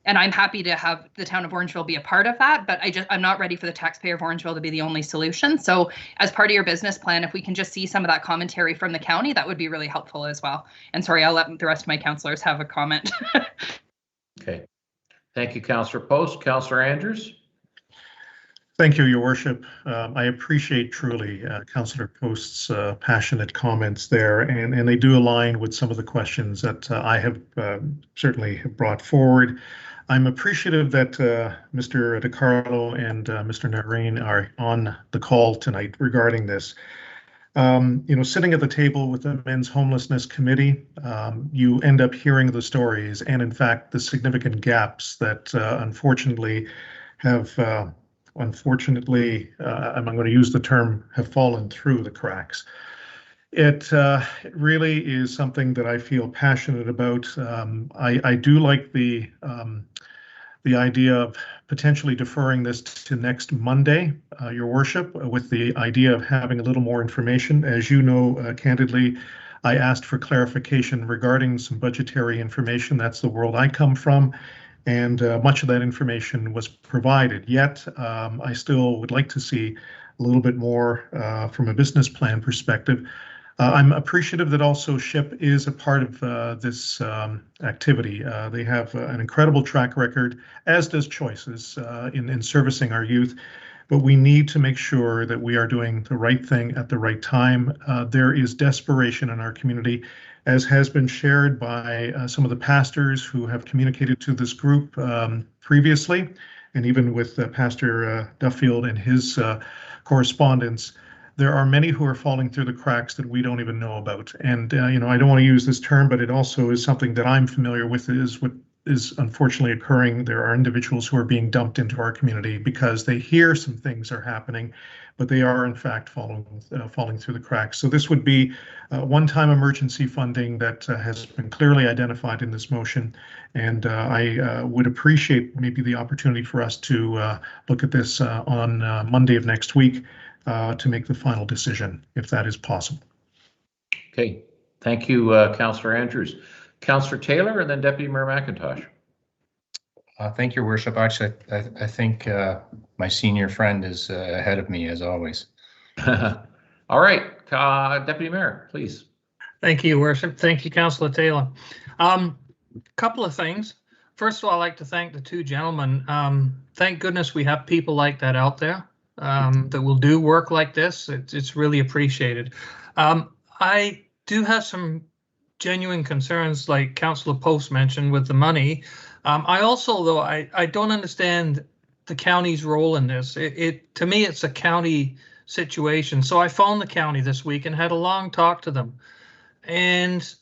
And I'm happy to have the town of Orangeville be a part of that, but I'm not ready for the taxpayer of Orangeville to be the only solution. So as part of your business plan, if we can just see some of that commentary from the county, that would be really helpful as well. And sorry, I'll let the rest of my councillors have a comment. Okay. Thank you, Councillor Post. Councillor Andrews. Thank you, Your Worship. I appreciate truly Councillor Post's passionate comments there, and they do align with some of the questions that I have certainly brought forward. I'm appreciative that Mr. DiCarlo and Mr. Narain are on the call tonight regarding this. Sitting at the table with the Men's Homelessness Committee, you end up hearing the stories and, in fact, the significant gaps that unfortunately have, I'm going to use the term, have fallen through the cracks. It really is something that I feel passionate about. I do like the idea of potentially deferring this to next Monday, Your Worship, with the idea of having a little more information. As you know, candidly, I asked for clarification regarding some budgetary information. That's the world I come from, and much of that information was provided. Yet, I still would like to see a little bit more from a business plan perspective. I'm appreciative that also SHIP is a part of this activity. They have an incredible track record, as does Choices, in servicing our youth. But we need to make sure that we are doing the right thing at the right time. There is desperation in our community, as has been shared by some of the pastors who have communicated to this group previously, and even with Pastor Duffield and his correspondence. There are many who are falling through the cracks that we don't even know about. And, I don't want to use this term, but it also is something that I'm familiar with, is what is unfortunately occurring. There are individuals who are being dumped into our community because they hear some things are happening, but they are in fact falling through the cracks. So this would be one-time emergency funding that has been clearly identified in this motion. And I would appreciate maybe the opportunity for us to look at this on Monday of next week, to make the final decision, if that is possible. Okay, thank you, Councillor Andrews. Councillor Taylor, and then Deputy Mayor McIntosh. Thank you, Your Worship. Actually, I think my senior friend is ahead of me, as always. All right, Deputy Mayor, please. Thank you, Your Worship. Thank you, Councillor Taylor. Couple of things. first of all, I'd like to thank the two gentlemen. Thank goodness we have people like that out there that will do work like this. It's really appreciated. I do have some genuine concerns, like Councillor Post mentioned, with the money. I also, though, I don't understand the county's role in this. To me, it's a county situation. So I phoned the county this week and had a long talk to them. And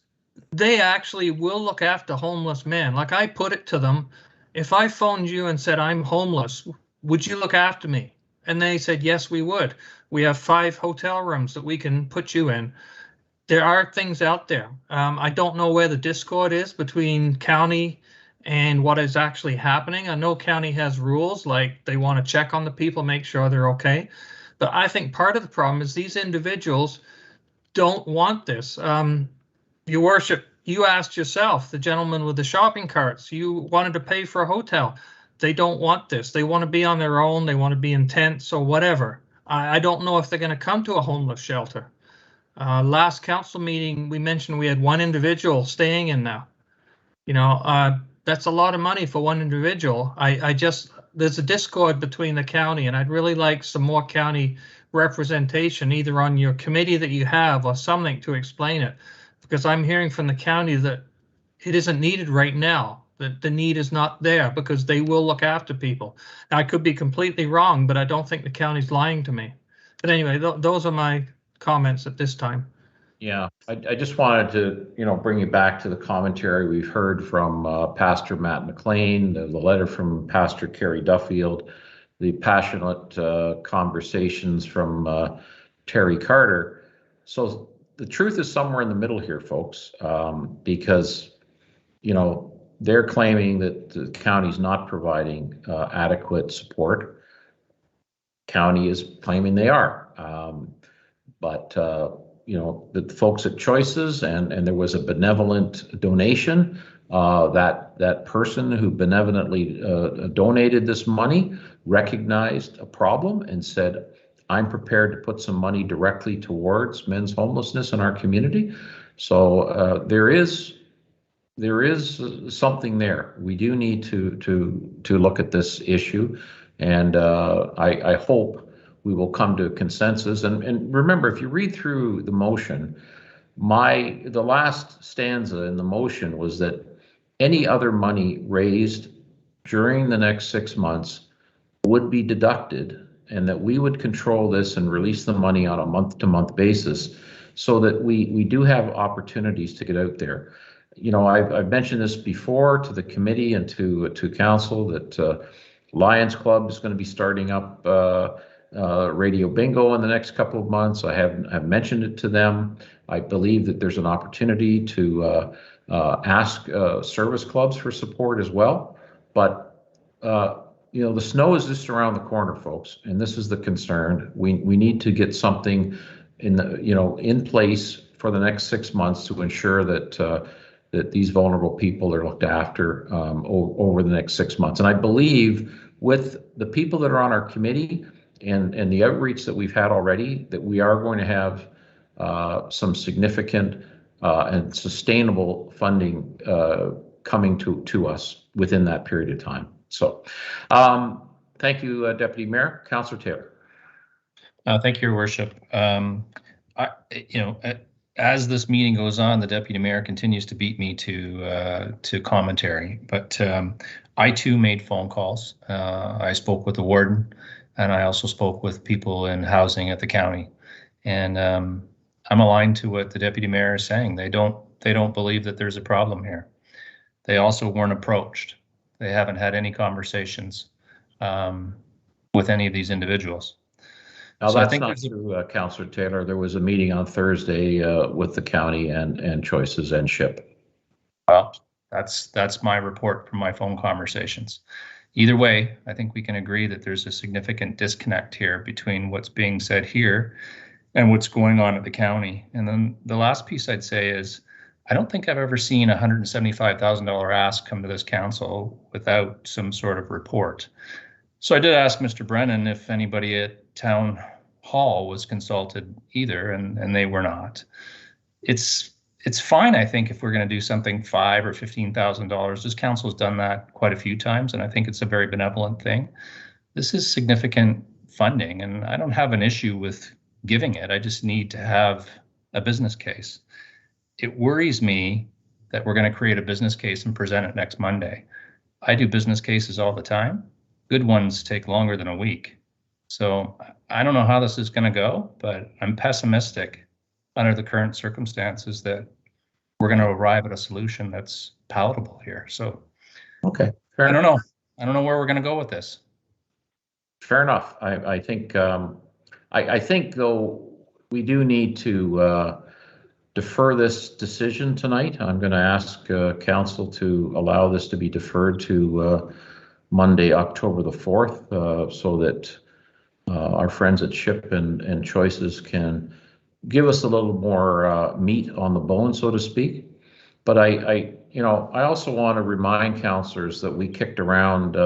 they actually will look after homeless men. Like, I put it to them, if I phoned you and said, I'm homeless, would you look after me? And they said, yes, we would. We have 5 hotel rooms that we can put you in. There are things out there. I don't know where the discord is between county and what is actually happening. I know county has rules, like they want to check on the people, make sure they're okay. But I think part of the problem is these individuals don't want this. Your worship, you asked yourself, the gentleman with the shopping carts, you wanted to pay for a hotel. They don't want this. They want to be on their own. They want to be in tents or whatever. I don't know if they're going to come to a homeless shelter. Last council meeting, we mentioned we had 1 individual staying in now. You know, that's a lot of money for 1 individual. There's a discord between the county, and I'd really like some more county representation, either on your committee that you have or something to explain it. Because I'm hearing from the county that it isn't needed right now, that the need is not there because they will look after people. Now, I could be completely wrong, but I don't think the county's lying to me. But anyway, those are my comments at this time. Yeah, I just wanted to, bring you back to the commentary we've heard from Pastor Matt McLean, the letter from Pastor Kerry Duffield, the passionate conversations from Terry Carter. So the truth is somewhere in the middle here, folks, because, they're claiming that the county's not providing adequate support. County is claiming they are. But the folks at Choices, and there was a benevolent donation. That person who benevolently donated this money recognized a problem and said, I'm prepared to put some money directly towards men's homelessness in our community. So there is something there. We do need to look at this issue, and I hope we will come to a consensus. And remember, if you read through the motion, the last stanza in the motion was that any other money raised during the next 6 months would be deducted, and that we would control this and release the money on a month-to-month basis, so that we do have opportunities to get out there. I've mentioned this before to the committee and to council that Lions Club is going to be starting up radio bingo in the next couple of months. I've mentioned it to them. I believe that there's an opportunity to ask service clubs for support as well. But the snow is just around the corner, folks, and this is the concern. We need to get something in place for the next 6 months to ensure that that these vulnerable people are looked after over the next 6 months. And I believe with the people that are on our committee and the outreach that we've had already, that we are going to have some significant and sustainable funding coming to us within that period of time. So thank you, Deputy Mayor. Councillor Taylor. Thank you, Your Worship. As this meeting goes on, the Deputy Mayor continues to beat me to commentary, but I too made phone calls. I spoke with the warden, and I also spoke with people in housing at the county, and I'm aligned to what the Deputy Mayor is saying. They don't believe that there's a problem here. They also weren't approached. They haven't had any conversations with any of these individuals. Now, so that's not true, Councillor Taylor. There was a meeting on Thursday with the county and Choices and SHIP. Well, that's my report from my phone conversations. Either way, I think we can agree that there's a significant disconnect here between what's being said here and what's going on at the county. And then the last piece I'd say is, I don't think I've ever seen a $175,000 ask come to this council without some sort of report. So I did ask Mr. Brennan if anybody at Town Hall was consulted either, and they were not. It's it's fine, I think, if we're going to do something $5,000 or $15,000. This council has done that quite a few times, and I think it's a very benevolent thing. This is significant funding, and I don't have an issue with giving it. I just need to have a business case. It worries me that we're going to create a business case and present it next Monday. I do business cases all the time. Good ones take longer than a week. So I don't know how this is going to go, but I'm pessimistic under the current circumstances that we're going to arrive at a solution that's palatable here. So okay, I don't know. I don't know where we're going to go with this. Fair enough. I think I think though we do need to defer this decision tonight. I'm going to ask council to allow this to be deferred to Monday, October the 4th, so that our friends at SHIP and Choices can give us a little more meat on the bone, so to speak. But I also want to remind councillors that we kicked around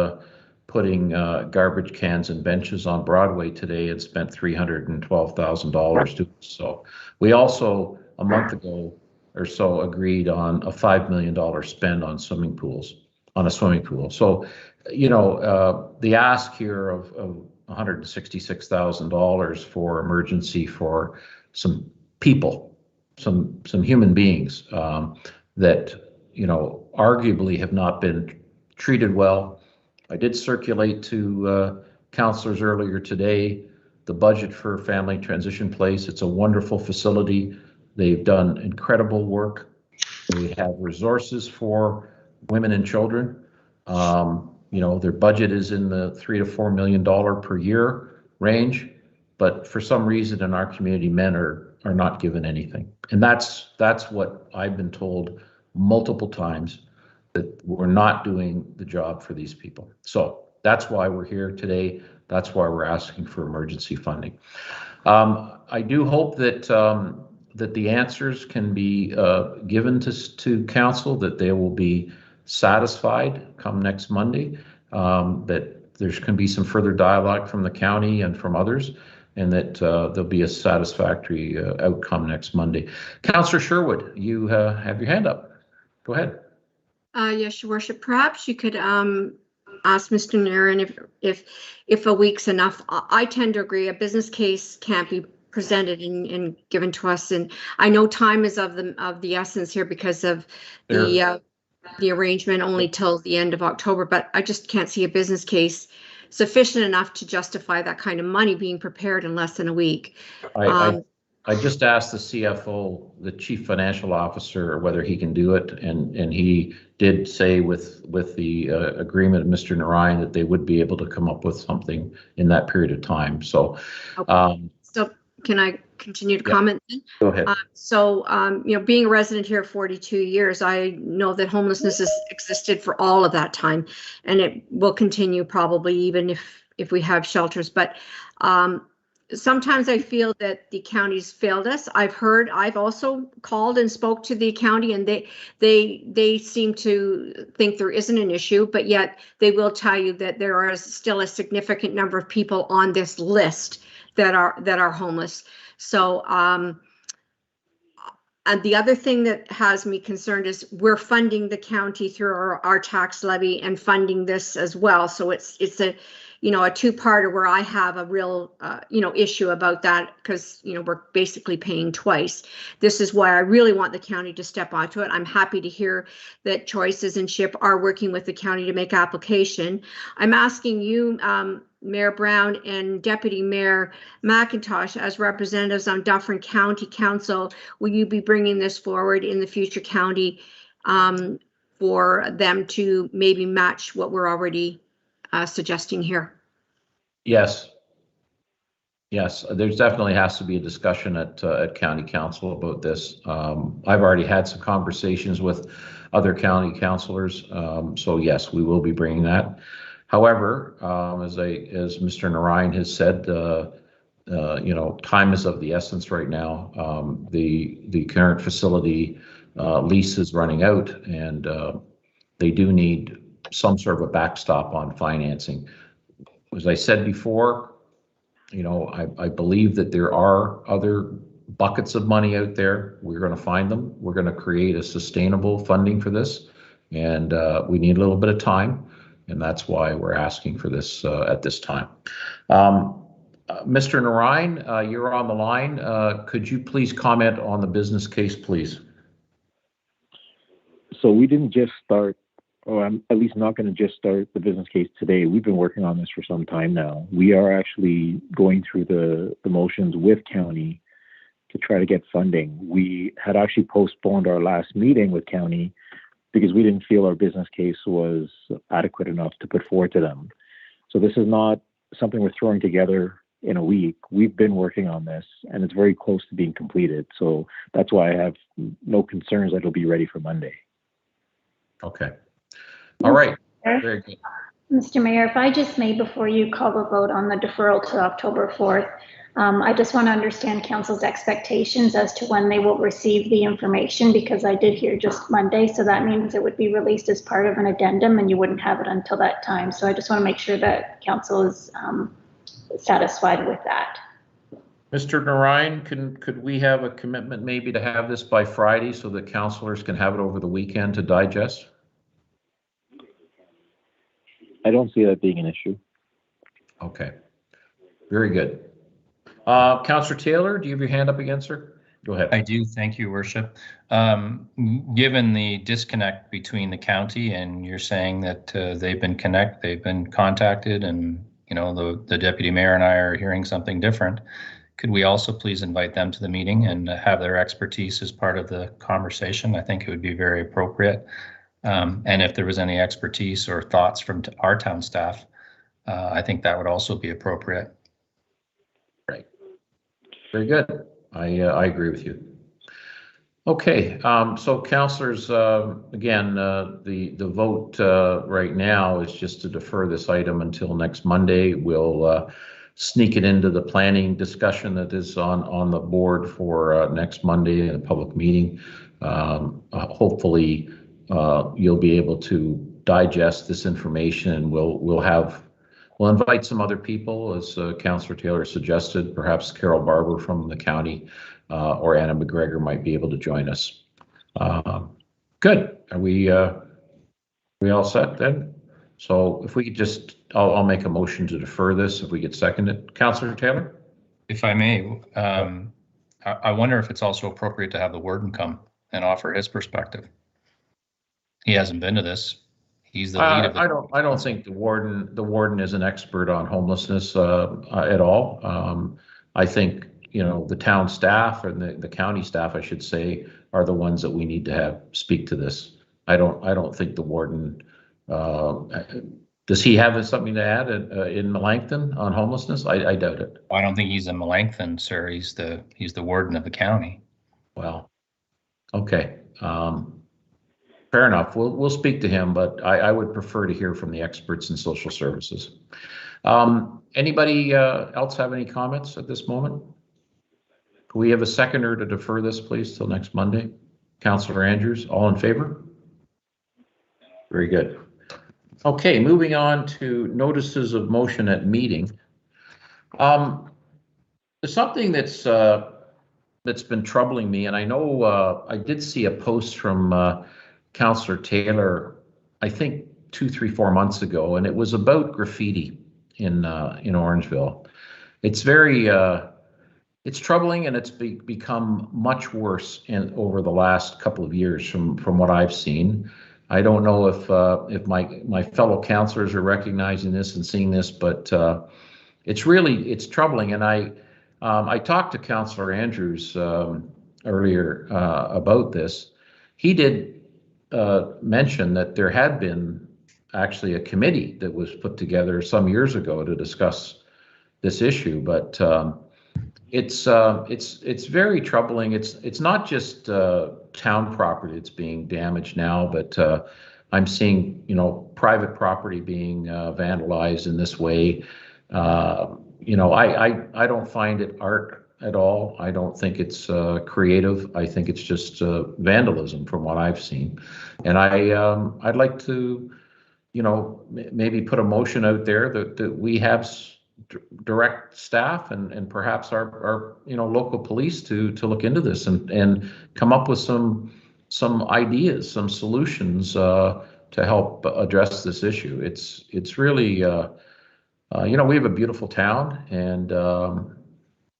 putting garbage cans and benches on Broadway today and spent $312,000 to so. We also, a month ago or so, agreed on a $5 million spend on swimming pools, on a swimming pool. So, the ask here of $166,000 for emergency for some people, some human beings that, arguably have not been treated well. I did circulate to councillors earlier today the budget for Family Transition Place. It's a wonderful facility. They've done incredible work. They have resources for women and children. Their budget is in the $3 to $4 million per year range, but for some reason in our community, men are not given anything. And that's what I've been told multiple times, that we're not doing the job for these people. So that's why we're here today. That's why we're asking for emergency funding. I do hope that that the answers can be given to council, that they will be satisfied come next Monday, that there can be some further dialogue from the county and from others, and that there'll be a satisfactory outcome next Monday. Councillor Sherwood, you have your hand up. Go ahead. Yes, Your Worship. Perhaps you could ask Mr. Nairn if a week's enough. I tend to agree. A business case can't be presented and given to us, and I know time is of the essence here because of the arrangement only till the end of October. But I just can't see a business case sufficient enough to justify that kind of money being prepared in less than a week. I just asked the CFO, the Chief Financial Officer, whether he can do it, and he did say with the agreement of Mr. Narayan that they would be able to come up with something in that period of time. So, okay. So can I continue to comment then? Go ahead. Being a resident here 42 years, I know that homelessness has existed for all of that time, and it will continue probably even if we have shelters. But sometimes I feel that the county's failed us. I've also called and spoke to the county, and they seem to think there isn't an issue, but yet they will tell you that there are still a significant number of people on this list that are homeless. So, and the other thing that has me concerned is we're funding the county through our tax levy and funding this as well. So it's a two-parter where I have a real, issue about that, because, we're basically paying twice. This is why I really want the county to step onto it. I'm happy to hear that Choices and SHIP are working with the county to make application. I'm asking you, Mayor Brown and Deputy Mayor McIntosh, as representatives on Dufferin County Council, will you be bringing this forward in the future county for them to maybe match what we're already suggesting here? Yes. Yes, there's definitely has to be a discussion at county council about this. I've already had some conversations with other county councilors, so yes, we will be bringing that. However, as Mr. Narayan has said, time is of the essence right now. The current facility lease is running out, and they do need some sort of a backstop on financing. As I said before, I believe that there are other buckets of money out there. We're going to find them. We're going to create a sustainable funding for this, and we need a little bit of time, and that's why we're asking for this at this time. Mr. Narayan, you're on the line. Could you please comment on the business case, please? So we didn't just start, or I'm at least not going to just start the business case today. We've been working on this for some time now. We are actually going through the motions with county to try to get funding. We had actually postponed our last meeting with county because we didn't feel our business case was adequate enough to put forward to them. So this is not something we're throwing together in a week. We've been working on this, and it's very close to being completed. So that's why I have no concerns that it'll be ready for Monday. Okay. All right. Very good. Mr. Mayor, if I just may, before you call the vote on the deferral to October 4th, I just want to understand council's expectations as to when they will receive the information, because I did hear just Monday, so that means it would be released as part of an addendum and you wouldn't have it until that time. So I just want to make sure that council is satisfied with that. Mr. Narayan, could we have a commitment maybe to have this by Friday so that councilors can have it over the weekend to digest? I don't see that being an issue. Okay, very good. Councillor Taylor, do you have your hand up again, sir? Go ahead. I do, thank you, Worship. Given the disconnect between the county and you're saying that they've been contacted, and you know the deputy mayor and I are hearing something different, could we also please invite them to the meeting and have their expertise as part of the conversation? I think it would be very appropriate. And if there was any expertise or thoughts from our town staff, I think that would also be appropriate. Right. Very good. I agree with you. Okay, so councillors, again, the vote right now is just to defer this item until next Monday. We'll sneak it into the planning discussion that is on the board for next Monday in a public meeting. Hopefully, you'll be able to digest this information, and we'll invite some other people, as Councillor Taylor suggested. Perhaps Carol Barber from the county or Anna McGregor might be able to join us. Good. Are we all set then? So if we could just, I'll make a motion to defer this if we could second it. Councillor Taylor? If I may, I wonder if it's also appropriate to have the warden come and offer his perspective. He hasn't been to this. He's the lead of it. I don't think the warden is an expert on homelessness at all. I think, you know, the town staff and the county staff, I should say, are the ones that we need to have speak to this. I don't think the warden, does he have something to add in Melanchthon on homelessness? I doubt it. I don't think he's in Melanchthon, sir. He's the warden of the county. Well, okay. Fair enough. We'll speak to him, but I would prefer to hear from the experts in social services. Anybody else have any comments at this moment? Can we have a seconder to defer this, please, till next Monday? Councillor Andrews, all in favor? Very good. Okay, moving on to notices of motion at meeting. There's something that's been troubling me, and I know I did see a post from Councillor Taylor, I think 2, 3, 4 months ago, and it was about graffiti in Orangeville. It's very it's troubling, and it's become much worse over the last couple of years from what I've seen. I don't know if my fellow councillors are recognizing this and seeing this, but it's troubling. And I talked to Councillor Andrews earlier about this. He did mention that there had been actually a committee that was put together some years ago to discuss this issue, but it's very troubling. It's not just town property that's being damaged now, but I'm seeing, you know, private property being vandalized in this way. You know, I don't find it art at all. I don't think it's creative. I think it's just vandalism from what I've seen. And I'd like to, you know, maybe put a motion out there that we have direct staff and perhaps our local police to look into this and come up with some ideas, some solutions to help address this issue. It's really we have a beautiful town, and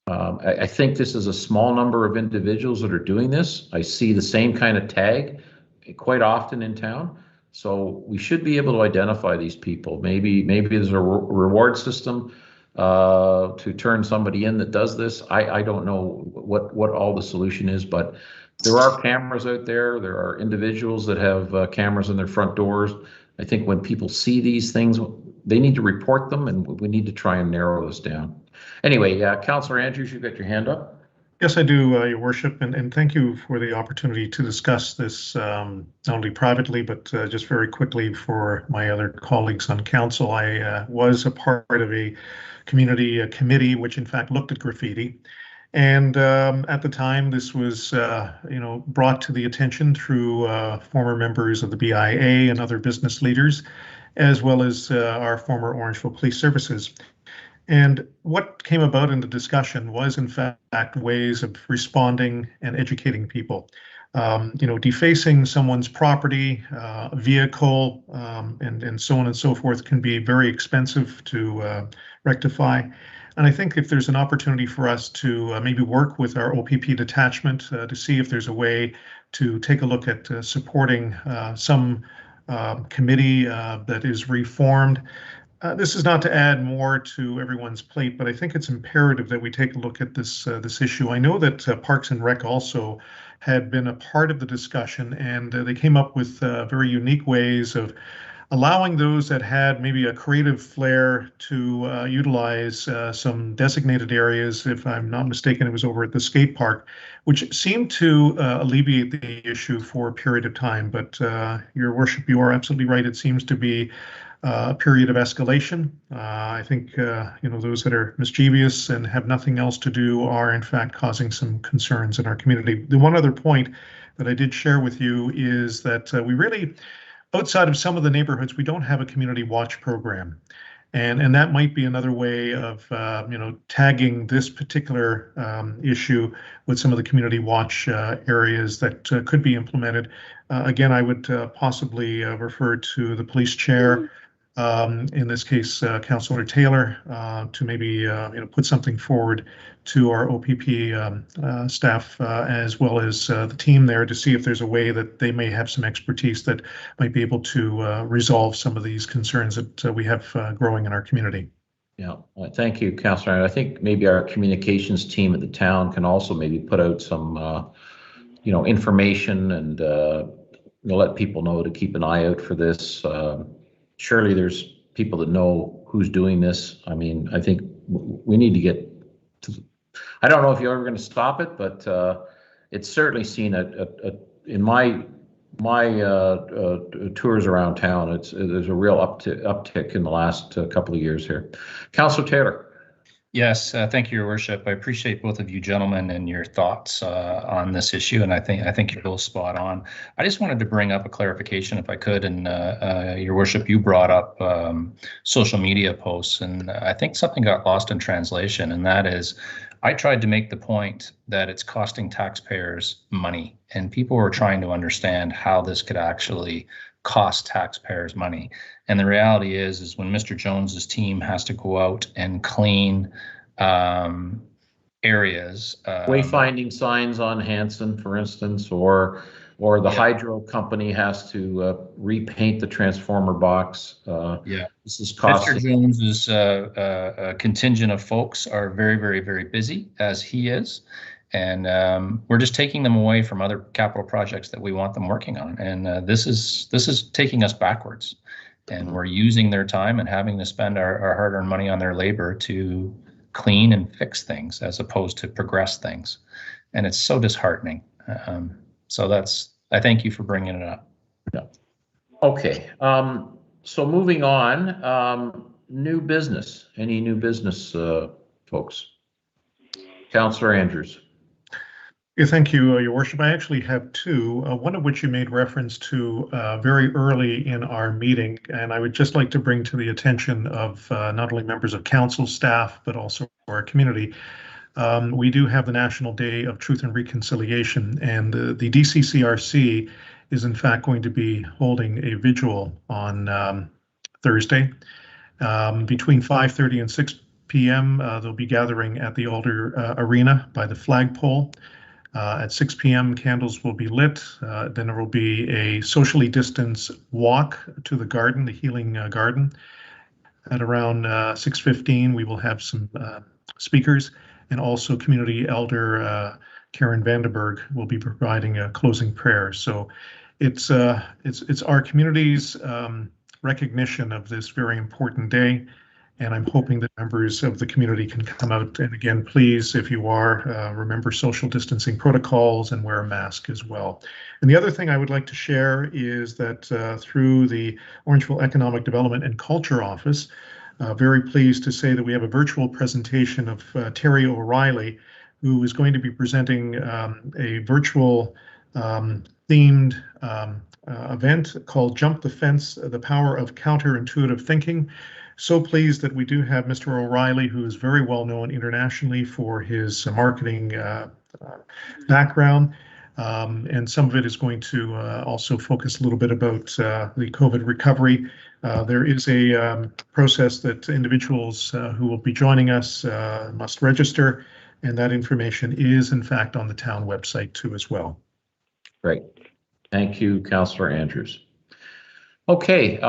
I think this is a small number of individuals that are doing this. I see the same kind of tag quite often in town. So we should be able to identify these people. Maybe there's a reward system to turn somebody in that does this. I don't know what all the solution is, but there are cameras out there. There are individuals that have cameras in their front doors. I think when people see these things, they need to report them, and we need to try and narrow this down. Anyway, Councillor Andrews, you've got your hand up. Yes, I do, Your Worship, and thank you for the opportunity to discuss this not only privately, but just very quickly for my other colleagues on council. I was a part of a community committee which in fact looked at graffiti. And at the time, this was brought to the attention through former members of the BIA and other business leaders, as well as our former Orangeville Police Services. And what came about in the discussion was, in fact, ways of responding and educating people. Defacing someone's property, vehicle, and so on and so forth can be very expensive to rectify. And I think if there's an opportunity for us to maybe work with our OPP detachment to see if there's a way to take a look at supporting some committee that is reformed. This is not to add more to everyone's plate, but I think it's imperative that we take a look at this issue. I know that Parks and Rec also had been a part of the discussion, and they came up with very unique ways of allowing those that had maybe a creative flair to utilize some designated areas. If I'm not mistaken, it was over at the skate park, which seemed to alleviate the issue for a period of time. But Your Worship, you are absolutely right. It seems to be a period of escalation. I think those that are mischievous and have nothing else to do are in fact causing some concerns in our community. The one other point that I did share with you is that we really, outside of some of the neighborhoods, we don't have a community watch program. And that might be another way of tagging this particular issue with some of the community watch areas that could be implemented. Again, I would possibly refer to the police chair, in this case, Councillor Taylor, to maybe put something forward to our OPP staff as well as the team there to see if there's a way that they may have some expertise that might be able to resolve some of these concerns that we have growing in our community. Yeah, thank you, Councillor. I think maybe our communications team at the town can also maybe put out some, information and let people know to keep an eye out for this. Surely there's people that know who's doing this. I mean, I think we need to get to, I don't know if you're ever going to stop it, but it's certainly seen in my tours around town. There's a real uptick in the last couple of years here. Councillor Taylor. Yes, thank you, Your Worship. I appreciate both of you gentlemen and your thoughts on this issue, and I think you're both spot on. I just wanted to bring up a clarification, if I could, and Your Worship, you brought up social media posts, and I think something got lost in translation, and that is, I tried to make the point that it's costing taxpayers money, and people were trying to understand how this could actually cost taxpayers money. And the reality is when Mr. Jones's team has to go out and clean areas. Wayfinding signs on Hanson, for instance, or the hydro company has to repaint the transformer box. This is costing. Mr. Jones's contingent of folks are very, very, very busy, as he is. And we're just taking them away from other capital projects that we want them working on. And this is taking us backwards. And we're using their time and having to spend our hard-earned money on their labor to clean and fix things as opposed to progress things. And it's so disheartening. I thank you for bringing it up. Yeah. Okay. So moving on, new business. Any new business, folks? Councillor Andrews. Yeah, thank you, Your Worship. I actually have two, one of which you made reference to very early in our meeting, and I would just like to bring to the attention of not only members of council, staff, but also our community. We do have the National Day of Truth and Reconciliation, and the DCCRC is in fact going to be holding a vigil on Thursday between 5:30 and 6 p.m. They'll be gathering at the Alder Arena by the flagpole. At 6 p.m. candles will be lit. Then there will be a socially distanced walk to the garden, the healing garden. At around 6:15, we will have some speakers, and also community elder Karen Vandenberg will be providing a closing prayer. So it's our community's recognition of this very important day. And I'm hoping that members of the community can come out. And again, please, if you are, remember social distancing protocols and wear a mask as well. And the other thing I would like to share is that through the Orangeville Economic Development and Culture Office, very pleased to say that we have a virtual presentation of Terry O'Reilly, who is going to be presenting a virtual themed event called Jump the Fence, the Power of Counterintuitive Thinking. So pleased that we do have Mr. O'Reilly, who is very well known internationally for his marketing background. And some of it is going to also focus a little bit about the COVID recovery. There is a process that individuals who will be joining us must register, and that information is in fact on the town website too as well. Great. Thank you, Councillor Andrews. Okay.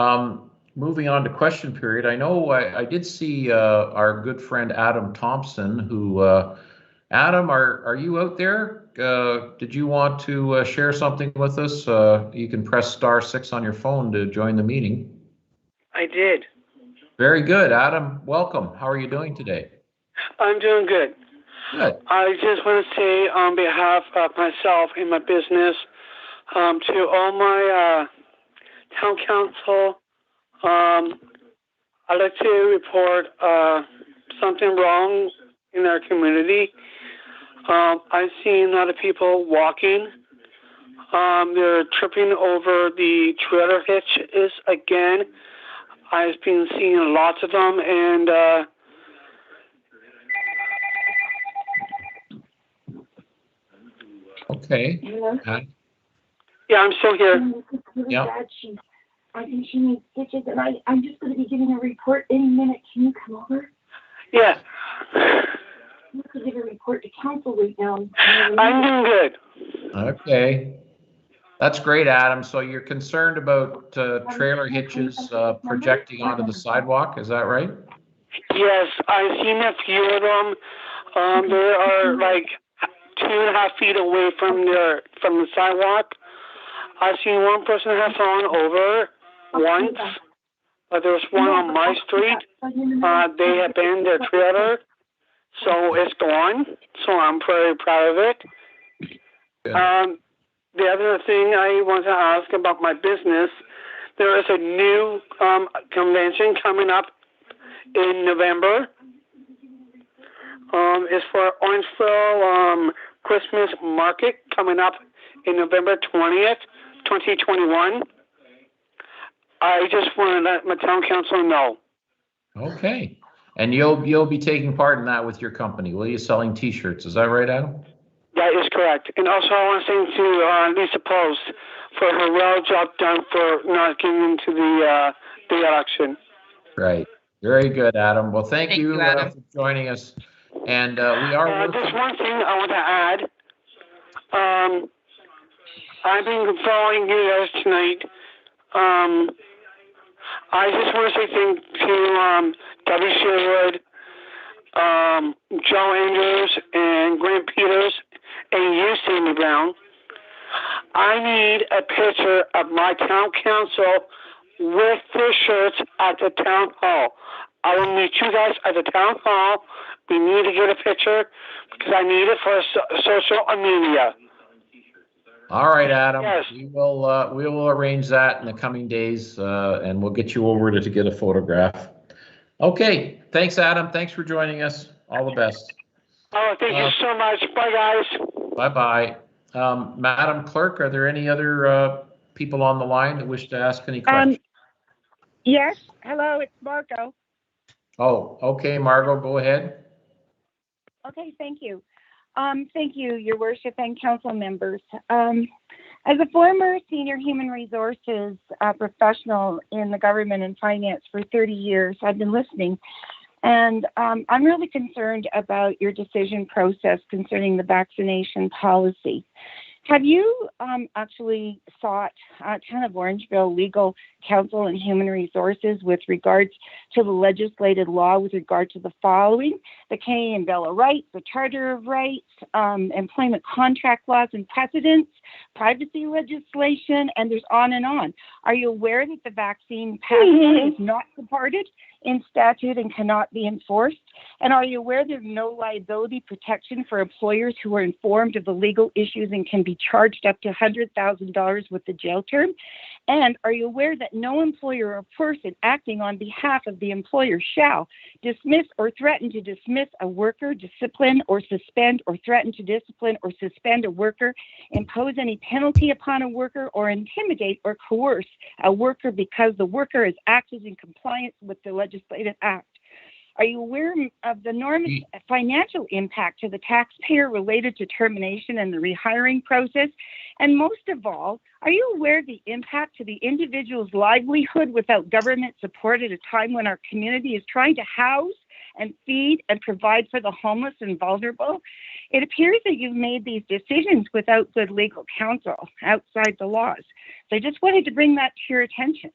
Moving on to question period, I know I did see our good friend Adam Thompson, who, Adam, are you out there? Did you want to share something with us? You can press *6 on your phone to join the meeting. I did. Very good, Adam. Welcome. How are you doing today? I'm doing good. Good. I just want to say on behalf of myself and my business, to all my town council, I'd like to report something wrong in our community. I've seen a lot of people walking. They're tripping over the trailer hitches again. I've been seeing lots of them, and okay. Yeah, I'm still here. Yeah. I think she needs stitches, and I'm just going to be giving a report any minute. Can you come over? Yeah. I'm going to give a report to council right now. I'm doing good. Okay. That's great, Adam. So you're concerned about trailer hitches projecting onto the sidewalk, is that right? Yes, I've seen a few of them. They are like 2.5 feet away from the sidewalk. I've seen one person have fallen over once, but there was one on my street. They abandoned their trailer, so it's gone. So I'm very proud of it. The other thing I want to ask about my business, there is a new convention coming up in November. It's for Orangeville Christmas Market coming up in November 20th, 2021. I just want to let my town council know. Okay. And you'll be taking part in that with your company, will you? Selling T-shirts, is that right, Adam? That is correct. And also I want to thank to Lisa Post for her well job done for not getting into the election. Right. Very good, Adam. Well, thank you Adam. For joining us. And we are there's one thing I want to add. I've been following you guys tonight. I just want to say thank you to Debbie Sherwood, Joe Andrews, and Grant Peters, and you, Sandy Brown. I need a picture of my town council with their shirts at the town hall. I will meet you guys at the town hall. We need to get a picture because I need it for social media. All right, Adam. Yes. We will arrange that in the coming days, and we'll get you over to get a photograph. Okay. Thanks, Adam. Thanks for joining us. All the best. Oh, thank you so much. Bye, guys. Bye-bye. Madam Clerk, are there any other people on the line that wish to ask any questions? Yes. Hello, it's Marco. Oh, okay, Margot, go ahead. Okay, thank you. Thank you, Your Worship and council members. As a former senior human resources professional in the government and finance for 30 years, I've been listening. And I'm really concerned about your decision process concerning the vaccination policy. Have you actually sought Town of Orangeville legal counsel and human resources with regards to the legislated law with regard to the following: the Canadian Bill of Rights, the Charter of Rights, employment contract laws and precedents, privacy legislation, and there's on and on. Are you aware that the vaccine passport is not supported in statute and cannot be enforced? And are you aware there's no liability protection for employers who are informed of the legal issues and can be charged up to $100,000 with the jail term? And are you aware that no employer or person acting on behalf of the employer shall dismiss or threaten to dismiss a worker, discipline or suspend or threaten to discipline or suspend a worker, impose any penalty upon a worker, or intimidate or coerce a worker because the worker has acted in compliance with the legislative act? Are you aware of the enormous financial impact to the taxpayer related to termination and the rehiring process? And most of all, are you aware of the impact to the individual's livelihood without government support at a time when our community is trying to house and feed and provide for the homeless and vulnerable? It appears that you've made these decisions without good legal counsel outside the laws. So I just wanted to bring that to your attention.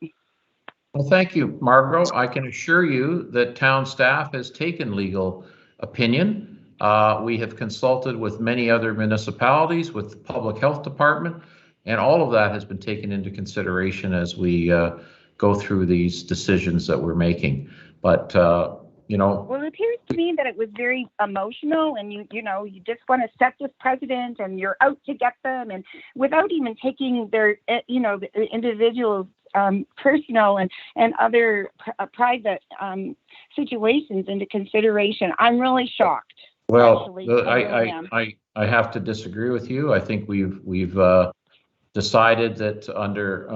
Well, thank you, Margot. I can assure you that town staff has taken legal opinion. We have consulted with many other municipalities, with the public health department, and all of that has been taken into consideration as we go through these decisions that we're making. But you know, well, it appears to me that it was very emotional, and you just want to set this precedent, and you're out to get them, and without even taking their the individuals' personal and other private situations into consideration. I'm really shocked. Well, actually. I have to disagree with you. I think we've decided that under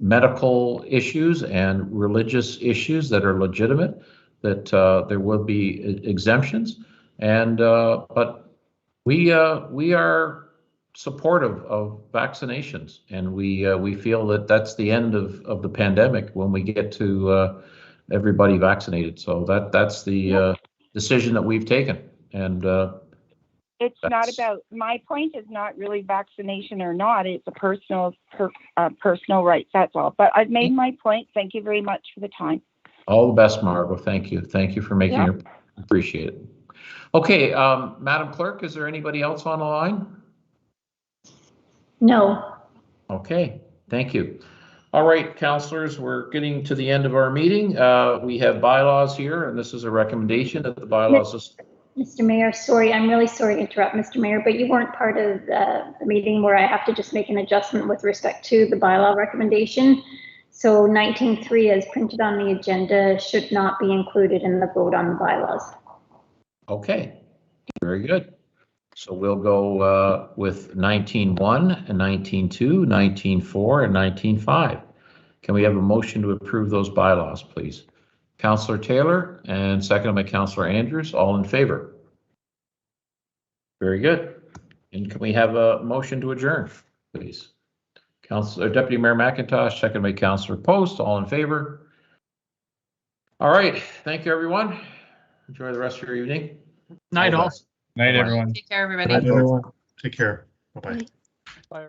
medical issues and religious issues that are legitimate, that there will be exemptions, and but we are supportive of vaccinations, and we feel that that's the end of the pandemic when we get to everybody vaccinated. So that's the decision that we've taken, and it's not about, my point is not really vaccination or not. It's a personal rights. That's all. But I've made my point. Thank you very much for the time. All the best, Margot. Thank you. Thank you for making your appreciate it. Okay, Madam Clerk, is there anybody else on the line? No. Okay, thank you. All right, councillors, we're getting to the end of our meeting. We have bylaws here, and this is a recommendation that the bylaws. Mr. Mayor, sorry, I'm really sorry to interrupt, Mr. Mayor, but you weren't part of the meeting where I have to just make an adjustment with respect to the bylaw recommendation. So 19.3 as printed on the agenda should not be included in the vote on the bylaws. Okay, very good. So we'll go with 19.1 and 19.2, 19.4 and 19.5. Can we have a motion to approve those bylaws, please? Councillor Taylor and seconded by Councillor Andrews, all in favor? Very good. And can we have a motion to adjourn, please? Councillor Deputy Mayor McIntosh, seconded by Councillor Post, all in favor? All right, thank you, everyone. Enjoy the rest of your evening. Night all. Night, everyone. Take care, everybody. Night, everyone. Take care. Bye-bye. Bye.